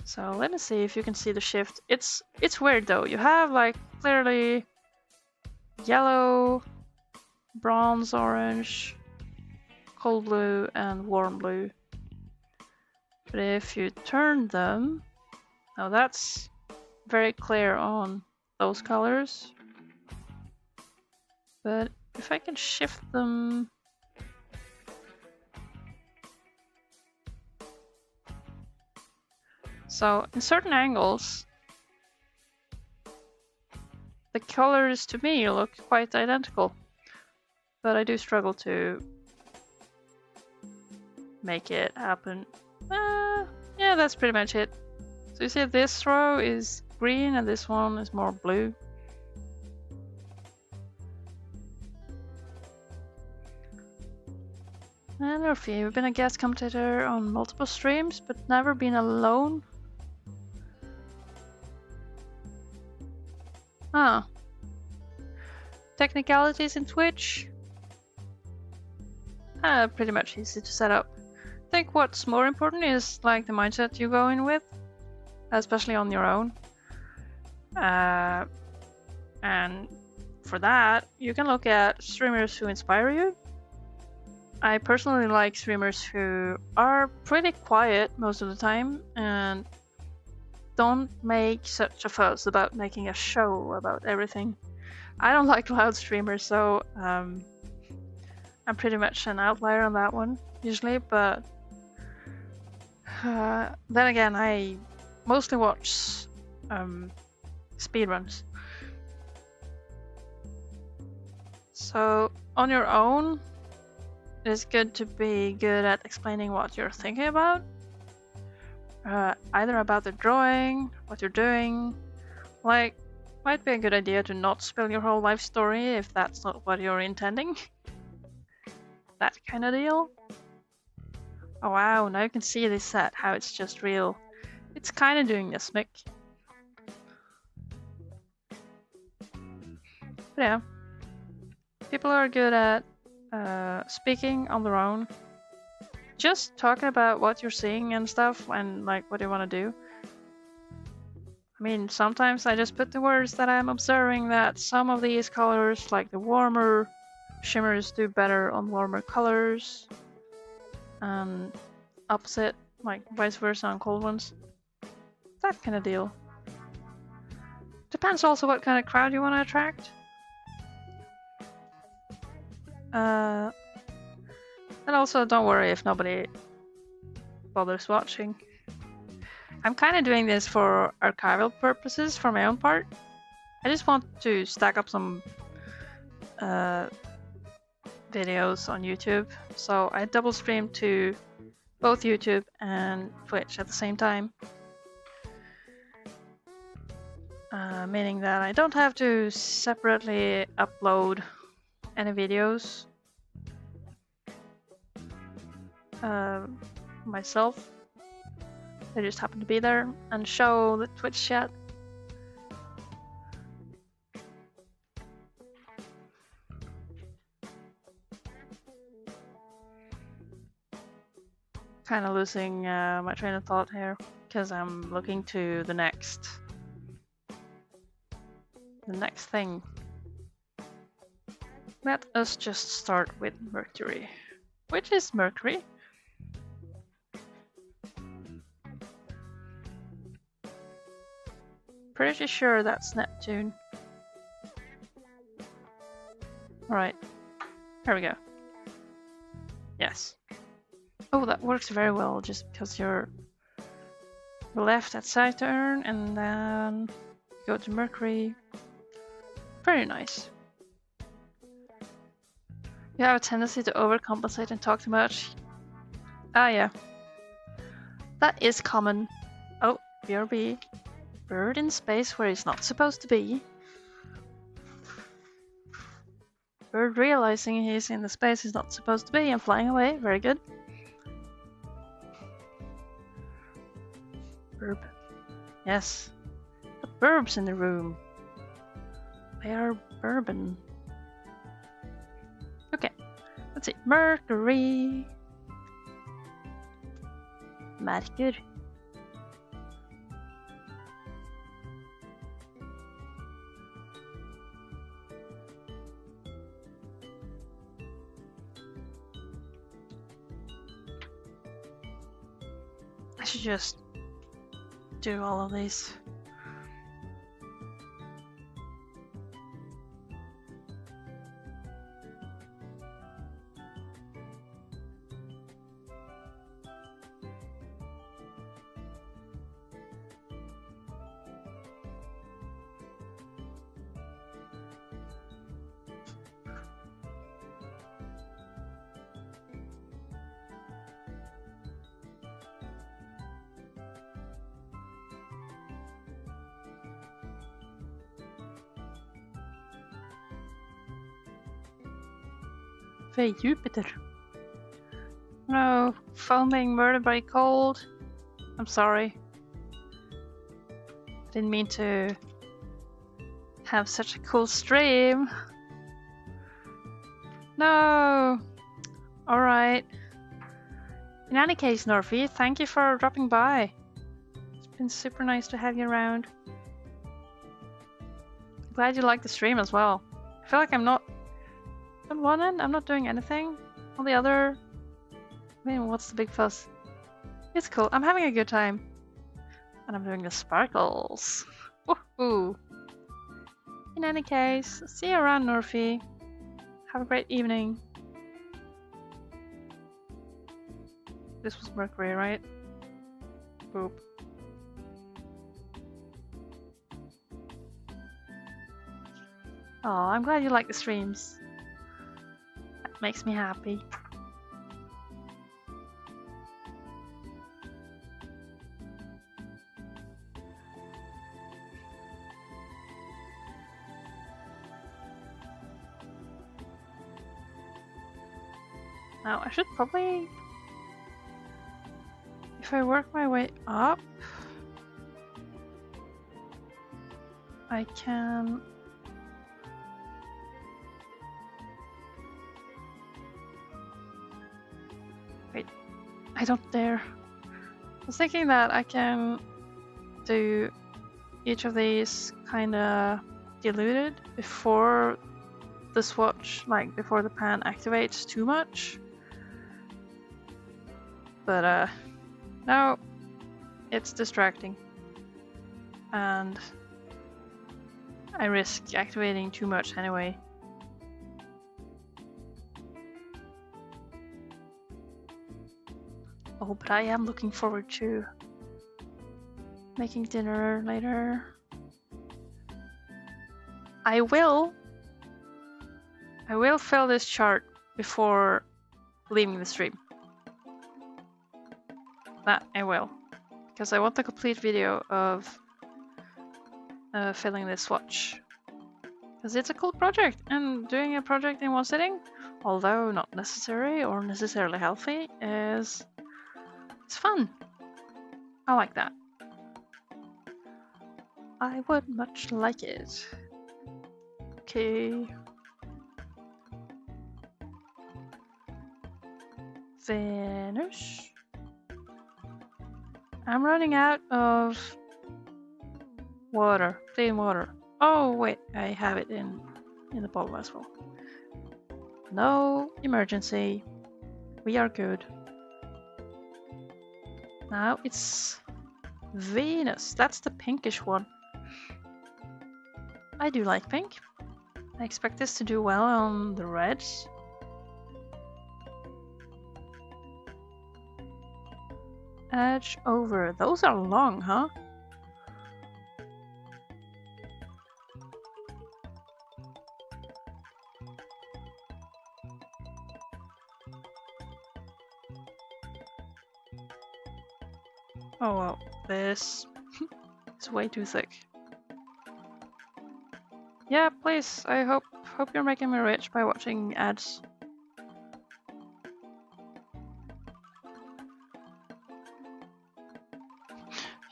[SPEAKER 1] So let me see if you can see the shift. It's weird though. You have like clearly yellow, bronze, orange, cold blue, and warm blue. But if you turn them, now that's very clear on those colors. But if I can shift them, so in certain angles, the colors to me look quite identical, but I do struggle to make it happen. Yeah, that's pretty much it. So you see this row is green and this one is more blue. And Murphy, you've been a guest commentator on multiple streams, but never been alone. Ah. Technicalities in Twitch? Pretty much easy to set up. I think what's more important is like the mindset you go in with, especially on your own. And for that, you can look at streamers who inspire you. I personally like streamers who are pretty quiet most of the time and don't make such a fuss about making a show about everything. I don't like loud streamers, so I'm pretty much an outlier on that one usually, but then again, I mostly watch speedruns. So on your own, it's good to be good at explaining what you're thinking about, either about the drawing, what you're doing. Like, might be a good idea to not spill your whole life story if that's not what you're intending. That kind of deal. Oh wow, now you can see this set, how it's just real. It's kind of doing this, Mick. But yeah, people are good at speaking on their own, just talking about what you're seeing and stuff and like what you want to do. I mean, sometimes I just put the words that I'm observing that some of these colors, like the warmer shimmers, do better on warmer colors, and opposite, like vice versa on cold ones. That kind of deal. Depends also what kind of crowd you want to attract. And also, don't worry if nobody bothers watching. I'm kind of doing this for archival purposes for my own part. I just want to stack up some videos on YouTube. So I double stream to both YouTube and Twitch at the same time. Meaning that I don't have to separately upload any videos myself. They just happen to be there and show the Twitch chat. Kind of losing my train of thought here because I'm looking to the next the next thing. Let us just start with Mercury. Which is Mercury? Pretty sure that's Neptune. Alright, here we go. Yes. Oh, that works very well just because you're left at Saturn and then go to Mercury. Very nice. You have a tendency to overcompensate and talk too much. Ah, yeah. That is common. Oh, BRB. Bird in space where he's not supposed to be. Bird realizing he's in the space he's not supposed to be and flying away. Very good. Burb. Yes. The burbs in the room. They are bourbon. Okay. Let's see. Mercury. Mercury. I should just do all of these. Hey, Jupiter. No, foaming murdered by cold. I'm sorry. I didn't mean to have such a cool stream. No. Alright. In any case, Norfi, thank you for dropping by. It's been super nice to have you around. Glad you liked the stream as well. I feel like I'm not... On one end, I'm not doing anything. On the other... I mean, what's the big fuss? It's cool. I'm having a good time. And I'm doing the sparkles. Woohoo! In any case, see you around, Norfi. Have a great evening. This was Mercury, right? Boop. Oh, I'm glad you like the streams. That makes me happy. Now, I should probably... If I work my way up... I can... Wait, I don't dare. I was thinking that I can do each of these kinda diluted before the swatch, like before the pan activates too much. But no, it's distracting. And I risk activating too much anyway. Oh, but I am looking forward to making dinner later. I will fill this chart before leaving the stream. That I will. Because I want the complete video of filling this swatch. Because it's a cool project, and doing a project in one sitting, although not necessary or necessarily healthy, it's fun. I like that. I would much like it. Okay. Finish. I'm running out of water, clean water. Oh wait, I have it in the bottle as well. No emergency. We are good. Now it's Venus. That's the pinkish one. I do like pink. I expect this to do well on the reds. Edge over. Those are long, huh? Oh well, this is way too thick. Yeah, please. I hope you're making me rich by watching ads.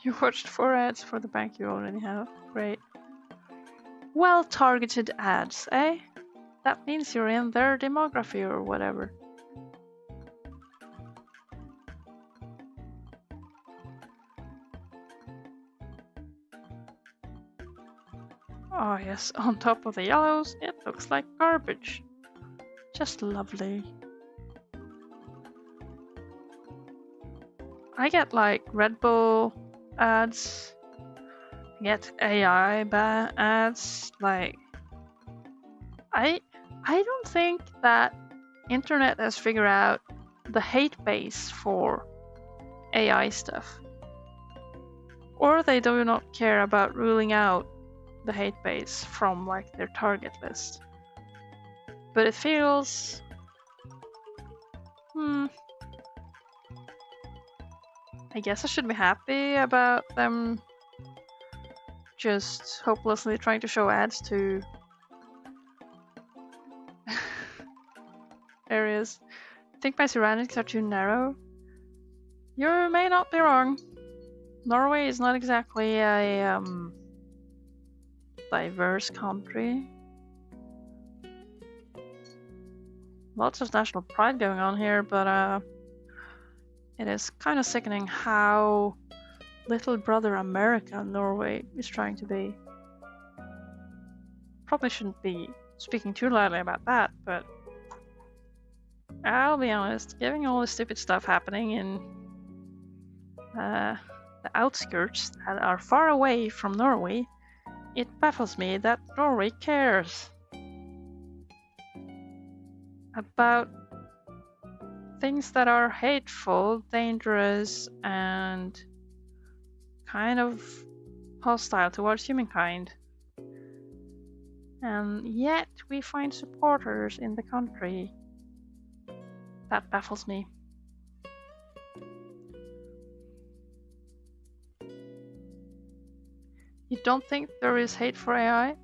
[SPEAKER 1] You watched 4 ads for the bank you already have. Great. Well-targeted ads, eh? That means you're in their demography or whatever. Oh yes, on top of the yellows, it looks like garbage. Just lovely. I get like Red Bull ads, I get AI ads, like I don't think that internet has figured out the hate base for AI stuff. Or they do not care about ruling out the hate base from like their target list. But it feels I guess I should be happy about them just hopelessly trying to show ads to areas. I think my surroundings are too narrow. You may not be wrong. Norway is not exactly a diverse country. Lots of national pride going on here, but it is kind of sickening how little brother America Norway is trying to be. Probably shouldn't be speaking too loudly about that, but I'll be honest, given all the stupid stuff happening in the outskirts that are far away from Norway, it baffles me that Norway cares about things that are hateful, dangerous, and kind of hostile towards humankind. And yet we find supporters in the country. That baffles me. You don't think there is hate for AI?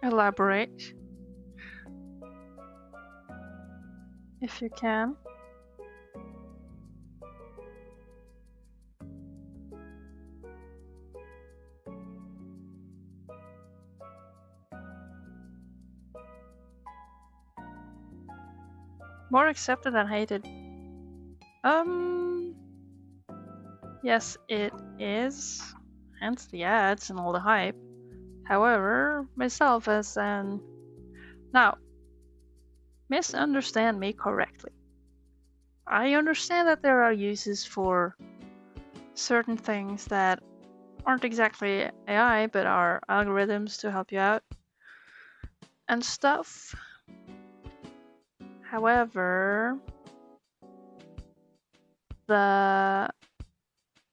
[SPEAKER 1] Elaborate. If you can. More accepted than hated. Yes, it is. Hence the ads and all the hype. However, myself as an... Now, misunderstand me correctly. I understand that there are uses for certain things that aren't exactly AI, but are algorithms to help you out and stuff. However,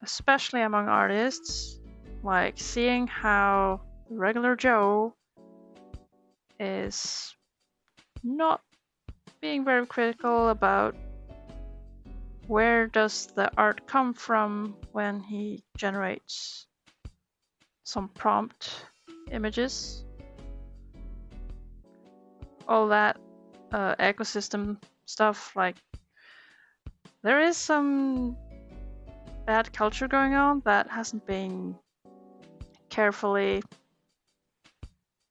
[SPEAKER 1] especially among artists, like seeing how regular Joe is not being very critical about where does the art come from when he generates some prompt images. All that ecosystem stuff, like there is some bad culture going on that hasn't been carefully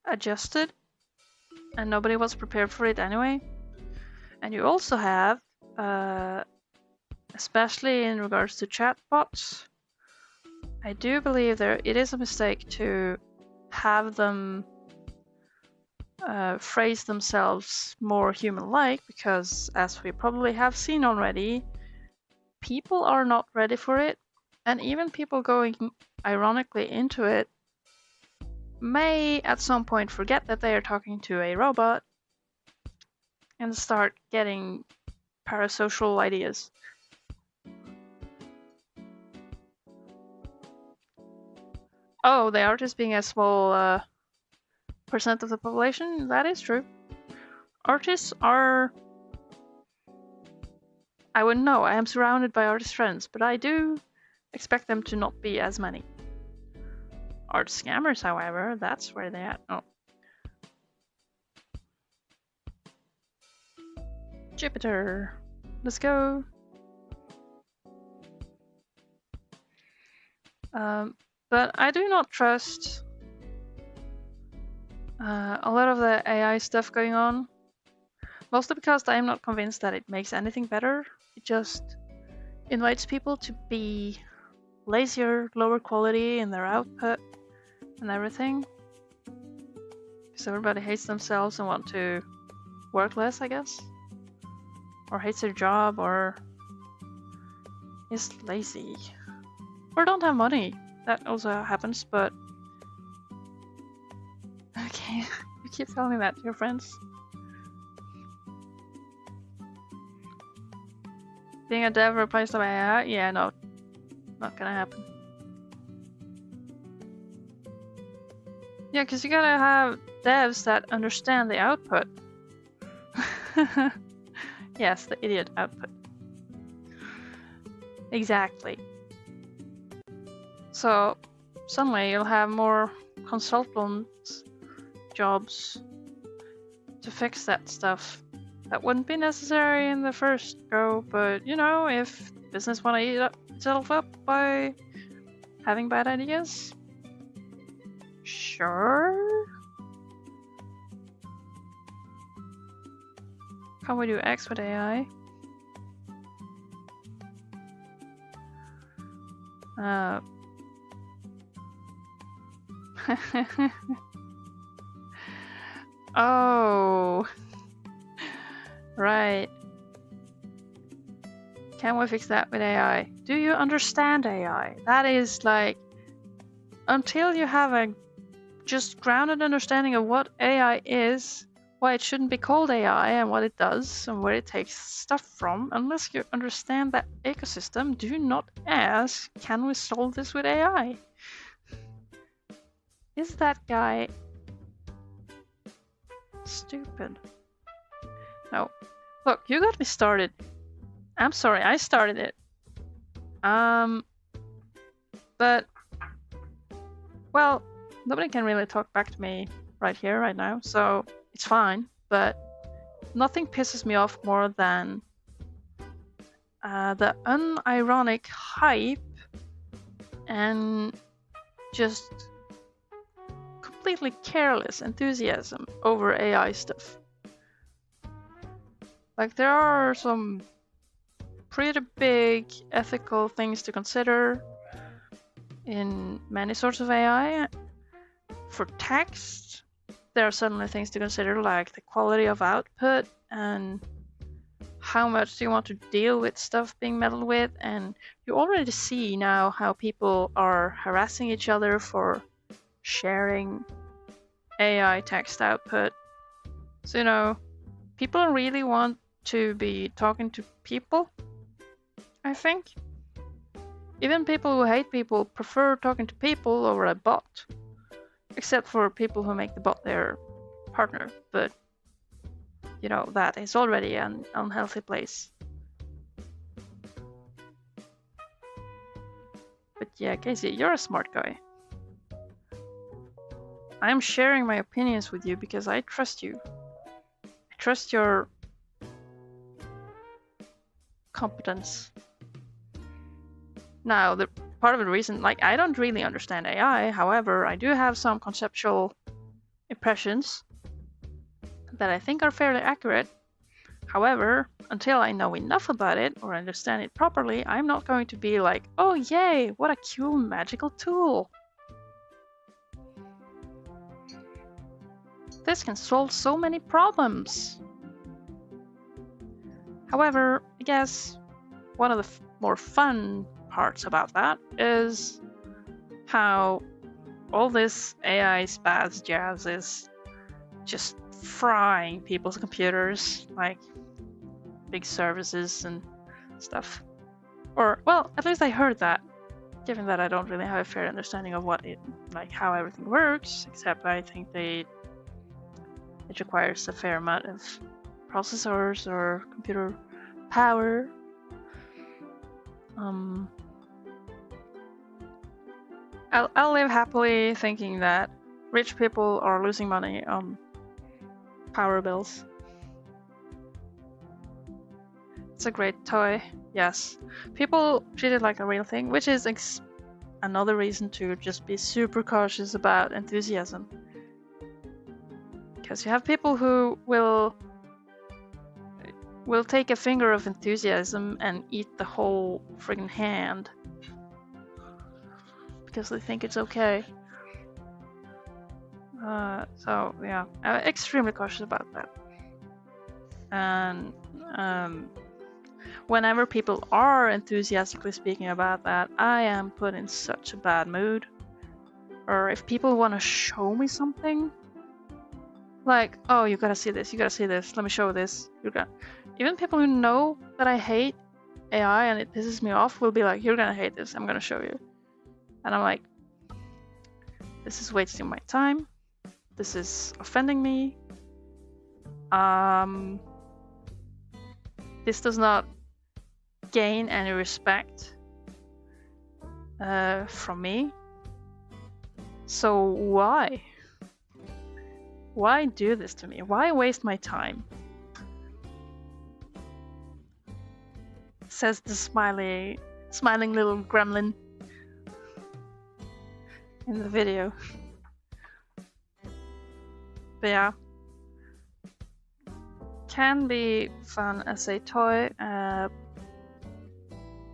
[SPEAKER 1] adjusted, and nobody was prepared for it anyway. And you also have especially in regards to chatbots. I do believe it is a mistake to have them phrase themselves more human-like, because as we probably have seen already, people are not ready for it, and even people going ironically into it may at some point forget that they are talking to a robot and start getting parasocial ideas. Oh, the artist being a small percent of the population? That is true. Artists are... I wouldn't know, I am surrounded by artist friends, but I do expect them to not be as many. Art scammers, however, that's where they're at. Oh. Jupiter. Let's go. But I do not trust a lot of the AI stuff going on. Mostly because I am not convinced that it makes anything better. It just invites people to be lazier, lower quality in their output and everything. Because everybody hates themselves and want to work less, I guess. Or hates their job, or is lazy. Or don't have money. That also happens, but... Okay, you keep telling me that to your friends. Being a dev replaced by AI? Yeah, no. Not gonna happen. Yeah, because you gotta have devs that understand the output. Yes, the idiot output. Exactly. So suddenly you'll have more consultant jobs to fix that stuff. That wouldn't be necessary in the first go, but you know, if business want to eat itself up by having bad ideas, sure. How would you X with AI? Oh, right. Can we fix that with AI? Do you understand AI? That is like, until you have a just grounded understanding of what AI is, why it shouldn't be called AI and what it does and where it takes stuff from, unless you understand that ecosystem, do not ask, can we solve this with AI? Is that guy stupid? No. Look, you got me started. I'm sorry, I started it. But, well, nobody can really talk back to me right here, right now, so it's fine, but nothing pisses me off more than the unironic hype and just completely careless enthusiasm over AI stuff. Like, there are some pretty big ethical things to consider in many sorts of AI. For text, there are certainly things to consider, like the quality of output and how much do you want to deal with stuff being meddled with. And you already see now how people are harassing each other for sharing AI text output. So, you know, people really want to be talking to people, I think. Even people who hate people prefer talking to people over a bot. Except for people who make the bot their partner. But, you know, that is already an unhealthy place. But yeah, Casey, you're a smart guy. I'm sharing my opinions with you because I trust you. I trust your competence. Now, the part of the reason, like, I don't really understand AI, however, I do have some conceptual impressions that I think are fairly accurate. However, until I know enough about it or understand it properly, I'm not going to be like, oh yay, what a cool magical tool. This can solve so many problems. However, I guess one of the more fun parts about that is how all this AI spaz jazz is just frying people's computers, like big services and stuff. Or, well, at least I heard that, given that I don't really have a fair understanding of what it, like how everything works, except I think it requires a fair amount of processors or computer power. I'll live happily thinking that rich people are losing money on power bills. It's a great toy, yes. People treat it like a real thing, which is another reason to just be super cautious about enthusiasm. Because you have people who will take a finger of enthusiasm and eat the whole friggin' hand because they think it's okay. So yeah, I'm extremely cautious about that. And whenever people are enthusiastically speaking about that, I am put in such a bad mood. Or if people want to show me something, like, oh, you gotta see this, let me show this. Even people who know that I hate AI and it pisses me off will be like, you're gonna hate this, I'm gonna show you. And I'm like, this is wasting my time. This is offending me. This does not gain any respect from me. So why? Why do this to me? Why waste my time? Says the smiling little gremlin in the video. But yeah, can be fun as a toy,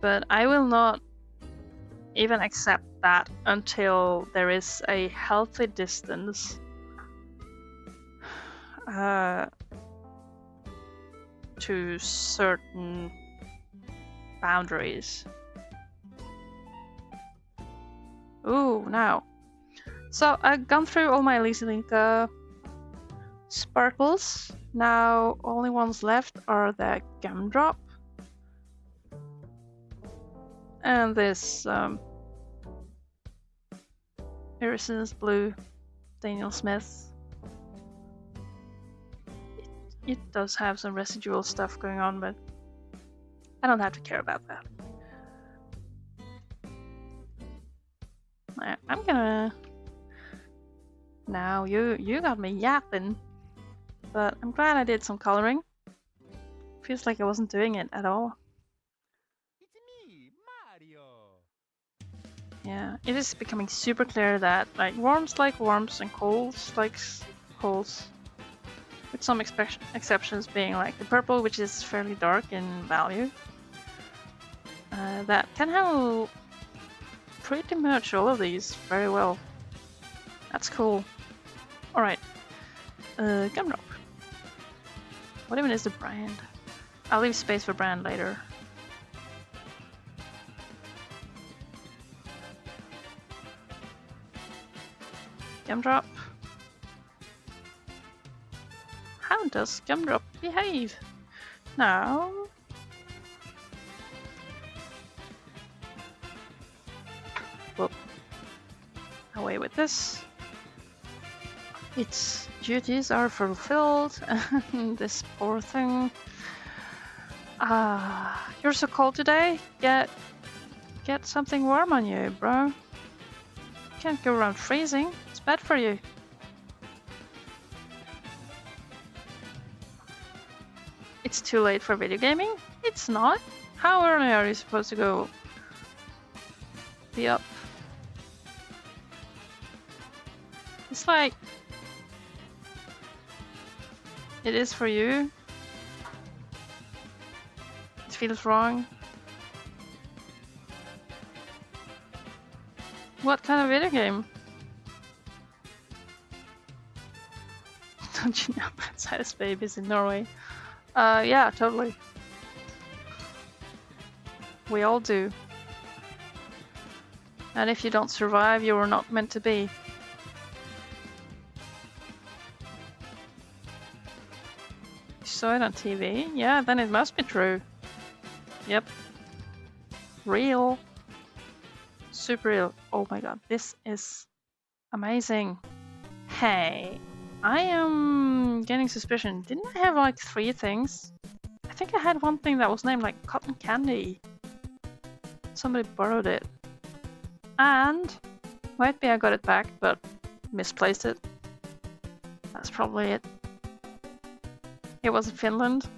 [SPEAKER 1] but I will not even accept that until there is a healthy distance to certain boundaries. Ooh, now. So I've gone through all my Lisa sparkles. Now only ones left are the gumdrop and this iridescent blue Daniel Smith. It does have some residual stuff going on, but I don't have to care about that. I'm gonna... Now, you got me yapping, but I'm glad I did some coloring. Feels like I wasn't doing it at all.
[SPEAKER 2] It's me, Mario.
[SPEAKER 1] Yeah, it is becoming super clear that warms like warms and colds like colds. With some exceptions being like the purple, which is fairly dark in value. That can handle pretty much all of these very well. That's cool. Alright. Gumdrop. What even is the brand? I'll leave space for brand later. Gumdrop. How does Gumdrop behave? Now... Whoop. Away with this. Its duties are fulfilled, and this poor thing... you're so cold today? Get something warm on you, bro. Can't go around freezing. It's bad for you. It's too late for video gaming? It's not. How early are you supposed to go? Be up. It's like... It is for you. feels wrong. What kind of video game? Don't you know about size babies in Norway? Yeah, totally. We all do. And if you don't survive, you were not meant to be. You saw it on TV? Yeah, then it must be true. Yep. Real. Super real. Oh my god, this is amazing. Hey, I am getting suspicion. Didn't I have like 3 things? I think I had one thing that was named like cotton candy. Somebody borrowed it. And might be I got it back, but misplaced it. That's probably it. It was in Finland.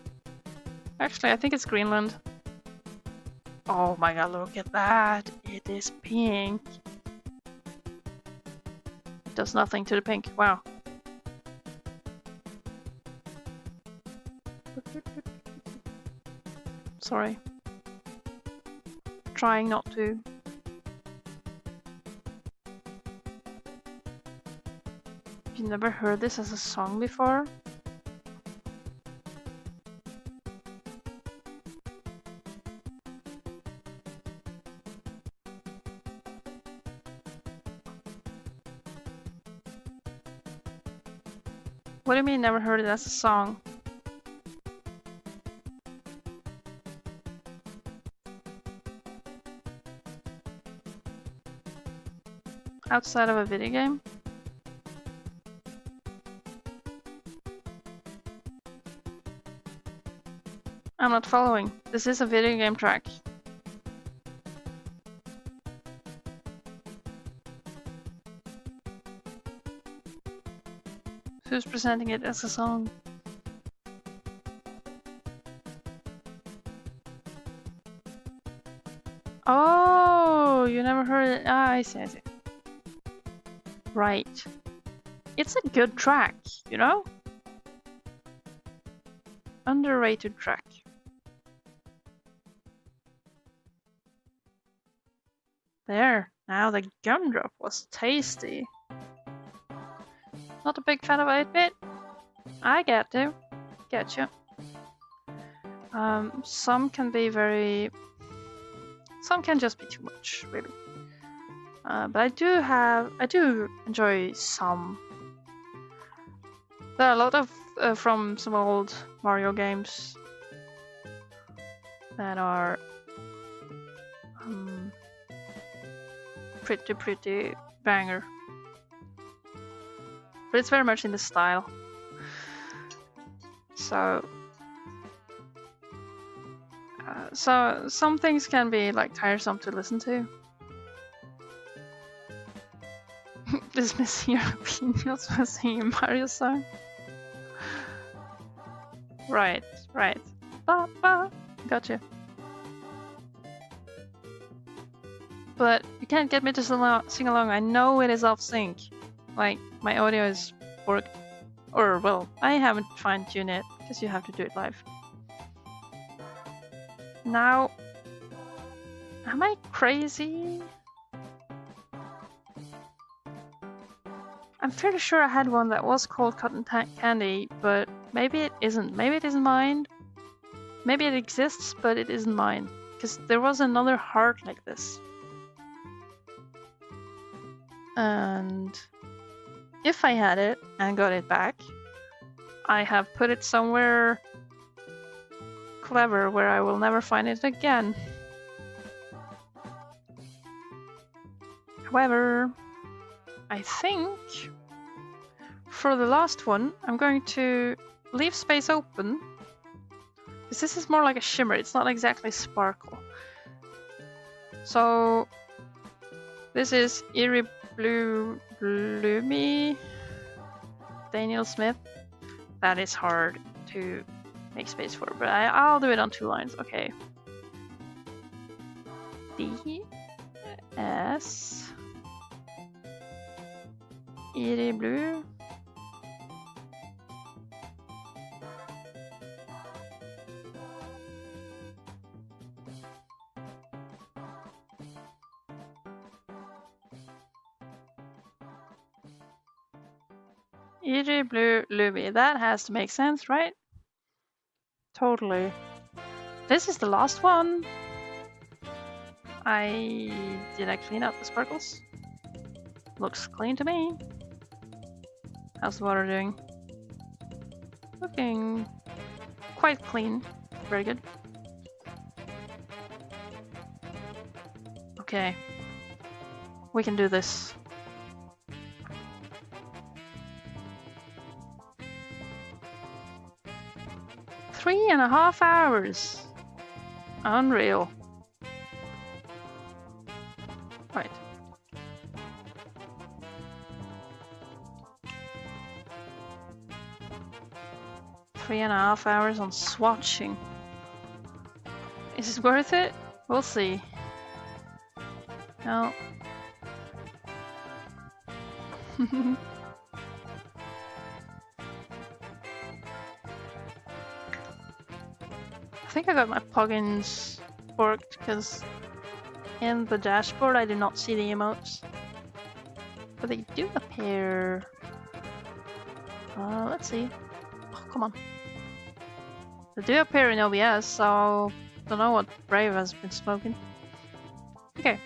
[SPEAKER 1] Actually, I think it's Greenland. Oh my god, look at that! It is pink. It does nothing to the pink. Wow. Sorry. Trying not to. You never heard this as a song before? What do you mean never heard it as a song? Outside of a video game? I'm not following. This is a video game track. Who's presenting it as a song? Oh, you never heard it? Ah, I see, I see. Right. It's a good track, you know? Underrated track. There, now the gumdrop was tasty. Not a big fan of 8-bit. I get to. Get you. Some can be very... Some can just be too much, really. But I do enjoy some. There are a lot of from some old Mario games that are pretty banger. But it's very much in the style. So some things can be like tiresome to listen to. Dismiss your opinions when singing Mario song. Right. Ba, ba. Gotcha. But you can't get me to sing along. I know it is off sync. Like, my audio is worked. Or, well, I haven't fine-tuned it, because you have to do it live. Now, am I crazy? I'm fairly sure I had one that was called Cotton Candy, but maybe it isn't. Maybe it isn't mine. Maybe it exists, but it isn't mine. Because there was another heart like this. And if I had it and got it back, I have put it somewhere clever where I will never find it again. However, I think for the last one, I'm going to leave space open, because this is more like a shimmer. It's not exactly sparkle. So this is Eerie Blue Bloomy Daniel Smith. That is hard to make space for, but I'll do it on 2 lines. Okay. D S Eerie Blue. EG Blue Luby. That has to make sense, right? Totally. This is the last one. Did I clean up the sparkles? Looks clean to me. How's the water doing? Looking quite clean. Very good. Okay. We can do this. Three and a half hours. Unreal. Right. Three and a half hours on swatching. Is it worth it? We'll see. No. I think I got my plugins worked because in the dashboard I do not see the emotes. But they do appear. Let's see. Oh, come on. They do appear in OBS, so don't know what Brave has been smoking. Okay.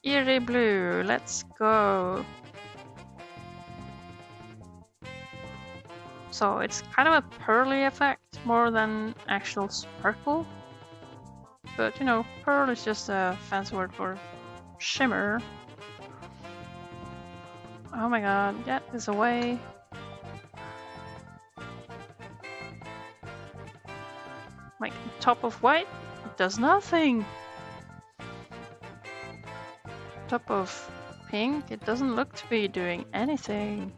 [SPEAKER 1] Eerie Blue, let's go. So it's kind of a pearly effect more than actual sparkle. But you know, pearl is just a fancy word for shimmer. Oh my god, get this away. Like top of white, it does nothing. Top of pink, it doesn't look to be doing anything.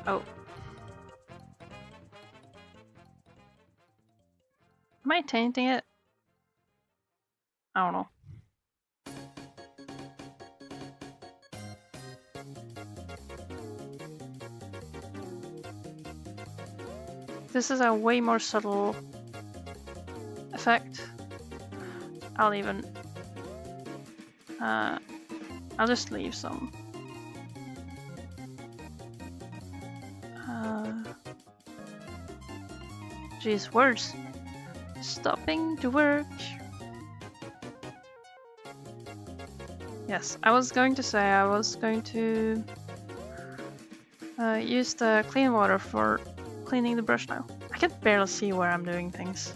[SPEAKER 1] Oh. Am I tainting it? I don't know. This is a way more subtle effect. I'll even... I'll just leave some. Geez, words. Stopping to work. Yes, I was going to say I was going to use the clean water for cleaning the brush now. I can barely see where I'm doing things.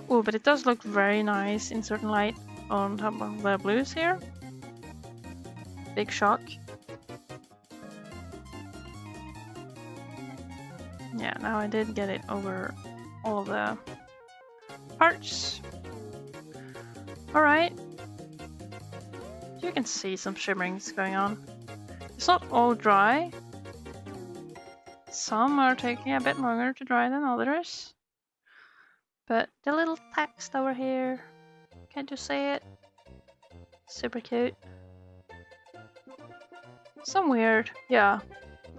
[SPEAKER 1] Oh, but it does look very nice in certain light on top of the blues here. Big shock. Yeah, now I did get it over all of the parts. Alright. You can see some shimmerings going on. It's not all dry. Some are taking a bit longer to dry than others. But the little text over here, can't you see it? Super cute. Some weird, yeah.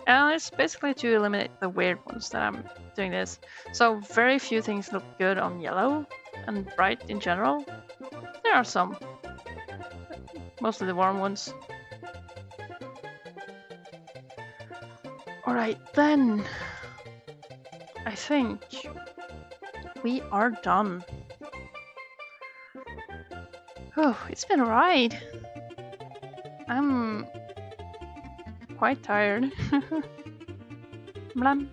[SPEAKER 1] And it's basically to eliminate the weird ones that I'm doing this. So very few things look good on yellow and bright in general. There are some. Mostly the warm ones. Alright then. I think we are done. Oh, it's been a ride. I'm quite tired. Blam.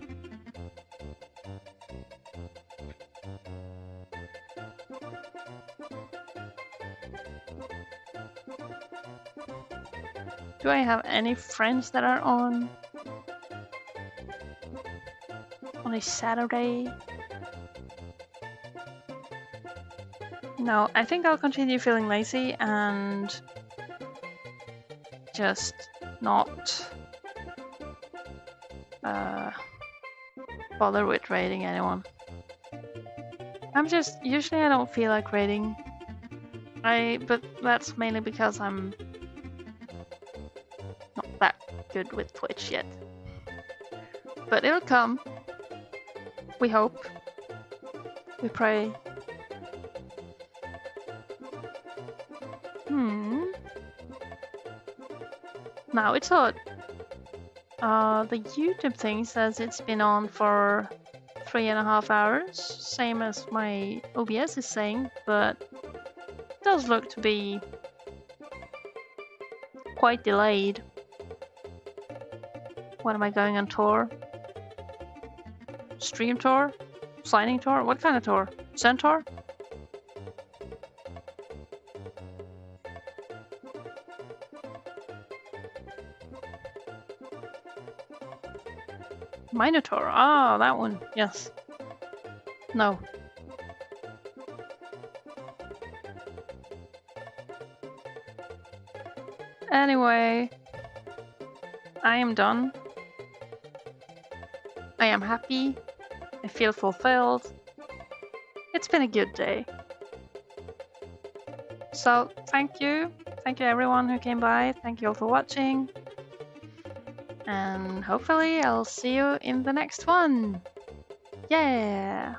[SPEAKER 1] Do I have any friends that are on a Saturday? No, I think I'll continue feeling lazy and just not bother with raiding anyone. Usually I don't feel like raiding. But that's mainly because I'm not that good with Twitch yet. But it'll come. We hope. We pray. Now it's hot. The YouTube thing says it's been on for 3.5 hours, same as my OBS is saying, but it does look to be quite delayed. What am I going on tour? Stream tour? Signing tour? What kind of tour? Centaur? Minotaur. Ah, that one. Yes. No. Anyway, I am done. I am happy. I feel fulfilled. It's been a good day. So, thank you. Thank you everyone who came by. Thank you all for watching. And hopefully I'll see you in the next one. Yeah!